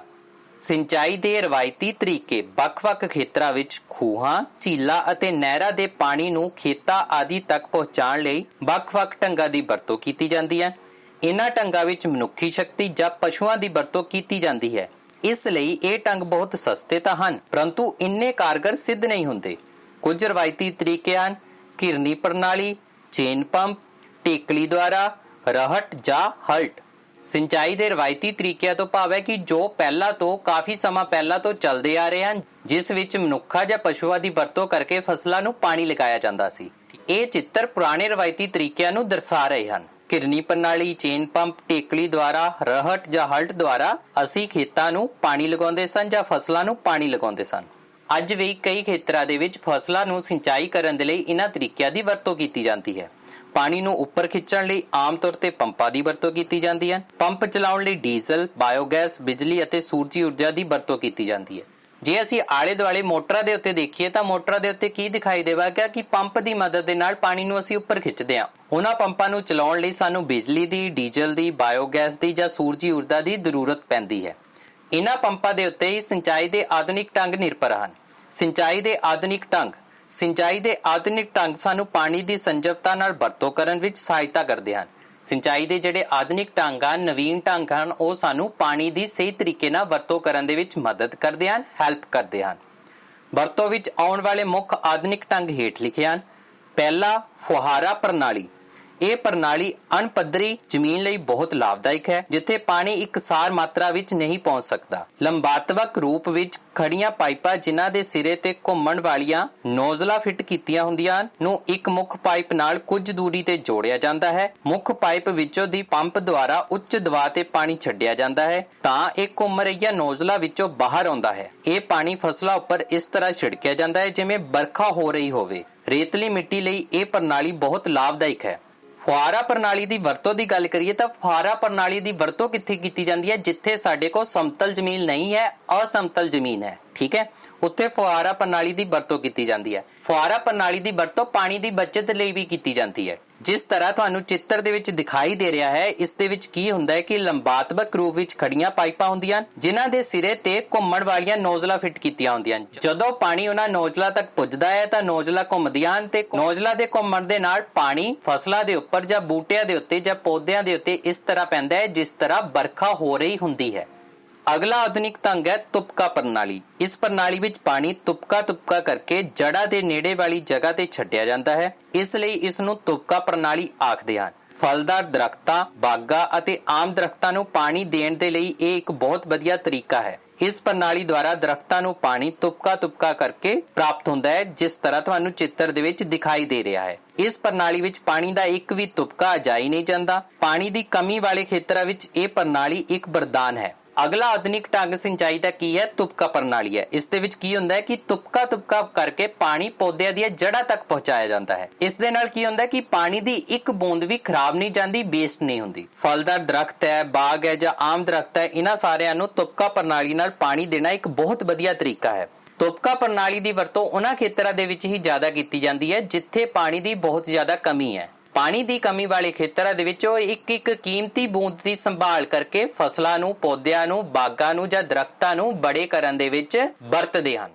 ਸਿੰਚਾਈ ਦੇ ਰਵਾਇਤੀ ਤਰੀਕੇ। ਵੱਖ-ਵੱਖ ਖੇਤਰਾਂ ਵਿੱਚ ਖੂਹਾਂ, ਝੀਲਾਂ ਅਤੇ ਨਹਿਰਾਂ ਦੇ ਪਾਣੀ ਨੂੰ ਖੇਤਾਂ ਆਦਿ ਤੱਕ ਪਹੁੰਚਾਉਣ ਲਈ ਵੱਖ-ਵੱਖ ਢੰਗਾਂ ਦੀ ਵਰਤੋਂ ਕੀਤੀ ਜਾਂਦੀ ਹੈ। ਇਹਨਾਂ ਢੰਗਾਂ ਵਿੱਚ ਮਨੁੱਖੀ ਸ਼ਕਤੀ ਜਾਂ ਪਸ਼ੂਆਂ ਦੀ ਵਰਤੋਂ ਕੀਤੀ ਜਾਂਦੀ ਹੈ। ਇਸ ਲਈ ਇਹ ਢੰਗ ਬਹੁਤ ਸਸਤੇ ਤਾਂ ਹਨ ਪਰੰਤੂ ਇੰਨੇ ਕਾਰਗਰ ਸਿੱਧ ਨਹੀਂ ਹੁੰਦੇ। ਕੁਝ ਰਵਾਇਤੀ ਤਰੀਕੇ ਹਨ ਘਿਰਨੀ ਪ੍ਰਣਾਲੀ, ਚੇਨ ਪੰਪ, ਟੇਕਲੀ ਦੁਆਰਾ, ਰਹਟ ਜਾਂ ਹਲਟ। ਸਿੰਚਾਈ ਦੇ ਰਵਾਇਤੀ ਤਰੀਕਿਆਂ ਤੋਂ ਭਾਵ ਹੈ ਕਿ ਜੋ ਪਹਿਲਾਂ ਤੋਂ ਕਾਫੀ ਸਮਾਂ ਪਹਿਲਾਂ ਤੋਂ ਚੱਲਦੇ ਆ ਰਹੇ ਹਨ, ਜਿਸ ਵਿੱਚ ਮਨੁੱਖਾਂ ਜਾਂ ਪਸ਼ੂਆਂ ਦੀ ਵਰਤੋਂ ਕਰਕੇ ਫਸਲਾਂ ਨੂੰ ਪਾਣੀ ਲਗਾਇਆ ਜਾਂਦਾ ਸੀ। ਇਹ ਚਿੱਤਰ ਪੁਰਾਣੇ ਰਵਾਇਤੀ ਤਰੀਕਿਆਂ ਨੂੰ ਦਰਸਾ ਰਹੇ ਹਨ। ਘਿਰਨੀ ਪ੍ਰਣਾਲੀ, ਚੇਨ ਪੰਪ, ਟੇਕਲੀ ਦੁਆਰਾ, ਰਹਟ ਜਾਂ ਹਲਟ ਦੁਆਰਾ ਅਸੀਂ ਖੇਤਾਂ ਨੂੰ ਪਾਣੀ ਲਗਾਉਂਦੇ ਸਨ ਜਾਂ ਫਸਲਾਂ ਨੂੰ ਪਾਣੀ ਲਗਾਉਂਦੇ ਸਨ। ਅੱਜ ਵੀ ਕਈ ਖੇਤਰਾਂ ਦੇ ਵਿੱਚ ਫਸਲਾਂ ਨੂੰ ਸਿੰਚਾਈ ਕਰਨ ਦੇ ਲਈ ਇਹਨਾਂ ਤਰੀਕਿਆਂ ਦੀ ਵਰਤੋਂ ਕੀਤੀ ਜਾਂਦੀ ਹੈ। ਪਾਣੀ ਨੂੰ ਉੱਪਰ ਖਿੱਚਣ ਲਈ ਆਮ ਤੌਰ ਤੇ ਪੰਪਾਂ ਦੀ ਵਰਤੋਂ ਕੀਤੀ ਜਾਂਦੀ ਹੈ। ਪੰਪ ਚਲਾਉਣ ਲਈ ਡੀਜ਼ਲ, ਬਾਇਓਗੈਸ, ਬਿਜਲੀ ਅਤੇ ਸੂਰਜੀ ਊਰਜਾ ਦੀ ਵਰਤੋਂ ਕੀਤੀ ਜਾਂਦੀ ਹੈ। ਜੇ ਅਸੀਂ ਆਲੇ ਦੁਆਲੇ ਮੋਟਰਾਂ ਦੇ ਉੱਤੇ ਦੇਖੀਏ ਤਾਂ ਮੋਟਰਾਂ ਦੇ ਉੱਤੇ ਕੀ ਦਿਖਾਈ ਦੇਵੇਗਾ ਕਿ ਪੰਪ ਦੀ ਮਦਦ ਦੇ ਨਾਲ ਪਾਣੀ ਨੂੰ ਅਸੀਂ ਉੱਪਰ ਖਿੱਚਦੇ ਹਾਂ। ਉਹਨਾਂ ਪੰਪਾਂ ਨੂੰ ਚਲਾਉਣ ਲਈ ਸਾਨੂੰ ਬਿਜਲੀ ਦੀ, ਡੀਜ਼ਲ ਦੀ, ਬਾਇਓਗੈਸ ਦੀ ਜਾਂ ਸੂਰਜੀ ਊਰਜਾ ਦੀ ਜ਼ਰੂਰਤ ਪੈਂਦੀ ਹੈ। ਇਹਨਾਂ ਪੰਪਾਂ ਦੇ ਉੱਤੇ ਹੀ ਸਿੰਚਾਈ ਦੇ ਆਧੁਨਿਕ ਢੰਗ ਨਿਰਭਰ ਹਨ। ਸਿੰਚਾਈ ਦੇ ਆਧੁਨਿਕ ਢੰਗ ਸਾਨੂੰ ਪਾਣੀ ਦੀ ਸੰਜਮਤਾ ਨਾਲ ਵਰਤੋਂ ਕਰਨ ਵਿੱਚ ਸਹਾਇਤਾ ਕਰਦੇ ਹਨ। ਸਿੰਚਾਈ ਦੇ ਜਿਹੜੇ ਆਧੁਨਿਕ ਢੰਗ ਹਨ, ਨਵੀਨ ਢੰਗ ਹਨ, ਉਹ ਸਾਨੂੰ ਪਾਣੀ ਦੀ ਸਹੀ ਤਰੀਕੇ ਨਾਲ ਵਰਤੋਂ ਕਰਨ ਦੇ ਵਿੱਚ ਮਦਦ ਕਰਦੇ ਹਨ, ਹੈਲਪ ਕਰਦੇ ਹਨ। ਵਰਤੋਂ ਵਿੱਚ ਆਉਣ ਵਾਲੇ ਮੁੱਖ ਆਧੁਨਿਕ ਢੰਗ ਹੇਠ ਲਿਖੇ ਹਨ। ਪਹਿਲਾ, ਫੁਹਾਰਾ ਪ੍ਰਣਾਲੀ। ਇਹ ਪ੍ਰਣਾਲੀ ਅਣਪੱਧਰੀ ਜ਼ਮੀਨ ਲਈ ਬਹੁਤ ਲਾਭਦਾਇਕ ਹੈ, ਜਿੱਥੇ ਪਾਣੀ ਇਕਸਾਰ ਮਾਤਰਾ ਵਿੱਚ ਨਹੀਂ ਪਹੁੰਚ ਸਕਦਾ। ਲੰਬਾਤਵਕ ਰੂਪ ਵਿੱਚ ਖੜੀਆਂ ਪਾਈਪਾਂ ਜਿਨ੍ਹਾਂ ਦੇ ਸਿਰੇ ਤੇ ਘੁੰਮਣ ਵਾਲੀਆਂ ਨੋਜ਼ਲਾਂ ਫਿੱਟ ਕੀਤੀਆਂ ਹੁੰਦੀਆਂ ਹਨ ਨੂੰ ਇੱਕ ਮੁੱਖ ਪਾਈਪ ਨਾਲ ਕੁਝ ਦੂਰੀ ਤੇ ਜੋੜਿਆ ਜਾਂਦਾ ਹੈ। ਮੁੱਖ ਪਾਈਪ ਵਿੱਚੋਂ ਦੀ ਪੰਪ ਦੁਆਰਾ ਉੱਚ ਦਬਾਅ ਤੇ ਪਾਣੀ ਛੱਡਿਆ ਜਾਂਦਾ ਹੈ ਤਾਂ ਇਹ ਘੁੰਮ ਰਹੀਆਂ ਨੋਜ਼ਲਾਂ ਵਿੱਚੋਂ ਬਾਹਰ ਆਉਂਦਾ ਹੈ। ਇਹ ਪਾਣੀ ਫਸਲਾਂ ਉੱਪਰ ਇਸ ਤਰ੍ਹਾਂ ਛਿੜਕਿਆ ਜਾਂਦਾ ਹੈ ਜਿਵੇਂ ਵਰਖਾ ਹੋ ਰਹੀ ਹੋਵੇ। ਰੇਤਲੀ ਮਿੱਟੀ ਲਈ ਇਹ ਪ੍ਰਣਾਲੀ ਬਹੁਤ ਲਾਭਦਾਇਕ ਹੈ। ਫੁਹਾਰਾ ਪ੍ਰਣਾਲੀ ਦੀ ਵਰਤੋਂ ਦੀ ਗੱਲ ਕਰੀਏ ਤਾਂ ਫੁਹਾਰਾ ਪ੍ਰਣਾਲੀ ਦੀ ਵਰਤੋਂ ਕਿੱਥੇ ਕੀਤੀ ਜਾਂਦੀ ਹੈ? ਜਿੱਥੇ ਸਾਡੇ ਕੋਲ ਸਮਤਲ ਜ਼ਮੀਨ ਨਹੀਂ ਹੈ, ਅਸਮਤਲ ਜ਼ਮੀਨ ਹੈ, ਠੀਕ ਹੈ, ਉੱਥੇ ਫੁਹਾਰਾ ਪ੍ਰਣਾਲੀ ਦੀ ਵਰਤੋਂ ਕੀਤੀ ਜਾਂਦੀ ਹੈ। ਫੁਹਾਰਾ ਪ੍ਰਣਾਲੀ ਦੀ ਵਰਤੋਂ ਪਾਣੀ ਦੀ ਬਚਤ ਲਈ ਵੀ ਕੀਤੀ ਜਾਂਦੀ ਹੈ। ਜਿਸ ਤਰ੍ਹਾਂ ਤੁਹਾਨੂੰ ਚਿੱਤਰ ਦੇ ਵਿੱਚ ਦਿਖਾਈ ਦੇ ਰਿਹਾ ਹੈ, ਇਸ ਦੇ ਵਿੱਚ ਕੀ ਹੁੰਦਾ ਹੈ ਕਿ ਲੰਬਾਤਵਕ ਰੂਪ ਵਿੱਚ ਖੜੀਆਂ ਪਾਈਪਾਂ ਹੁੰਦੀਆਂ ਜਿਨ੍ਹਾਂ ਦੇ ਸਿਰੇ ਤੇ ਘੁੰਮਣ ਵਾਲੀਆਂ ਨੋਜ਼ਲਾਂ ਫਿੱਟ ਕੀਤੀਆਂ ਹੁੰਦੀਆਂ। ਜਦੋਂ ਪਾਣੀ ਉਹਨਾਂ ਨੋਜ਼ਲਾਂ ਤੱਕ ਪੁੱਜਦਾ ਹੈ ਤਾਂ ਨੋਜ਼ਲਾਂ ਘੁੰਮਦੀਆਂ ਹਨ ਤੇ ਨੋਜ਼ਲਾਂ ਦੇ ਘੁੰਮਣ ਦੇ ਨਾਲ ਪਾਣੀ ਫਸਲਾਂ ਦੇ ਉੱਪਰ ਜਾਂ ਬੂਟਿਆਂ ਦੇ ਉੱਤੇ ਜਾਂ ਪੌਦਿਆਂ ਦੇ ਉੱਤੇ ਇਸ ਤਰ੍ਹਾਂ ਪੈਂਦਾ ਹੈ ਜਿਸ ਤਰ੍ਹਾਂ ਵਰਖਾ ਹੋ ਰਹੀ ਹੁੰਦੀ ਹੈ। ਅਗਲਾ ਆਧੁਨਿਕ ਢੰਗ ਹੈ ਤੁਪਕਾ ਪ੍ਰਣਾਲੀ। ਇਸ ਪ੍ਰਣਾਲੀ ਵਿੱਚ ਪਾਣੀ ਤੁਪਕਾ ਕਰਕੇ ਜੜ੍ਹਾਂ ਦੇ ਨੇੜੇ ਵਾਲੀ ਜਗ੍ਹਾ ਤੇ ਛੱਡਿਆ ਜਾਂਦਾ ਹੈ, ਇਸ ਲਈ ਇਸ ਨੂੰ ਤੁਪਕਾ ਪ੍ਰਣਾਲੀ ਆਖਦੇ ਹਨ। ਫਲਦਾਰ ਦਰਖਤਾਂ, ਬਾਗਾਂ ਅਤੇ ਆਮ ਦਰਖਤਾਂ ਨੂੰ ਪਾਣੀ ਦੇਣ ਦੇ ਲਈ ਇਹ ਇੱਕ ਬਹੁਤ ਵਧੀਆ ਤਰੀਕਾ ਹੈ। ਇਸ ਪ੍ਰਣਾਲੀ ਦੁਆਰਾ ਦਰਖਤਾਂ ਨੂੰ ਪਾਣੀ ਤੁਪਕਾ ਕਰਕੇ ਪ੍ਰਾਪਤ ਹੁੰਦਾ ਹੈ, ਜਿਸ ਤਰ੍ਹਾਂ ਤੁਹਾਨੂੰ ਚਿੱਤਰ ਦੇ ਵਿੱਚ ਦਿਖਾਈ ਦੇ ਰਿਹਾ ਹੈ। ਇਸ ਪ੍ਰਣਾਲੀ ਵਿੱਚ ਪਾਣੀ ਦਾ ਇੱਕ ਵੀ ਤੁਪਕਾ ਅਜਾਈ ਨਹੀਂ ਜਾਂਦਾ। ਪਾਣੀ ਦੀ ਕਮੀ ਵਾਲੇ ਖੇਤਰਾਂ ਵਿੱਚ ਇਹ ਪ੍ਰਣਾਲੀ ਇੱਕ ਵਰਦਾਨ ਹੈ। ਅਗਲਾ ਆਧੁਨਿਕ ਢੰਗ ਸਿੰਚਾਈ ਦਾ ਕੀ ਹੈ? ਤੁਪਕਾ ਪ੍ਰਣਾਲੀ ਹੈ। ਇਸ ਦੇ ਵਿੱਚ ਕੀ ਹੁੰਦਾ ਹੈ ਕਿ ਤੁਪਕਾ ਕਰਕੇ ਪਾਣੀ ਪੌਦਿਆਂ ਦੀਆਂ ਜੜ੍ਹਾਂ ਤੱਕ ਪਹੁੰਚਾਇਆ ਜਾਂਦਾ ਹੈ। ਇਸ ਦੇ ਨਾਲ ਕੀ ਹੁੰਦਾ ਹੈ ਕਿ ਪਾਣੀ ਦੀ ਇੱਕ ਬੂੰਦ ਵੀ ਖਰਾਬ ਨਹੀਂ ਜਾਂਦੀ, ਵੇਸਟ ਨਹੀਂ ਹੁੰਦੀ। ਫਲਦਾਰ ਦਰਖਤ ਹੈ, ਬਾਗ ਹੈ ਜਾਂ ਆਮ ਦਰਖਤ ਹੈ, ਇਹਨਾਂ ਸਾਰਿਆਂ ਨੂੰ ਤੁਪਕਾ ਪ੍ਰਣਾਲੀ ਨਾਲ ਪਾਣੀ ਦੇਣਾ ਇੱਕ ਬਹੁਤ ਵਧੀਆ ਤਰੀਕਾ ਹੈ। ਤੁਪਕਾ ਪ੍ਰਣਾਲੀ ਦੀ ਵਰਤੋਂ ਉਹਨਾਂ ਖੇਤਰਾਂ ਦੇ ਵਿੱਚ ਹੀ ਜ਼ਿਆਦਾ ਕੀਤੀ ਜਾਂਦੀ ਹੈ ਜਿੱਥੇ ਪਾਣੀ ਦੀ ਬਹੁਤ ਜ਼ਿਆਦਾ ਕਮੀ ਹੈ। ਪਾਣੀ ਦੀ ਕਮੀ ਵਾਲੇ ਖੇਤਰਾਂ ਦੇ ਵਿੱਚ ਉਹ ਇੱਕ ਕੀਮਤੀ ਬੂੰਦ ਦੀ ਸੰਭਾਲ ਕਰਕੇ ਫਸਲਾਂ ਨੂੰ, ਪੌਦਿਆਂ ਨੂੰ, ਬਾਗਾਂ ਨੂੰ ਜਾਂ ਦਰਖਤਾਂ ਨੂੰ ਬੜੇ ਕਰਨ ਦੇ ਵਿੱਚ ਵਰਤਦੇ ਹਨ।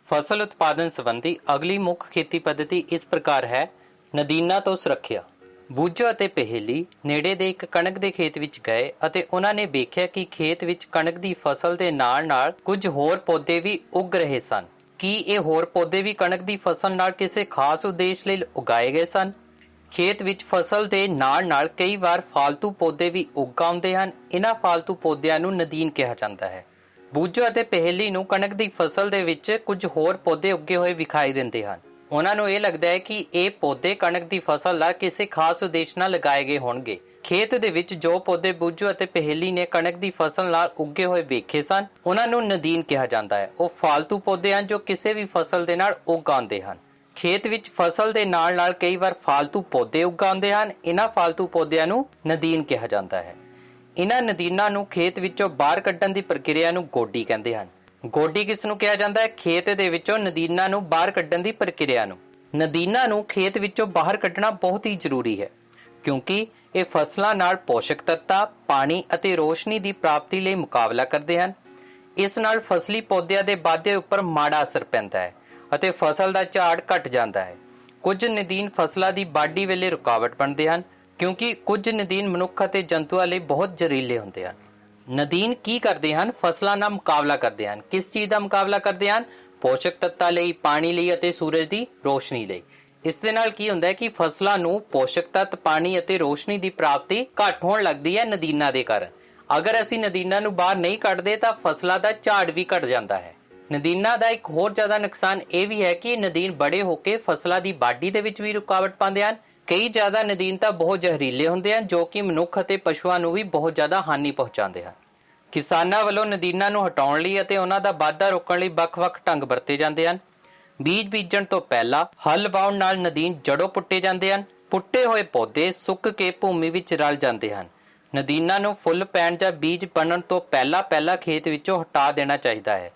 ਫਸਲ ਉਤਪਾਦਨ ਸੰਬੰਧੀ ਅਗਲੀ ਮੁੱਖ ਖੇਤੀ ਪੱਧਤੀ ਇਸ ਪ੍ਰਕਾਰ ਹੈ। ਨਦੀਨਾਂ ਤੋਂ ਸੁਰੱਖਿਆ। ਬੂਝੋ ਅਤੇ ਪਹੇਲੀ ਨੇੜੇ ਦੇ ਇੱਕ ਕਣਕ ਦੇ ਖੇਤ ਵਿੱਚ ਗਏ ਅਤੇ ਉਹਨਾਂ ਨੇ ਵੇਖਿਆ ਕਿ ਖੇਤ ਵਿੱਚ ਕਣਕ ਦੀ ਫਸਲ ਦੇ ਨਾਲ-ਨਾਲ ਕੁਝ ਹੋਰ ਪੌਦੇ ਵੀ ਉੱਗ ਰਹੇ ਸਨ। ਕੀ ਇਹ ਹੋਰ ਪੌਦੇ ਵੀ ਕਣਕ ਦੀ ਫਸਲ ਨਾਲ ਕਿਸੇ ਖਾਸ ਉਦੇਸ਼ ਲਈ ਉਗਾਏ ਗਏ ਸਨ? ਖੇਤ ਵਿੱਚ ਫਸਲ ਦੇ ਨਾਲ-ਨਾਲ ਕਈ ਵਾਰ ਫਾਲਤੂ ਪੌਦੇ ਵੀ ਉੱਗ ਆਉਂਦੇ ਹਨ। ਇਹਨਾਂ ਫਾਲਤੂ ਪੌਦਿਆਂ ਨੂੰ ਨਦੀਨ ਕਿਹਾ ਜਾਂਦਾ ਹੈ। ਬੂਝੋ ਅਤੇ ਪਹੇਲੀ ਨੂੰ ਕਣਕ ਦੀ ਫਸਲ ਦੇ ਵਿੱਚ ਕੁਝ ਹੋਰ ਪੌਦੇ ਉੱਗੇ ਹੋਏ ਵਿਖਾਈ ਦਿੰਦੇ ਹਨ। ਉਹਨਾਂ ਨੂੰ ਇਹ ਲੱਗਦਾ ਹੈ ਕਿ ਇਹ ਪੌਦੇ ਕਣਕ ਦੀ ਫਸਲ ਨਾਲ ਕਿਸੇ ਖਾਸ ਉਦੇਸ਼ ਨਾਲ ਲਗਾਏ ਗਏ ਹੋਣਗੇ। ਖੇਤ ਦੇ ਵਿੱਚ ਜੋ ਪੌਦੇ ਬੂਝੋ ਅਤੇ ਪਹੇਲੀ ਨੇ ਕਣਕ ਦੀ ਫਸਲ ਨਾਲ ਉੱਗੇ ਹੋਏ ਵੇਖੇ ਸਨ, ਉਹਨਾਂ ਨੂੰ ਨਦੀਨ ਕਿਹਾ ਜਾਂਦਾ ਹੈ। ਉਹ ਫਾਲਤੂ ਪੌਦੇ ਹਨ ਜੋ ਕਿਸੇ ਵੀ ਫਸਲ ਦੇ ਨਾਲ ਉੱਗ ਆਉਂਦੇ ਹਨ। ਖੇਤ ਵਿੱਚ ਫਸਲ ਦੇ ਨਾਲ-ਨਾਲ ਕਈ ਵਾਰ ਫਾਲਤੂ ਪੌਦੇ ਉੱਗ ਆਉਂਦੇ ਹਨ। ਇਹਨਾਂ ਫਾਲਤੂ ਪੌਦਿਆਂ ਨੂੰ ਨਦੀਨ ਕਿਹਾ ਜਾਂਦਾ ਹੈ। ਇਹਨਾਂ ਨਦੀਨਾਂ ਨੂੰ ਖੇਤ ਵਿੱਚੋਂ ਬਾਹਰ ਕੱਢਣ ਦੀ ਪ੍ਰਕਿਰਿਆ ਨੂੰ ਗੋਡੀ ਕਹਿੰਦੇ ਹਨ। ਗੋਡੀ ਕਿਸ ਨੂੰ ਕਿਹਾ ਜਾਂਦਾ ਹੈ? ਖੇਤ ਦੇ ਵਿੱਚੋਂ ਨਦੀਨਾਂ ਨੂੰ ਬਾਹਰ ਕੱਢਣ ਦੀ ਪ੍ਰਕਿਰਿਆ ਨੂੰ। ਨਦੀਨਾਂ ਨੂੰ ਖੇਤ ਵਿੱਚੋਂ ਬਾਹਰ ਕੱਢਣਾ ਬਹੁਤ ਹੀ ਜ਼ਰੂਰੀ ਹੈ ਕਿਉਂਕਿ ਇਹ ਫਸਲਾਂ ਨਾਲ ਪੋਸ਼ਕ ਤੱਤਾਂ, ਪਾਣੀ ਅਤੇ ਰੋਸ਼ਨੀ ਦੀ ਪ੍ਰਾਪਤੀ ਲਈ ਮੁਕਾਬਲਾ ਕਰਦੇ ਹਨ। ਇਸ ਨਾਲ ਫਸਲੀ ਪੌਦਿਆਂ ਦੇ ਵਾਧੇ ਉੱਪਰ ਮਾੜਾ ਅਸਰ ਪੈਂਦਾ ਹੈ ਅਤੇ ਫਸਲ ਦਾ ਝਾੜ ਘਟ ਜਾਂਦਾ ਹੈ। ਕੁਝ ਨਦੀਨ ਫਸਲਾਂ ਦੀ ਵਾਢੀ ਵੇਲੇ ਰੁਕਾਵਟ ਬਣਦੇ ਹਨ ਕਿਉਂਕਿ ਕੁਝ ਨਦੀਨ ਮਨੁੱਖ ਅਤੇ ਜੰਤੂਆਂ ਲਈ ਬਹੁਤ ਜ਼ਹਿਰੀਲੇ ਹੁੰਦੇ ਹਨ। ਨਦੀਨ ਕੀ ਕਰਦੇ ਹਨ? ਫਸਲਾਂ ਨਾਲ ਮੁਕਾਬਲਾ ਕਰਦੇ ਹਨ। ਕਿਸ ਚੀਜ਼ ਦਾ ਮੁਕਾਬਲਾ ਕਰਦੇ ਹਨ? ਪੋਸ਼ਕ ਤੱਤਾਂ ਲਈ, ਪਾਣੀ ਲਈ ਅਤੇ ਸੂਰਜ ਦੀ ਰੋਸ਼ਨੀ ਲਈ। ਇਸ ਦੇ ਨਾਲ ਕੀ ਹੁੰਦਾ ਹੈ ਕਿ ਫਸਲਾਂ ਨੂੰ ਪੋਸ਼ਕ ਤੱਤ, ਪਾਣੀ ਅਤੇ ਰੋਸ਼ਨੀ ਦੀ ਪ੍ਰਾਪਤੀ ਘੱਟ ਹੋਣ ਲੱਗਦੀ ਹੈ ਨਦੀਨਾਂ ਦੇ ਕਾਰਨ। ਅਗਰ ਅਸੀਂ ਨਦੀਨਾਂ ਨੂੰ ਬਾਹਰ ਨਹੀਂ ਕੱਢਦੇ ਤਾਂ ਫਸਲਾਂ ਦਾ ਝਾੜ ਵੀ ਘਟ ਜਾਂਦਾ ਹੈ। ਨਦੀਨਾਂ ਦਾ ਇੱਕ ਹੋਰ ਜ਼ਿਆਦਾ ਨੁਕਸਾਨ ਇਹ ਵੀ ਹੈ ਕਿ ਨਦੀਨ ਬੜੇ ਹੋ ਕੇ ਫਸਲਾਂ ਦੀ ਵਾਢੀ ਦੇ ਵਿੱਚ ਵੀ ਰੁਕਾਵਟ ਪਾਉਂਦੇ ਹਨ। ਕਈ ਜ਼ਿਆਦਾ ਨਦੀਨ ਤਾਂ ਬਹੁਤ ਜ਼ਹਿਰੀਲੇ ਹੁੰਦੇ ਹਨ ਜੋ ਕਿ ਮਨੁੱਖ ਅਤੇ ਪਸ਼ੂਆਂ ਨੂੰ ਵੀ ਬਹੁਤ ਜ਼ਿਆਦਾ ਹਾਨੀ ਪਹੁੰਚਾਉਂਦੇ ਹਨ। ਕਿਸਾਨਾਂ ਵੱਲੋਂ ਨਦੀਨਾਂ ਨੂੰ ਹਟਾਉਣ ਲਈ ਅਤੇ ਉਹਨਾਂ ਦਾ ਵਾਧਾ ਰੋਕਣ ਲਈ ਵੱਖ-ਵੱਖ ਢੰਗ ਵਰਤੇ ਜਾਂਦੇ ਹਨ। ਬੀਜ ਬੀਜਣ ਤੋਂ ਪਹਿਲਾਂ ਹਲ ਵਾਹੁਣ ਨਾਲ ਨਦੀਨ ਜੜੋਂ ਪੁੱਟੇ ਜਾਂਦੇ ਹਨ। ਪੁੱਟੇ ਹੋਏ ਪੌਦੇ ਸੁੱਕ ਕੇ ਭੂਮੀ ਵਿੱਚ ਰਲ ਜਾਂਦੇ ਹਨ। ਨਦੀਨਾਂ ਨੂੰ ਫੁੱਲ ਪੈਣ ਜਾਂ ਬੀਜ ਬਣਨ ਤੋਂ ਪਹਿਲਾਂ ਖੇਤ ਵਿੱਚੋਂ ਹਟਾ ਦੇਣਾ ਚਾਹੀਦਾ ਹੈ।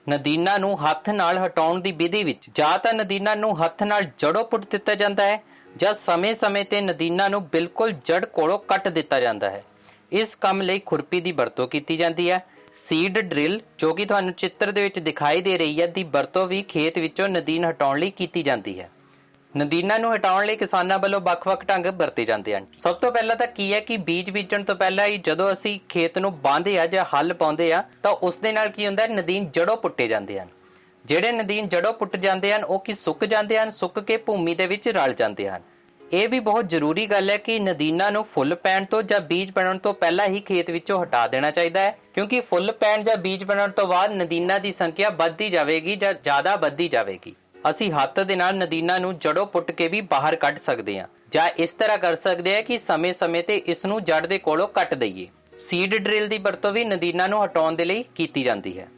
ਨਦੀਨਾਂ ਨੂੰ ਹੱਥ ਨਾਲ ਹਟਾਉਣ ਦੀ ਵਿਧੀ ਵਿੱਚ ਜਾਂ ਤਾਂ ਨਦੀਨਾਂ ਨੂੰ ਹੱਥ ਨਾਲ ਜੜੋਂ ਪੁੱਟ ਦਿੱਤਾ ਜਾਂਦਾ ਹੈ ਜਾਂ ਸਮੇਂ-ਸਮੇਂ ਤੇ ਨਦੀਨਾਂ ਨੂੰ ਬਿਲਕੁਲ ਜੜ ਕੋਲੋਂ ਕੱਟ ਦਿੱਤਾ ਜਾਂਦਾ ਹੈ। ਇਸ ਕੰਮ ਲਈ ਖੁਰਪੀ ਦੀ ਵਰਤੋਂ ਕੀਤੀ ਜਾਂਦੀ ਹੈ। ਸੀਡ ਡਰਿਲ ਜੋ ਕਿ ਤੁਹਾਨੂੰ ਚਿੱਤਰ ਦੇ ਵਿੱਚ ਦਿਖਾਈ ਦੇ ਰਹੀ ਹੈ ਦੀ ਵਰਤੋਂ ਵੀ ਖੇਤ ਵਿੱਚੋਂ ਨਦੀਨ ਹਟਾਉਣ ਲਈ ਕੀਤੀ ਜਾਂਦੀ ਹੈ। ਨਦੀਨਾਂ ਨੂੰ ਹਟਾਉਣ ਲਈ ਕਿਸਾਨਾਂ ਵੱਲੋਂ ਵੱਖ-ਵੱਖ ਢੰਗ ਵਰਤੇ ਜਾਂਦੇ ਹਨ। ਸਭ ਤੋਂ ਪਹਿਲਾਂ ਤਾਂ ਕੀ ਹੈ ਕਿ ਬੀਜ ਬੀਜਣ ਤੋਂ ਪਹਿਲਾਂ ਹੀ ਜਦੋਂ ਅਸੀਂ ਖੇਤ ਨੂੰ ਬਾਂਹਦੇ ਆ ਜਾਂ ਹੱਲ ਪਾਉਂਦੇ ਆ ਤਾਂ ਉਸ ਦੇ ਨਾਲ ਕੀ ਹੁੰਦਾ ਹੈ, ਨਦੀਨ ਜੜੋਂ ਪੁੱਟੇ ਜਾਂਦੇ ਹਨ। ਜਿਹੜੇ ਨਦੀਨ ਜੜੋਂ ਪੁੱਟ ਜਾਂਦੇ ਹਨ ਉਹ ਕੀ ਸੁੱਕ ਜਾਂਦੇ ਹਨ, ਸੁੱਕ ਕੇ ਭੂਮੀ ਦੇ ਵਿੱਚ ਰਲ ਜਾਂਦੇ ਹਨ। ਇਹ ਵੀ ਬਹੁਤ ਜ਼ਰੂਰੀ ਗੱਲ ਹੈ ਕਿ ਨਦੀਨਾਂ ਨੂੰ ਫੁੱਲ ਪੈਣ ਤੋਂ ਜਾਂ ਬੀਜ ਬਣਨ ਤੋਂ ਪਹਿਲਾਂ ਹੀ ਖੇਤ ਵਿੱਚੋਂ ਹਟਾ ਦੇਣਾ ਚਾਹੀਦਾ ਹੈ, ਕਿਉਂਕਿ ਫੁੱਲ ਪੈਣ ਜਾਂ ਬੀਜ ਬਣਨ ਤੋਂ ਬਾਅਦ ਨਦੀਨਾਂ ਦੀ ਸੰਖਿਆ ਵੱਧਦੀ ਜਾਵੇਗੀ ਜਾਂ ਜ਼ਿਆਦਾ ਵੱਧਦੀ ਜਾਵੇਗੀ। ਅਸੀਂ ਹੱਥ ਦੇ ਨਾਲ ਨਦੀਨਾਂ ਨੂੰ ਜੜੋਂ ਪੁੱਟ ਕੇ ਵੀ ਬਾਹਰ ਕੱਢ ਸਕਦੇ ਹਾਂ ਜਾਂ ਇਸ ਤਰ੍ਹਾਂ ਕਰ ਸਕਦੇ ਹਾਂ ਕਿ ਸਮੇਂ-ਸਮੇਂ ਤੇ ਇਸ ਨੂੰ ਜੜ ਦੇ ਕੋਲੋਂ ਕੱਟ ਦਈਏ। ਸੀਡ ਡਰਿਲ ਦੀ ਵਰਤੋਂ ਵੀ ਨਦੀਨਾਂ ਨੂੰ ਹਟਾਉਣ ਦੇ ਲਈ ਕੀਤੀ ਜਾਂਦੀ ਹੈ।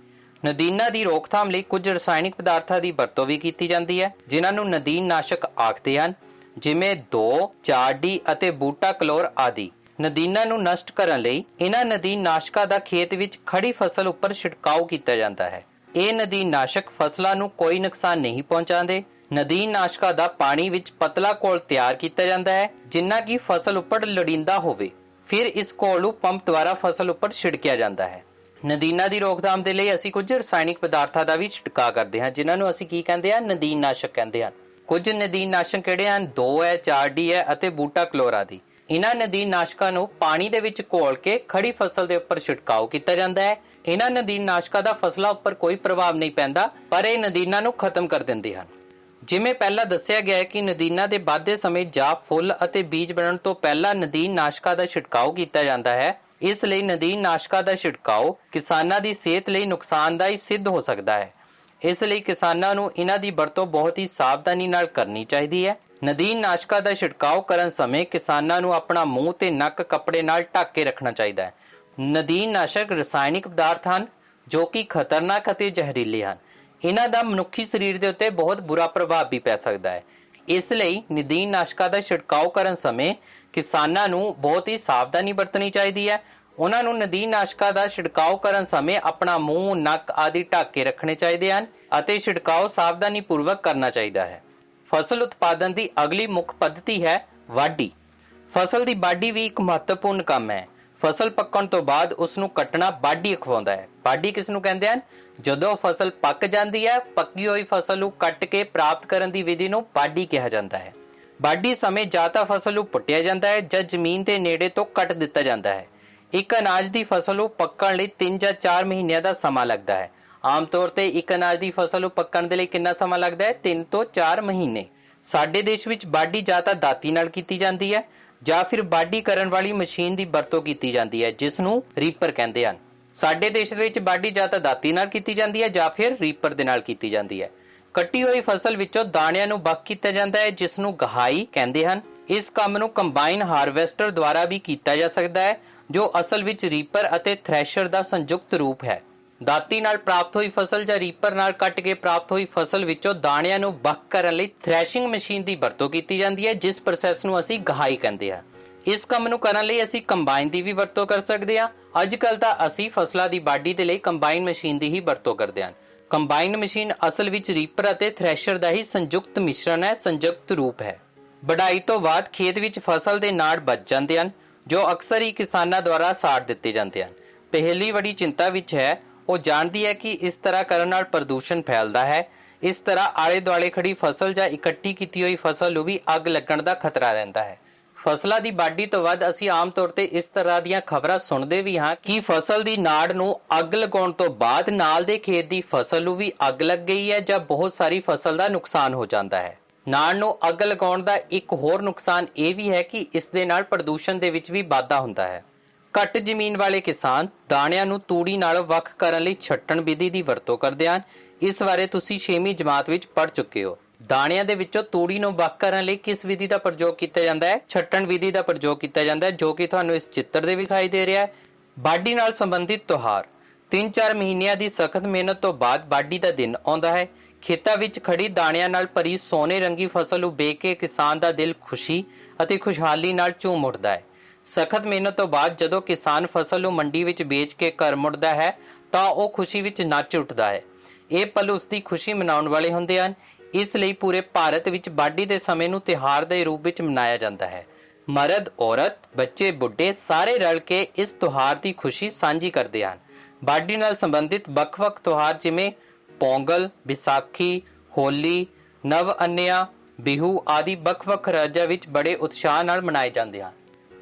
ਨਦੀਨਾਂ ਦੀ ਰੋਕਥਾਮ ਲਈ ਕੁਝ ਰਸਾਇਣਿਕ ਪਦਾਰਥਾਂ ਦੀ ਵਰਤੋਂ ਵੀ ਕੀਤੀ ਜਾਂਦੀ ਹੈ ਜਿਨ੍ਹਾਂ ਨੂੰ ਨਦੀਨ ਨਾਸ਼ਕ ਆਖਦੇ ਹਨ, ਜਿਵੇਂ 2,4-D ਅਤੇ ਬੂਟਾ ਕਲੋਰ ਆਦਿ। ਨਦੀਨਾਂ ਨੂੰ ਨਸ਼ਟ ਕਰਨ ਲਈ ਇਹਨਾਂ ਨਦੀਨ ਨਾਸ਼ਕਾਂ ਦਾ ਖੇਤ ਵਿੱਚ ਖੜੀ ਫਸਲ ਉੱਪਰ ਛਿੜਕਾਅ ਕੀਤਾ ਜਾਂਦਾ ਹੈ। ਇਹ ਨਦੀਨ ਨਾਸ਼ਕ ਫਸਲਾਂ ਨੂੰ ਕੋਈ ਨੁਕਸਾਨ ਨਹੀਂ ਪਹੁੰਚਾਉਂਦੇ। ਨਦੀਨ ਨਾਸ਼ਕਾਂ ਦਾ ਪਾਣੀ ਵਿੱਚ ਪਤਲਾ ਘੋਲ ਤਿਆਰ ਕੀਤਾ ਜਾਂਦਾ ਹੈ ਜਿੰਨਾ ਕਿ ਫਸਲ ਉੱਪਰ ਲੋੜੀਂਦਾ ਹੋਵੇ। ਫਿਰ ਇਸ ਘੋਲ ਨੂੰ ਪੰਪ ਦੁਆਰਾ ਫਸਲ ਉੱਪਰ ਛਿੜਕਿਆ ਜਾਂਦਾ ਹੈ। ਨਦੀਨਾਂ ਦੀ ਰੋਕਥਾਮ ਦੇ ਲਈ ਅਸੀਂ ਕੁਝ ਰਸਾਇਣਿਕ ਪਦਾਰਥਾਂ ਦਾ ਵੀ ਛਿੜਕਾਅ ਕਰਦੇ ਹਾਂ ਜਿਨ੍ਹਾਂ ਨੂੰ ਅਸੀਂ ਕੀ ਕਹਿੰਦੇ ਹਾਂ, ਨਦੀਨ ਨਾਸ਼ਕ ਕਹਿੰਦੇ ਹਨ। ਕੁਝ ਨਦੀਨ ਨਾਸ਼ਕ ਕਿਹੜੇ ਹਨ? 2 ਹੈ, 4D ਹੈ ਅਤੇ ਬੂਟਾ ਕਲੋਰ ਆਦਿ। ਇਹਨਾਂ ਨਦੀਨ ਨਾਸ਼ਕਾਂ ਨੂੰ ਪਾਣੀ ਦੇ ਵਿੱਚ ਘੋਲ ਕੇ ਖੜੀ ਫਸਲ ਦੇ ਉੱਪਰ ਛਿੜਕਾਅ ਕੀਤਾ ਜਾਂਦਾ ਹੈ। ਇਹਨਾਂ ਨਦੀਨ ਨਾਸ਼ਕਾਂ ਦਾ ਫਸਲਾਂ ਉੱਪਰ ਕੋਈ ਪ੍ਰਭਾਵ ਨਹੀਂ ਪੈਂਦਾ, ਪਰ ਇਹ ਨਦੀਨਾਂ ਨੂੰ ਖਤਮ ਕਰ ਦਿੰਦੇ ਹਨ। ਜਿਵੇਂ ਪਹਿਲਾਂ ਦੱਸਿਆ ਗਿਆ ਹੈ ਕਿ ਨਦੀਨਾਂ ਦੇ ਵੱਧਦੇ ਸਮੇਂ ਜਾਂ ਫੁੱਲ ਅਤੇ ਬੀਜ ਬਣਨ ਤੋਂ ਪਹਿਲਾਂ ਨਦੀਨ ਨਾਸ਼ਕਾਂ ਦਾ ਛਿੜਕਾਅ ਕੀਤਾ ਜਾਂਦਾ ਹੈ। ਇਸ ਲਈ ਨਦੀਨ ਨਾਸ਼ਕਾਂ ਦਾ ਛਿੜਕਾਅ ਕਿਸਾਨਾਂ ਦੀ ਸਿਹਤ ਲਈ ਨੁਕਸਾਨਦਾਇਕ ਸਿੱਧ ਹੋ ਸਕਦਾ ਹੈ। ਇਸ ਲਈ ਕਿਸਾਨਾਂ ਨੂੰ ਇਹਨਾਂ ਦੀ ਵਰਤੋਂ ਬਹੁਤ ਹੀ ਸਾਵਧਾਨੀ ਨਾਲ ਕਰਨੀ ਚਾਹੀਦੀ ਹੈ। ਨਦੀਨ ਨਾਸ਼ਕਾਂ ਦਾ ਛਿੜਕਾਅ ਕਰਨ ਸਮੇਂ ਕਿਸਾਨਾਂ ਨੂੰ ਆਪਣਾ ਮੂੰਹ ਤੇ ਨੱਕ ਕੱਪੜੇ ਨਾਲ ਢੱਕ ਕੇ ਰੱਖਣਾ ਚਾਹੀਦਾ ਹੈ। ਨਦੀਨ ਨਾਸ਼ਕ ਰਸਾਇਣਿਕ ਪਦਾਰਥ ਹਨ ਜੋ ਕਿ ਖਤਰਨਾਕ ਅਤੇ ਜ਼ਹਿਰੀਲੇ ਹਨ। ਇਹਨਾਂ ਦਾ ਮਨੁੱਖੀ ਸਰੀਰ ਦੇ ਉੱਤੇ ਬਹੁਤ ਬੁਰਾ ਪ੍ਰਭਾਵ ਵੀ ਪੈ ਸਕਦਾ ਹੈ। ਇਸ ਲਈ ਨਦੀਨ ਨਾਸ਼ਕਾਂ ਦਾ ਛਿੜਕਾਅ ਕਰਨ ਸਮੇਂ ਕਿਸਾਨਾਂ ਨੂੰ ਬਹੁਤ ਹੀ ਸਾਵਧਾਨੀ ਵਰਤਣੀ ਚਾਹੀਦੀ ਹੈ। ਉਹਨਾਂ ਨੂੰ ਨਦੀਨ ਨਾਸ਼ਕਾਂ ਦਾ ਛਿੜਕਾਅ ਕਰਨ ਸਮੇਂ ਆਪਣਾ ਮੂੰਹ, ਨੱਕ ਆਦਿ ਢੱਕ ਕੇ ਰੱਖਣੇ ਚਾਹੀਦੇ ਹਨ ਅਤੇ ਛਿੜਕਾਅ ਸਾਵਧਾਨੀ ਪੂਰਵਕ ਕਰਨਾ ਚਾਹੀਦਾ ਹੈ। ਫਸਲ ਉਤਪਾਦਨ ਦੀ ਅਗਲੀ ਮੁੱਖ ਪੱਧਤੀ ਹੈ ਵਾਢੀ। ਫਸਲ ਦੀ ਵਾਢੀ ਵੀ ਇੱਕ ਮਹੱਤਵਪੂਰਨ ਕੰਮ ਹੈ। ਫਸਲ ਪੱਕਣ ਤੋਂ ਬਾਅਦ ਉਸ ਨੂੰ ਕੱਟਣਾ ਵਾਢੀ ਅਖਵਾਉਂਦਾ ਹੈ। ਵਾਢੀ ਕਿਸ ਨੂੰ ਕਹਿੰਦੇ ਹਨ? ਜਦੋਂ ਫਸਲ ਪੱਕ ਜਾਂਦੀ ਹੈ, ਪੱਕੀ ਹੋਈ ਫਸਲ ਨੂੰ ਕੱਟ ਕੇ ਪ੍ਰਾਪਤ ਕਰਨ ਦੀ ਵਿਧੀ ਨੂੰ ਵਾਢੀ ਕਿਹਾ ਜਾਂਦਾ ਹੈ। ਵਾਢੀ ਸਮੇਂ ਜਾਂ ਤਾਂ ਫਸਲ ਨੂੰ ਪੁੱਟਿਆ ਜਾਂਦਾ ਹੈ ਜਾਂ ਜ਼ਮੀਨ ਦੇ ਨੇੜੇ ਤੋਂ ਕੱਟ ਦਿੱਤਾ ਜਾਂਦਾ ਹੈ। ਇੱਕ ਅਨਾਜ ਦੀ ਫਸਲ ਨੂੰ ਪੱਕਣ ਲਈ 3 ਜਾਂ 4 ਮਹੀਨਿਆਂ ਦਾ ਸਮਾਂ ਲੱਗਦਾ ਹੈ। ਆਮ ਤੌਰ ਤੇ ਇੱਕ ਅਨਾਜ ਦੀ ਫਸਲ ਨੂੰ ਪੱਕਣ ਦੇ ਲਈ ਕਿੰਨਾ ਸਮਾਂ ਲੱਗਦਾ ਹੈ? 3 ਤੋਂ 4 ਮਹੀਨੇ। ਸਾਡੇ ਦੇਸ਼ ਵਿੱਚ ਵਾਢੀ ਜਾਂ ਤਾਂ ਦਾਤੀ ਨਾਲ ਕੀਤੀ ਜਾਂਦੀ ਹੈ ਜਾਂ ਫਿਰ ਵਾਢੀ ਕਰਨ ਵਾਲੀ ਮਸ਼ੀਨ ਦੀ ਵਰਤੋਂ ਕੀਤੀ ਜਾਂਦੀ ਹੈ ਜਿਸ ਨੂੰ ਰੀਪਰ ਕਹਿੰਦੇ ਹਨ। ਸਾਡੇ ਦੇਸ਼ ਦੇ ਵਿੱਚ ਵਾਢੀ ਜਾਂ ਤਾਂ ਦਾਤੀ ਨਾਲ ਕੀਤੀ ਜਾਂਦੀ ਹੈ ਜਾਂ ਫਿਰ ਰੀਪਰ ਦੇ ਨਾਲ ਕੀਤੀ ਜਾਂਦੀ ਹੈ। ਕੱਟੀ ਹੋਈ ਫਸਲ ਵਿੱਚੋਂ ਦਾਣਿਆਂ ਨੂੰ ਵੱਖ ਕੀਤਾ ਜਾਂਦਾ ਹੈ ਜਿਸ ਨੂੰ ਗਹਾਈ ਕਹਿੰਦੇ ਹਨ। ਇਸ ਕੰਮ ਨੂੰ ਕੰਬਾਈਨ ਹਾਰਵੈਸਟਰ ਦੁਆਰਾ ਵੀ ਕੀਤਾ ਜਾ ਸਕਦਾ ਹੈ ਜੋ ਅਸਲ ਵਿੱਚ ਰੀਪਰ ਅਤੇ ਥ੍ਰੈਸ਼ਰ ਦਾ ਸੰਯੁਕਤ ਰੂਪ ਹੈ। ਦਾਤੀ ਨਾਲ ਪ੍ਰਾਪਤ ਹੋਈ ਫਸਲ ਜਾਂ ਰੀਪਰ ਨਾਲ ਕੱਟ ਕੇ ਪ੍ਰਾਪਤ ਹੋਈ ਫਸਲ ਵਿੱਚੋਂ ਦਾਣਿਆਂ ਨੂੰ ਵੱਖ ਕਰਨ ਲਈ ਥ੍ਰੈਸ਼ਿੰਗ ਮਸ਼ੀਨ ਦੀ ਵਰਤੋਂ ਕੀਤੀ ਜਾਂਦੀ ਹੈ ਜਿਸ ਪ੍ਰੋਸੈਸ ਨੂੰ ਅਸੀਂ ਗਹਾਈ ਕਹਿੰਦੇ ਹਾਂ। ਇਸ ਕੰਮ ਨੂੰ ਕਰਨ ਲਈ ਅਸੀਂ ਕੰਬਾਈਨ ਦੀ ਵੀ ਵਰਤੋਂ ਕਰ ਸਕਦੇ ਹਾਂ। ਅੱਜ ਕੱਲ ਤਾਂ ਅਸੀਂ ਫਸਲਾਂ ਦੀ ਵਾਢੀ ਦੇ ਲਈ ਕੰਬਾਈਨ ਮਸ਼ੀਨ ਦੀ ਹੀ ਵਰਤੋਂ ਕਰਦੇ ਹਾਂ। ਕੰਬਾਈਨ ਮਸ਼ੀਨ ਅਸਲ ਵਿੱਚ ਰੀਪਰ ਅਤੇ ਥ੍ਰੈਸ਼ਰ ਦਾ ਹੀ ਸੰਯੁਕਤ ਮਿਸ਼ਰਣ ਹੈ, ਸੰਯੁਕਤ ਰੂਪ ਹੈ। ਵਢਾਈ ਤੋਂ ਬਾਅਦ ਖੇਤ ਵਿੱਚ ਫਸਲ ਦੇ ਨਾੜ ਬਚ ਜਾਂਦੇ ਹਨ ਜੋ ਅਕਸਰ ਹੀ ਕਿਸਾਨਾਂ ਦੁਆਰਾ ਸਾੜ ਦਿੱਤੇ ਜਾਂਦੇ ਹਨ। ਪਹਿਲੀ ਬੜੀ ਚਿੰਤਾ ਵਿੱਚ ਹੈ ਉਹ ਜਾਣਦੀ ਹੈ ਕਿ ਇਸ ਤਰ੍ਹਾਂ ਕਰਨ ਨਾਲ ਪ੍ਰਦੂਸ਼ਣ ਫੈਲਦਾ ਹੈ। ਇਸ ਤਰ੍ਹਾਂ ਆਲੇ ਦੁਆਲੇ ਖੜੀ ਫਸਲ ਜਾਂ ਇਕੱਠੀ ਕੀਤੀ ਹੋਈ ਫਸਲ ਨੂੰ ਵੀ ਅੱਗ ਲੱਗਣ ਦਾ ਖਤਰਾ ਰਹਿੰਦਾ ਹੈ। ਫਸਲਾਂ ਦੀ ਵਾਢੀ ਤੋਂ ਬਾਅਦ ਅਸੀਂ ਆਮ ਤੌਰ ਤੇ ਇਸ ਤਰ੍ਹਾਂ ਦੀਆਂ ਖਬਰਾਂ ਸੁਣਦੇ ਵੀ ਹਾਂ ਕਿ ਫਸਲ ਦੀ ਨਾੜ ਨੂੰ ਅੱਗ ਲਗਾਉਣ ਤੋਂ ਬਾਅਦ ਨਾਲ ਦੇ ਖੇਤ ਦੀ ਫਸਲ ਨੂੰ ਵੀ ਅੱਗ ਲੱਗ ਗਈ ਹੈ ਜਾਂ ਬਹੁਤ ਸਾਰੀ ਫਸਲ ਦਾ ਨੁਕਸਾਨ ਹੋ ਜਾਂਦਾ ਹੈ। ਨਾੜ ਨੂੰ ਅੱਗ ਲਗਾਉਣ ਦਾ ਇੱਕ ਹੋਰ ਨੁਕਸਾਨ ਇਹ ਵੀ ਹੈ ਕਿ ਇਸ ਦੇ ਨਾਲ ਪ੍ਰਦੂਸ਼ਣ ਦੇ ਵਿੱਚ ਵੀ ਵਾਧਾ ਹੁੰਦਾ ਹੈ। ਘੱਟ ਜ਼ਮੀਨ ਵਾਲੇ ਕਿਸਾਨ ਦਾਣਿਆਂ ਨੂੰ ਤੂੜੀ ਨਾਲੋਂ ਵੱਖ ਕਰਨ ਲਈ ਛੱਟਣ ਵਿਧੀ ਦੀ ਵਰਤੋਂ ਕਰਦੇ ਹਨ। ਇਸ ਬਾਰੇ ਤੁਸੀਂ 6ਵੀਂ ਜਮਾਤ ਵਿੱਚ ਪੜ੍ਹ ਚੁੱਕੇ ਹੋ। ਦਾਣਿਆਂ ਦੇ ਵਿੱਚੋਂ ਤੂੜੀ ਨੂੰ ਵੱਖ ਕਰਨ ਲਈ ਕਿਸ ਵਿਧੀ ਦਾ ਪ੍ਰਯੋਗ ਕੀਤਾ ਜਾਂਦਾ ਹੈ? ਛੱਟਣ ਵਿਧੀ ਦਾ ਪ੍ਰਯੋਗ ਕੀਤਾ ਜਾਂਦਾ ਹੈ ਜੋ ਕਿ ਤੁਹਾਨੂੰ ਇਸ ਚਿੱਤਰ ਦੇ ਵਿਖਾਈ ਦੇ ਰਿਹਾ ਹੈ। ਵਾਢੀ ਨਾਲ ਸੰਬੰਧਿਤ ਤਿਉਹਾਰ। 3-4 ਮਹੀਨਿਆਂ ਦੀ ਸਖਤ ਮਿਹਨਤ ਤੋਂ ਬਾਅਦ ਵਾਢੀ ਦਾ ਦਿਨ ਆਉਂਦਾ ਹੈ। ਖੇਤਾਂ ਵਿੱਚ ਖੜੀ ਦਾਣਿਆਂ ਨਾਲ ਭਰੀ ਸੋਨੇ ਰੰਗੀ ਫਸਲ ਨੂੰ ਵੇਖ ਕੇ ਕਿਸਾਨ ਦਾ ਦਿਲ ਖੁਸ਼ੀ ਅਤੇ ਖੁਸ਼ਹਾਲੀ ਨਾਲ ਝੂਮ ਉੱਠਦਾ ਹੈ। ਸਖਤ ਮਿਹਨਤ ਤੋਂ ਬਾਅਦ ਜਦੋਂ ਕਿਸਾਨ ਫਸਲ ਨੂੰ ਮੰਡੀ ਵਿੱਚ ਵੇਚ ਕੇ ਘਰ ਮੁੜਦਾ ਹੈ ਤਾਂ ਉਹ ਖੁਸ਼ੀ ਵਿੱਚ ਨੱਚ ਉੱਠਦਾ ਹੈ। ਇਹ ਪਲ ਉਸ ਦੀ ਖੁਸ਼ੀ ਮਨਾਉਣ ਵਾਲੇ ਹੁੰਦੇ ਹਨ। ਇਸ ਲਈ ਪੂਰੇ ਭਾਰਤ ਵਿੱਚ ਵਾਢੀ ਦੇ ਸਮੇਂ ਨੂੰ ਤਿਉਹਾਰ ਦੇ ਰੂਪ ਵਿੱਚ ਮਨਾਇਆ ਜਾਂਦਾ ਹੈ। ਮਰਦ, ਔਰਤ, ਬੱਚੇ, ਬੁੱਢੇ ਸਾਰੇ ਰਲ ਕੇ ਇਸ ਤਿਉਹਾਰ ਦੀ ਖੁਸ਼ੀ ਸਾਂਝੀ ਕਰਦੇ ਹਨ। ਵਾਢੀ ਨਾਲ ਸੰਬੰਧਿਤ ਵੱਖ-ਵੱਖ ਤਿਉਹਾਰ ਜਿਵੇਂ ਪੋਂਗਲ, ਵਿਸਾਖੀ, ਹੋਲੀ, ਨਵ ਅੰਨਿਆ, ਬਿਹੂ ਆਦਿ ਵੱਖ-ਵੱਖ ਰਾਜਾਂ ਵਿੱਚ ਬੜੇ ਉਤਸ਼ਾਹ ਨਾਲ ਮਨਾਏ ਜਾਂਦੇ ਹਨ।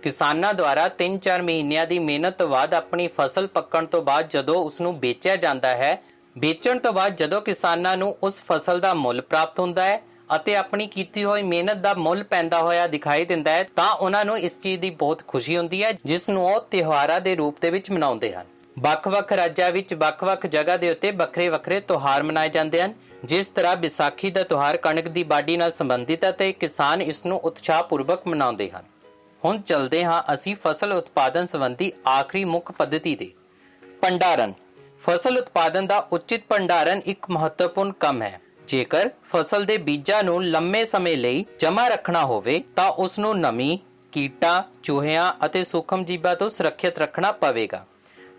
ਕਿਸਾਨਾਂ ਦੁਆਰਾ 3-4 ਮਹੀਨਿਆਂ ਦੀ ਮਿਹਨਤ ਤੋਂ ਬਾਅਦ ਆਪਣੀ ਫਸਲ ਪੱਕਣ ਤੋਂ ਬਾਅਦ ਜਦੋਂ ਉਸ ਨੂੰ ਵੇਚਿਆ ਜਾਂਦਾ ਹੈ, ਵੇਚਣ ਤੋਂ ਬਾਅਦ ਜਦੋਂ ਕਿਸਾਨਾਂ ਨੂੰ ਉਸ ਫਸਲ ਦਾ ਮੁੱਲ ਪ੍ਰਾਪਤ ਹੁੰਦਾ ਹੈ ਅਤੇ ਆਪਣੀ ਕੀਤੀ ਹੋਈ ਮਿਹਨਤ ਦਾ ਮੁੱਲ ਪੈਂਦਾ ਹੋਇਆ ਦਿਖਾਈ ਦਿੰਦਾ ਹੈ, ਤਾਂ ਉਹਨਾਂ ਨੂੰ ਇਸ ਚੀਜ਼ ਦੀ ਬਹੁਤ ਖੁਸ਼ੀ ਹੁੰਦੀ ਹੈ, ਜਿਸ ਨੂੰ ਉਹ ਤਿਉਹਾਰਾਂ ਦੇ ਰੂਪ ਦੇ ਵਿੱਚ ਮਨਾਉਂਦੇ ਹਨ। ਵੱਖ-ਵੱਖ ਰਾਜਾਂ ਵਿੱਚ ਵੱਖ-ਵੱਖ ਜਗ੍ਹਾ ਦੇ ਉੱਤੇ ਵੱਖਰੇ-ਵੱਖਰੇ ਤਿਉਹਾਰ ਮਨਾਏ ਜਾਂਦੇ ਹਨ। ਜਿਸ ਤਰ੍ਹਾਂ ਵਿਸਾਖੀ ਦਾ ਤਿਉਹਾਰ ਕਣਕ ਦੀ ਵਾਢੀ ਨਾਲ ਸੰਬੰਧਿਤ ਹੈ ਤੇ ਕਿਸਾਨ ਇਸ ਨੂੰ ਉਤਸ਼ਾਹਪੂਰਵਕ ਮਨਾਉਂਦੇ ਹਨ। ਹੁਣ ਚੱਲਦੇ ਹਾਂ ਅਸੀਂ ਫਸਲ ਉਤਪਾਦਨ ਸੰਬੰਧੀ ਆਖਰੀ ਮੁੱਖ ਪੱਧਤੀ ਤੇ। ਭੰਡਾਰਨ। ਫਸਲ ਉਤਪਾਦਨ ਦਾ ਉਚਿਤ ਭੰਡਾਰਨ ਇੱਕ ਮਹੱਤਵਪੂਰਨ ਕੰਮ ਹੈ। ਜੇਕਰ ਫਸਲ ਦੇ ਬੀਜਾਂ ਨੂੰ ਲੰਮੇ ਸਮੇਂ ਲਈ ਜਮ੍ਹਾਂ ਰੱਖਣਾ ਹੋਵੇ ਤਾਂ ਉਸ ਨੂੰ ਨਮੀ, ਕੀਟਾਂ, ਚੂਹਿਆਂ ਅਤੇ ਸੂਖਮ ਜੀਵਾਂ ਤੋਂ ਸੁਰੱਖਿਅਤ ਰੱਖਣਾ ਪਵੇਗਾ।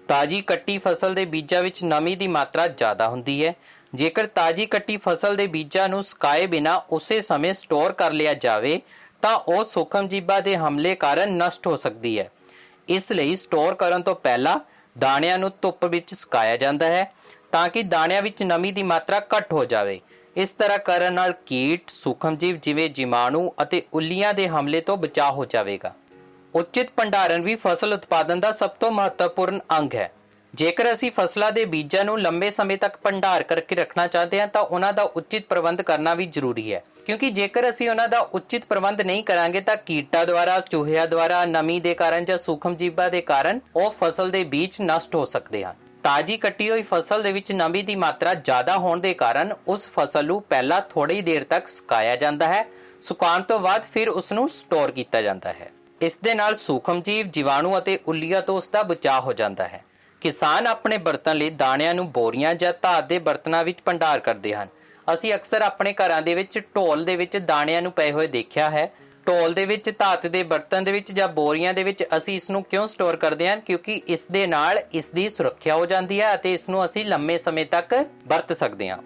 ਤਾਜ਼ੀ ਕੱਟੀ ਫਸਲ ਦੇ ਬੀਜਾਂ ਵਿੱਚ ਨਮੀ ਦੀ ਮਾਤਰਾ ਜ਼ਿਆਦਾ ਹੁੰਦੀ ਹੈ। ਜੇਕਰ ਤਾਜ਼ੀ ਕੱਟੀ ਫਸਲ ਦੇ ਬੀਜਾਂ ਨੂੰ ਸੁਕਾਏ ਬਿਨਾਂ ਉਸੇ ਸਮੇਂ ਸਟੋਰ ਕਰ ਲਿਆ ਜਾਵੇ ਤਾਂ ਉਹ ਸੂਖਮ ਜੀਵਾਂ ਦੇ ਹਮਲੇ ਕਾਰਨ ਨਸ਼ਟ ਹੋ ਸਕਦੀ ਹੈ। ਇਸ ਲਈ ਸਟੋਰ ਕਰਨ ਤੋਂ ਪਹਿਲਾਂ ਦਾਣਿਆਂ ਨੂੰ ਧੁੱਪ ਵਿੱਚ ਸੁਕਾਇਆ ਜਾਂਦਾ ਹੈ ਤਾਂ ਕਿ ਦਾਣਿਆਂ ਵਿੱਚ ਨਮੀ ਦੀ ਮਾਤਰਾ ਘੱਟ ਹੋ ਜਾਵੇ। ਇਸ ਤਰ੍ਹਾਂ ਕਰਨ ਨਾਲ ਕੀਟ, ਸੂਖਮ ਜੀਵ ਜਿਵੇਂ ਜੀਵਾਣੂ ਅਤੇ ਉੱਲੀਆਂ ਦੇ ਹਮਲੇ ਤੋਂ ਬਚਾਅ ਹੋ ਜਾਵੇਗਾ। ਉਚਿਤ ਭੰਡਾਰਨ ਵੀ ਫਸਲ ਉਤਪਾਦਨ ਦਾ ਸਭ ਤੋਂ ਮਹੱਤਵਪੂਰਨ ਅੰਗ ਹੈ। ਜੇਕਰ ਅਸੀਂ ਫਸਲਾਂ ਦੇ ਬੀਜਾਂ ਨੂੰ ਲੰਬੇ ਸਮੇਂ ਤੱਕ ਭੰਡਾਰ ਕਰਕੇ ਰੱਖਣਾ ਚਾਹਦੇ ਹਾਂ ਤਾਂ ਉਹਨਾਂ ਦਾ ਉਚਿਤ ਪ੍ਰਬੰਧ ਕਰਨਾ ਵੀ ਜ਼ਰੂਰੀ ਹੈ, ਕਿਉਂਕਿ ਜੇਕਰ ਅਸੀਂ ਉਹਨਾਂ ਦਾ ਉਚਿਤ ਪ੍ਰਬੰਧ ਨਹੀਂ ਕਰਾਂਗੇ ਤਾਂ ਕੀਟਾਂ ਦੁਆਰਾ, ਚੂਹਿਆਂ ਦੁਆਰਾ, ਨਮੀ ਦੇ ਕਾਰਨ ਜਾਂ ਸੂਖਮ ਜੀਵਾਂ ਦੇ ਕਾਰਨ ਉਹ ਫਸਲ ਦੇ ਬੀਜ ਨਸ਼ਟ ਹੋ ਸਕਦੇ ਹਨ। ਤਾਜ਼ੀ ਕੱਟੀ ਹੋਈ ਫਸਲ ਦੇ ਵਿੱਚ ਨਮੀ ਦੀ ਮਾਤਰਾ ਜ਼ਿਆਦਾ ਹੋਣ ਦੇ ਕਾਰਨ ਉਸ ਫਸਲ ਨੂੰ ਪਹਿਲਾਂ ਥੋੜੀ ਦੇਰ ਤੱਕ ਸੁਕਾਇਆ ਜਾਂਦਾ ਹੈ। ਸੁਕਾਉਣ ਤੋਂ ਬਾਅਦ ਫਿਰ ਉਸ ਨੂੰ ਸਟੋਰ ਕੀਤਾ ਜਾਂਦਾ ਹੈ। ਇਸ ਦੇ ਨਾਲ ਸੂਖਮ ਜੀਵ, ਜੀਵਾਣੂ ਅਤੇ ਉੱਲੀਆਂ ਤੋਂ ਉਸ ਦਾ ਬਚਾਅ ਹੋ ਜਾਂਦਾ ਹੈ। ਕਿਸਾਨ ਆਪਣੇ ਬਰਤਨ ਲਈ ਦਾਣਿਆਂ ਨੂੰ ਬੋਰੀਆਂ ਜਾਂ ਧਾਤ ਦੇ ਬਰਤਨਾਂ ਵਿੱਚ ਭੰਡਾਰ ਕਰਦੇ ਹਨ। ਅਸੀਂ ਅਕਸਰ ਆਪਣੇ ਘਰਾਂ ਦੇ ਵਿੱਚ ਢੋਲ ਦੇ ਵਿੱਚ ਦਾਣਿਆਂ ਨੂੰ ਪਏ ਹੋਏ ਦੇਖਿਆ ਹੈ। ਢੋਲ ਦੇ ਵਿੱਚ, ਧਾਤ ਦੇ ਬਰਤਨ ਦੇ ਵਿੱਚ ਜਾਂ ਬੋਰੀਆਂ ਦੇ ਵਿੱਚ ਅਸੀਂ ਇਸ ਨੂੰ ਕਿਉਂ ਸਟੋਰ ਕਰਦੇ ਹਾਂ? ਕਿਉਂਕਿ ਇਸ ਦੇ ਨਾਲ ਇਸ ਦੀ ਸੁਰੱਖਿਆ ਹੋ ਜਾਂਦੀ ਹੈ ਅਤੇ ਇਸ ਨੂੰ ਅਸੀਂ ਲੰਮੇ ਸਮੇਂ ਤੱਕ ਵਰਤ ਸਕਦੇ ਹਾਂ।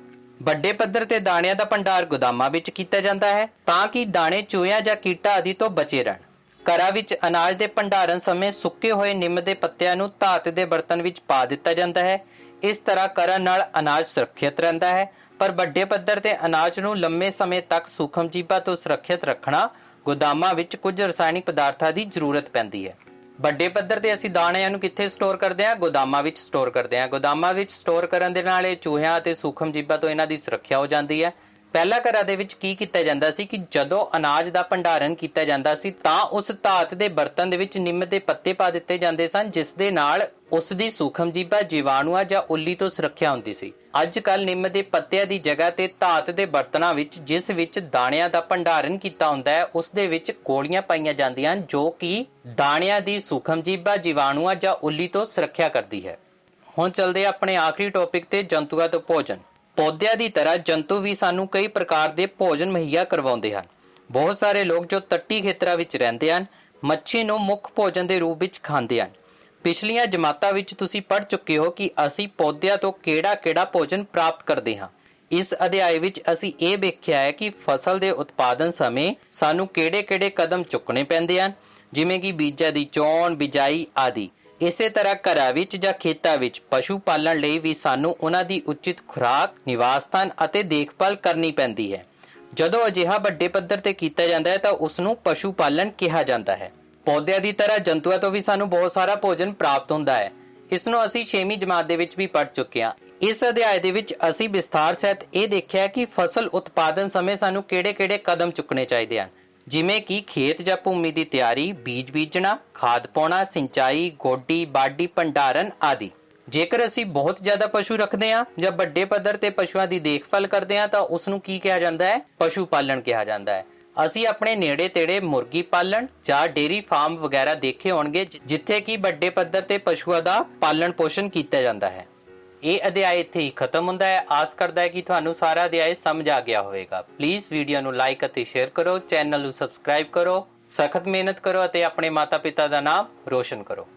ਵੱਡੇ ਪੱਧਰ ਤੇ ਦਾਣਿਆਂ ਦਾ ਭੰਡਾਰ ਗੋਦਾਮਾਂ ਵਿੱਚ ਕੀਤਾ ਜਾਂਦਾ ਹੈ ਤਾਂ ਕਿ ਦਾਣੇ ਚੂਹਿਆਂ ਜਾਂ ਕੀਟਾਂ ਆਦਿ ਤੋਂ ਬਚੇ ਰਹਿਣ। ਘਰਾਂ ਵਿੱਚ ਅਨਾਜ ਦੇ ਭੰਡਾਰਨ ਸਮੇਂ ਸੁੱਕੇ ਹੋਏ ਨਿੰਮ ਦੇ ਪੱਤਿਆਂ ਨੂੰ ਧਾਤ ਦੇ ਬਰਤਨ ਵਿੱਚ ਪਾ ਦਿੱਤਾ ਜਾਂਦਾ ਹੈ। ਇਸ ਤਰ੍ਹਾਂ ਕਰਨ ਨਾਲ ਅਨਾਜ ਸੁਰੱਖਿਅਤ ਰਹਿੰਦਾ ਹੈ। ਪਰ ਵੱਡੇ ਪੱਧਰ ਤੇ ਅਨਾਜ ਨੂੰ ਲੰਮੇ ਸਮੇਂ ਤੱਕ ਸੂਖਮ ਜੀਵਾਂ ਤੋਂ ਸੁਰੱਖਿਅਤ ਰੱਖਣਾ ਗੋਦਾਮਾਂ ਵਿੱਚ ਕੁਝ ਰਸਾਇਣਿਕ ਪਦਾਰਥਾਂ ਦੀ ਜ਼ਰੂਰਤ ਪੈਂਦੀ ਹੈ। ਵੱਡੇ ਪੱਧਰ ਤੇ ਅਸੀਂ ਦਾਣਿਆਂ ਨੂੰ ਕਿੱਥੇ ਸਟੋਰ ਕਰਦੇ ਹਾਂ? ਗੋਦਾਮਾਂ ਵਿੱਚ ਸਟੋਰ ਕਰਦੇ ਹਾਂ। ਗੋਦਾਮਾਂ ਵਿੱਚ ਸਟੋਰ ਕਰਨ ਦੇ ਨਾਲ ਇਹ ਚੂਹਿਆਂ ਅਤੇ ਸੂਖਮ ਜੀਵਾਂ ਤੋਂ ਇਹਨਾਂ ਦੀ ਸੁਰੱਖਿਆ ਹੋ ਜਾਂਦੀ ਹੈ। ਪਹਿਲਾਂ ਘਰਾਂ ਦੇ ਵਿੱਚ ਕੀ ਕੀਤਾ ਜਾਂਦਾ ਸੀ ਕਿ ਜਦੋਂ ਅਨਾਜ ਦਾ ਭੰਡਾਰਨ ਕੀਤਾ ਜਾਂਦਾ ਸੀ ਤਾਂ ਉਸ ਧਾਤ ਦੇ ਬਰਤਨ ਦੇ ਵਿੱਚ ਨਿੰਮ ਦੇ ਪੱਤੇ ਪਾ ਦਿੱਤੇ ਜਾਂਦੇ ਸਨ, ਜਿਸ ਦੇ ਨਾਲ ਉਸ ਦੀ ਸੂਖਮ ਜੀਵਾਂ, ਜੀਵਾਣੂਆਂ ਜਾਂ ਉੱਲੀ ਤੋਂ ਸੁਰੱਖਿਆ ਹੁੰਦੀ ਸੀ। ਅੱਜ ਕੱਲ੍ਹ ਨਿੰਮ ਦੇ ਪੱਤਿਆਂ ਦੀ ਜਗ੍ਹਾ ਤੇ ਧਾਤ ਦੇ ਬਰਤਨਾਂ ਵਿੱਚ, ਜਿਸ ਵਿੱਚ ਦਾਣਿਆਂ ਦਾ ਭੰਡਾਰਨ ਕੀਤਾ ਹੁੰਦਾ ਹੈ, ਉਸ ਦੇ ਵਿੱਚ ਗੋਲੀਆਂ ਪਾਈਆਂ ਜਾਂਦੀਆਂ ਹਨ ਜੋ ਕਿ ਦਾਣਿਆਂ ਦੀ ਸੂਖਮ ਜੀਵਾਂ, ਜੀਵਾਣੂਆਂ ਜਾਂ ਉੱਲੀ ਤੋਂ ਸੁਰੱਖਿਆ ਕਰਦੀ ਹੈ। ਹੁਣ ਚੱਲਦੇ ਆਪਣੇ ਆਖਰੀ ਟੌਪਿਕ ਤੇ, ਜੰਤੂਆਂ ਤੋਂ ਭੋਜਨ। ਪੌਦਿਆਂ ਦੀ ਤਰ੍ਹਾਂ ਜੰਤੂ ਵੀ ਸਾਨੂੰ ਕਈ ਪ੍ਰਕਾਰ ਦੇ ਭੋਜਨ ਮੁਹੱਈਆ ਕਰਵਾਉਂਦੇ ਹਨ। ਬਹੁਤ ਸਾਰੇ ਲੋਕ ਜੋ ਤੱਟੀ ਖੇਤਰਾਂ ਵਿੱਚ ਰਹਿੰਦੇ ਹਨ, ਮੱਛੀ ਨੂੰ ਮੁੱਖ ਭੋਜਨ ਦੇ ਰੂਪ ਵਿੱਚ ਖਾਂਦੇ ਹਨ। ਪਿਛਲੀਆਂ ਜਮਾਤਾਂ ਵਿੱਚ ਤੁਸੀਂ ਪੜ੍ਹ ਚੁੱਕੇ ਹੋ ਕਿ ਅਸੀਂ ਪੌਦਿਆਂ ਤੋਂ ਕਿਹੜਾ ਭੋਜਨ ਪ੍ਰਾਪਤ ਕਰਦੇ ਹਾਂ। ਇਸ ਅਧਿਆਇ ਵਿੱਚ ਅਸੀਂ ਇਹ ਵੇਖਿਆ ਹੈ ਕਿ ਫਸਲ ਦੇ ਉਤਪਾਦਨ ਸਮੇਂ ਸਾਨੂੰ ਕਿਹੜੇ ਕਦਮ ਚੁੱਕਣੇ ਪੈਂਦੇ ਹਨ, ਜਿਵੇਂ ਕਿ ਬੀਜਾਂ ਦੀ ਚੋਣ, ਬਿਜਾਈ ਆਦਿ। ਇਸੇ ਤਰ੍ਹਾਂ ਘਰਾਂ ਵਿੱਚ ਜਾਂ ਖੇਤਾਂ ਵਿੱਚ ਪਸ਼ੂ ਪਾਲਣ ਲਈ ਵੀ ਸਾਨੂੰ ਉਹਨਾਂ ਦੀ ਉਚਿਤ ਖੁਰਾਕ, ਨਿਵਾਸ ਸਥਾਨ ਅਤੇ ਦੇਖਭਾਲ ਕਰਨੀ ਪੈਂਦੀ ਹੈ। ਜਦੋਂ ਅਜਿਹਾ ਵੱਡੇ ਪੱਧਰ ਤੇ ਕੀਤਾ ਜਾਂਦਾ ਹੈ ਤਾਂ ਉਸ ਨੂੰ ਪਸ਼ੂ ਪਾਲਣ ਕਿਹਾ ਜਾਂਦਾ ਹੈ। ਪੌਦਿਆਂ ਦੀ ਤਰ੍ਹਾਂ ਜੰਤੂਆਂ ਤੋਂ ਵੀ ਸਾਨੂੰ ਬਹੁਤ ਸਾਰਾ ਭੋਜਨ ਪ੍ਰਾਪਤ ਹੁੰਦਾ ਹੈ। ਇਸ ਨੂੰ ਅਸੀਂ 6ਵੀਂ ਜਮਾਤ ਦੇ ਵਿੱਚ ਵੀ ਪੜ੍ਹ ਚੁੱਕੇ ਹਾਂ। ਇਸ ਅਧਿਆਇ ਦੇ ਵਿੱਚ ਅਸੀਂ ਵਿਸਥਾਰ ਸਹਿਤ ਇਹ ਦੇਖਿਆ ਕਿ ਫਸਲ ਉਤਪਾਦਨ ਸਮੇਂ ਸਾਨੂੰ ਕਿਹੜੇ ਕਦਮ ਚੁੱਕਣੇ ਚਾਹੀਦੇ ਹਨ, ਜਿਵੇਂ ਕਿ ਖੇਤ ਜਾਂ ਭੂਮੀ ਦੀ ਤਿਆਰੀ, ਬੀਜ ਬੀਜਣਾ, ਖਾਦ ਪਾਉਣਾ, ਸਿੰਚਾਈ, ਗੋਡੀ, ਬਾਡੀ, ਭੰਡਾਰਨ ਆਦਿ। ਜੇਕਰ ਅਸੀਂ ਬਹੁਤ ਜ਼ਿਆਦਾ ਪਸ਼ੂ ਰੱਖਦੇ ਹਾਂ ਜਾਂ ਵੱਡੇ ਪੱਧਰ ਤੇ ਪਸ਼ੂਆਂ ਦੀ ਦੇਖਭਾਲ ਕਰਦੇ ਹਾਂ ਤਾਂ ਉਸ ਨੂੰ ਕੀ ਕਿਹਾ ਜਾਂਦਾ ਹੈ? ਪਸ਼ੂ ਪਾਲਣ ਕਿਹਾ ਜਾਂਦਾ ਹੈ। ਅਸੀਂ ਆਪਣੇ ਨੇੜੇ ਤੇੜੇ ਮੁਰਗੀ ਪਾਲਣ ਜਾਂ ਡੇਅਰੀ ਫਾਰਮ ਵਗੈਰਾ ਦੇਖੇ ਹੋਣਗੇ ਜਿੱਥੇ ਕਿ ਵੱਡੇ ਪੱਧਰ ਤੇ ਪਸ਼ੂਆਂ ਦਾ ਪਾਲਣ ਪੋਸ਼ਣ ਕੀਤਾ ਜਾਂਦਾ ਹੈ। ਇਹ ਅਧਿਆਇ ਇੱਥੇ ਹੀ ਖਤਮ ਹੁੰਦਾ ਹੈ। ਆਸ ਕਰਦਾ ਹੈ ਕਿ ਤੁਹਾਨੂੰ ਸਾਰਾ ਅਧਿਆਇ ਸਮਝ ਆ ਗਿਆ ਹੋਵੇਗਾ। ਪਲੀਜ਼ ਵੀਡੀਓ ਨੂੰ ਲਾਈਕ ਅਤੇ ਸ਼ੇਅਰ ਕਰੋ, ਚੈਨਲ ਨੂੰ ਸਬਸਕ੍ਰਾਈਬ ਕਰੋ, ਸਖਤ ਮਿਹਨਤ ਕਰੋ ਅਤੇ ਆਪਣੇ ਮਾਤਾ ਪਿਤਾ ਦਾ ਨਾਮ ਰੋਸ਼ਨ ਕਰੋ।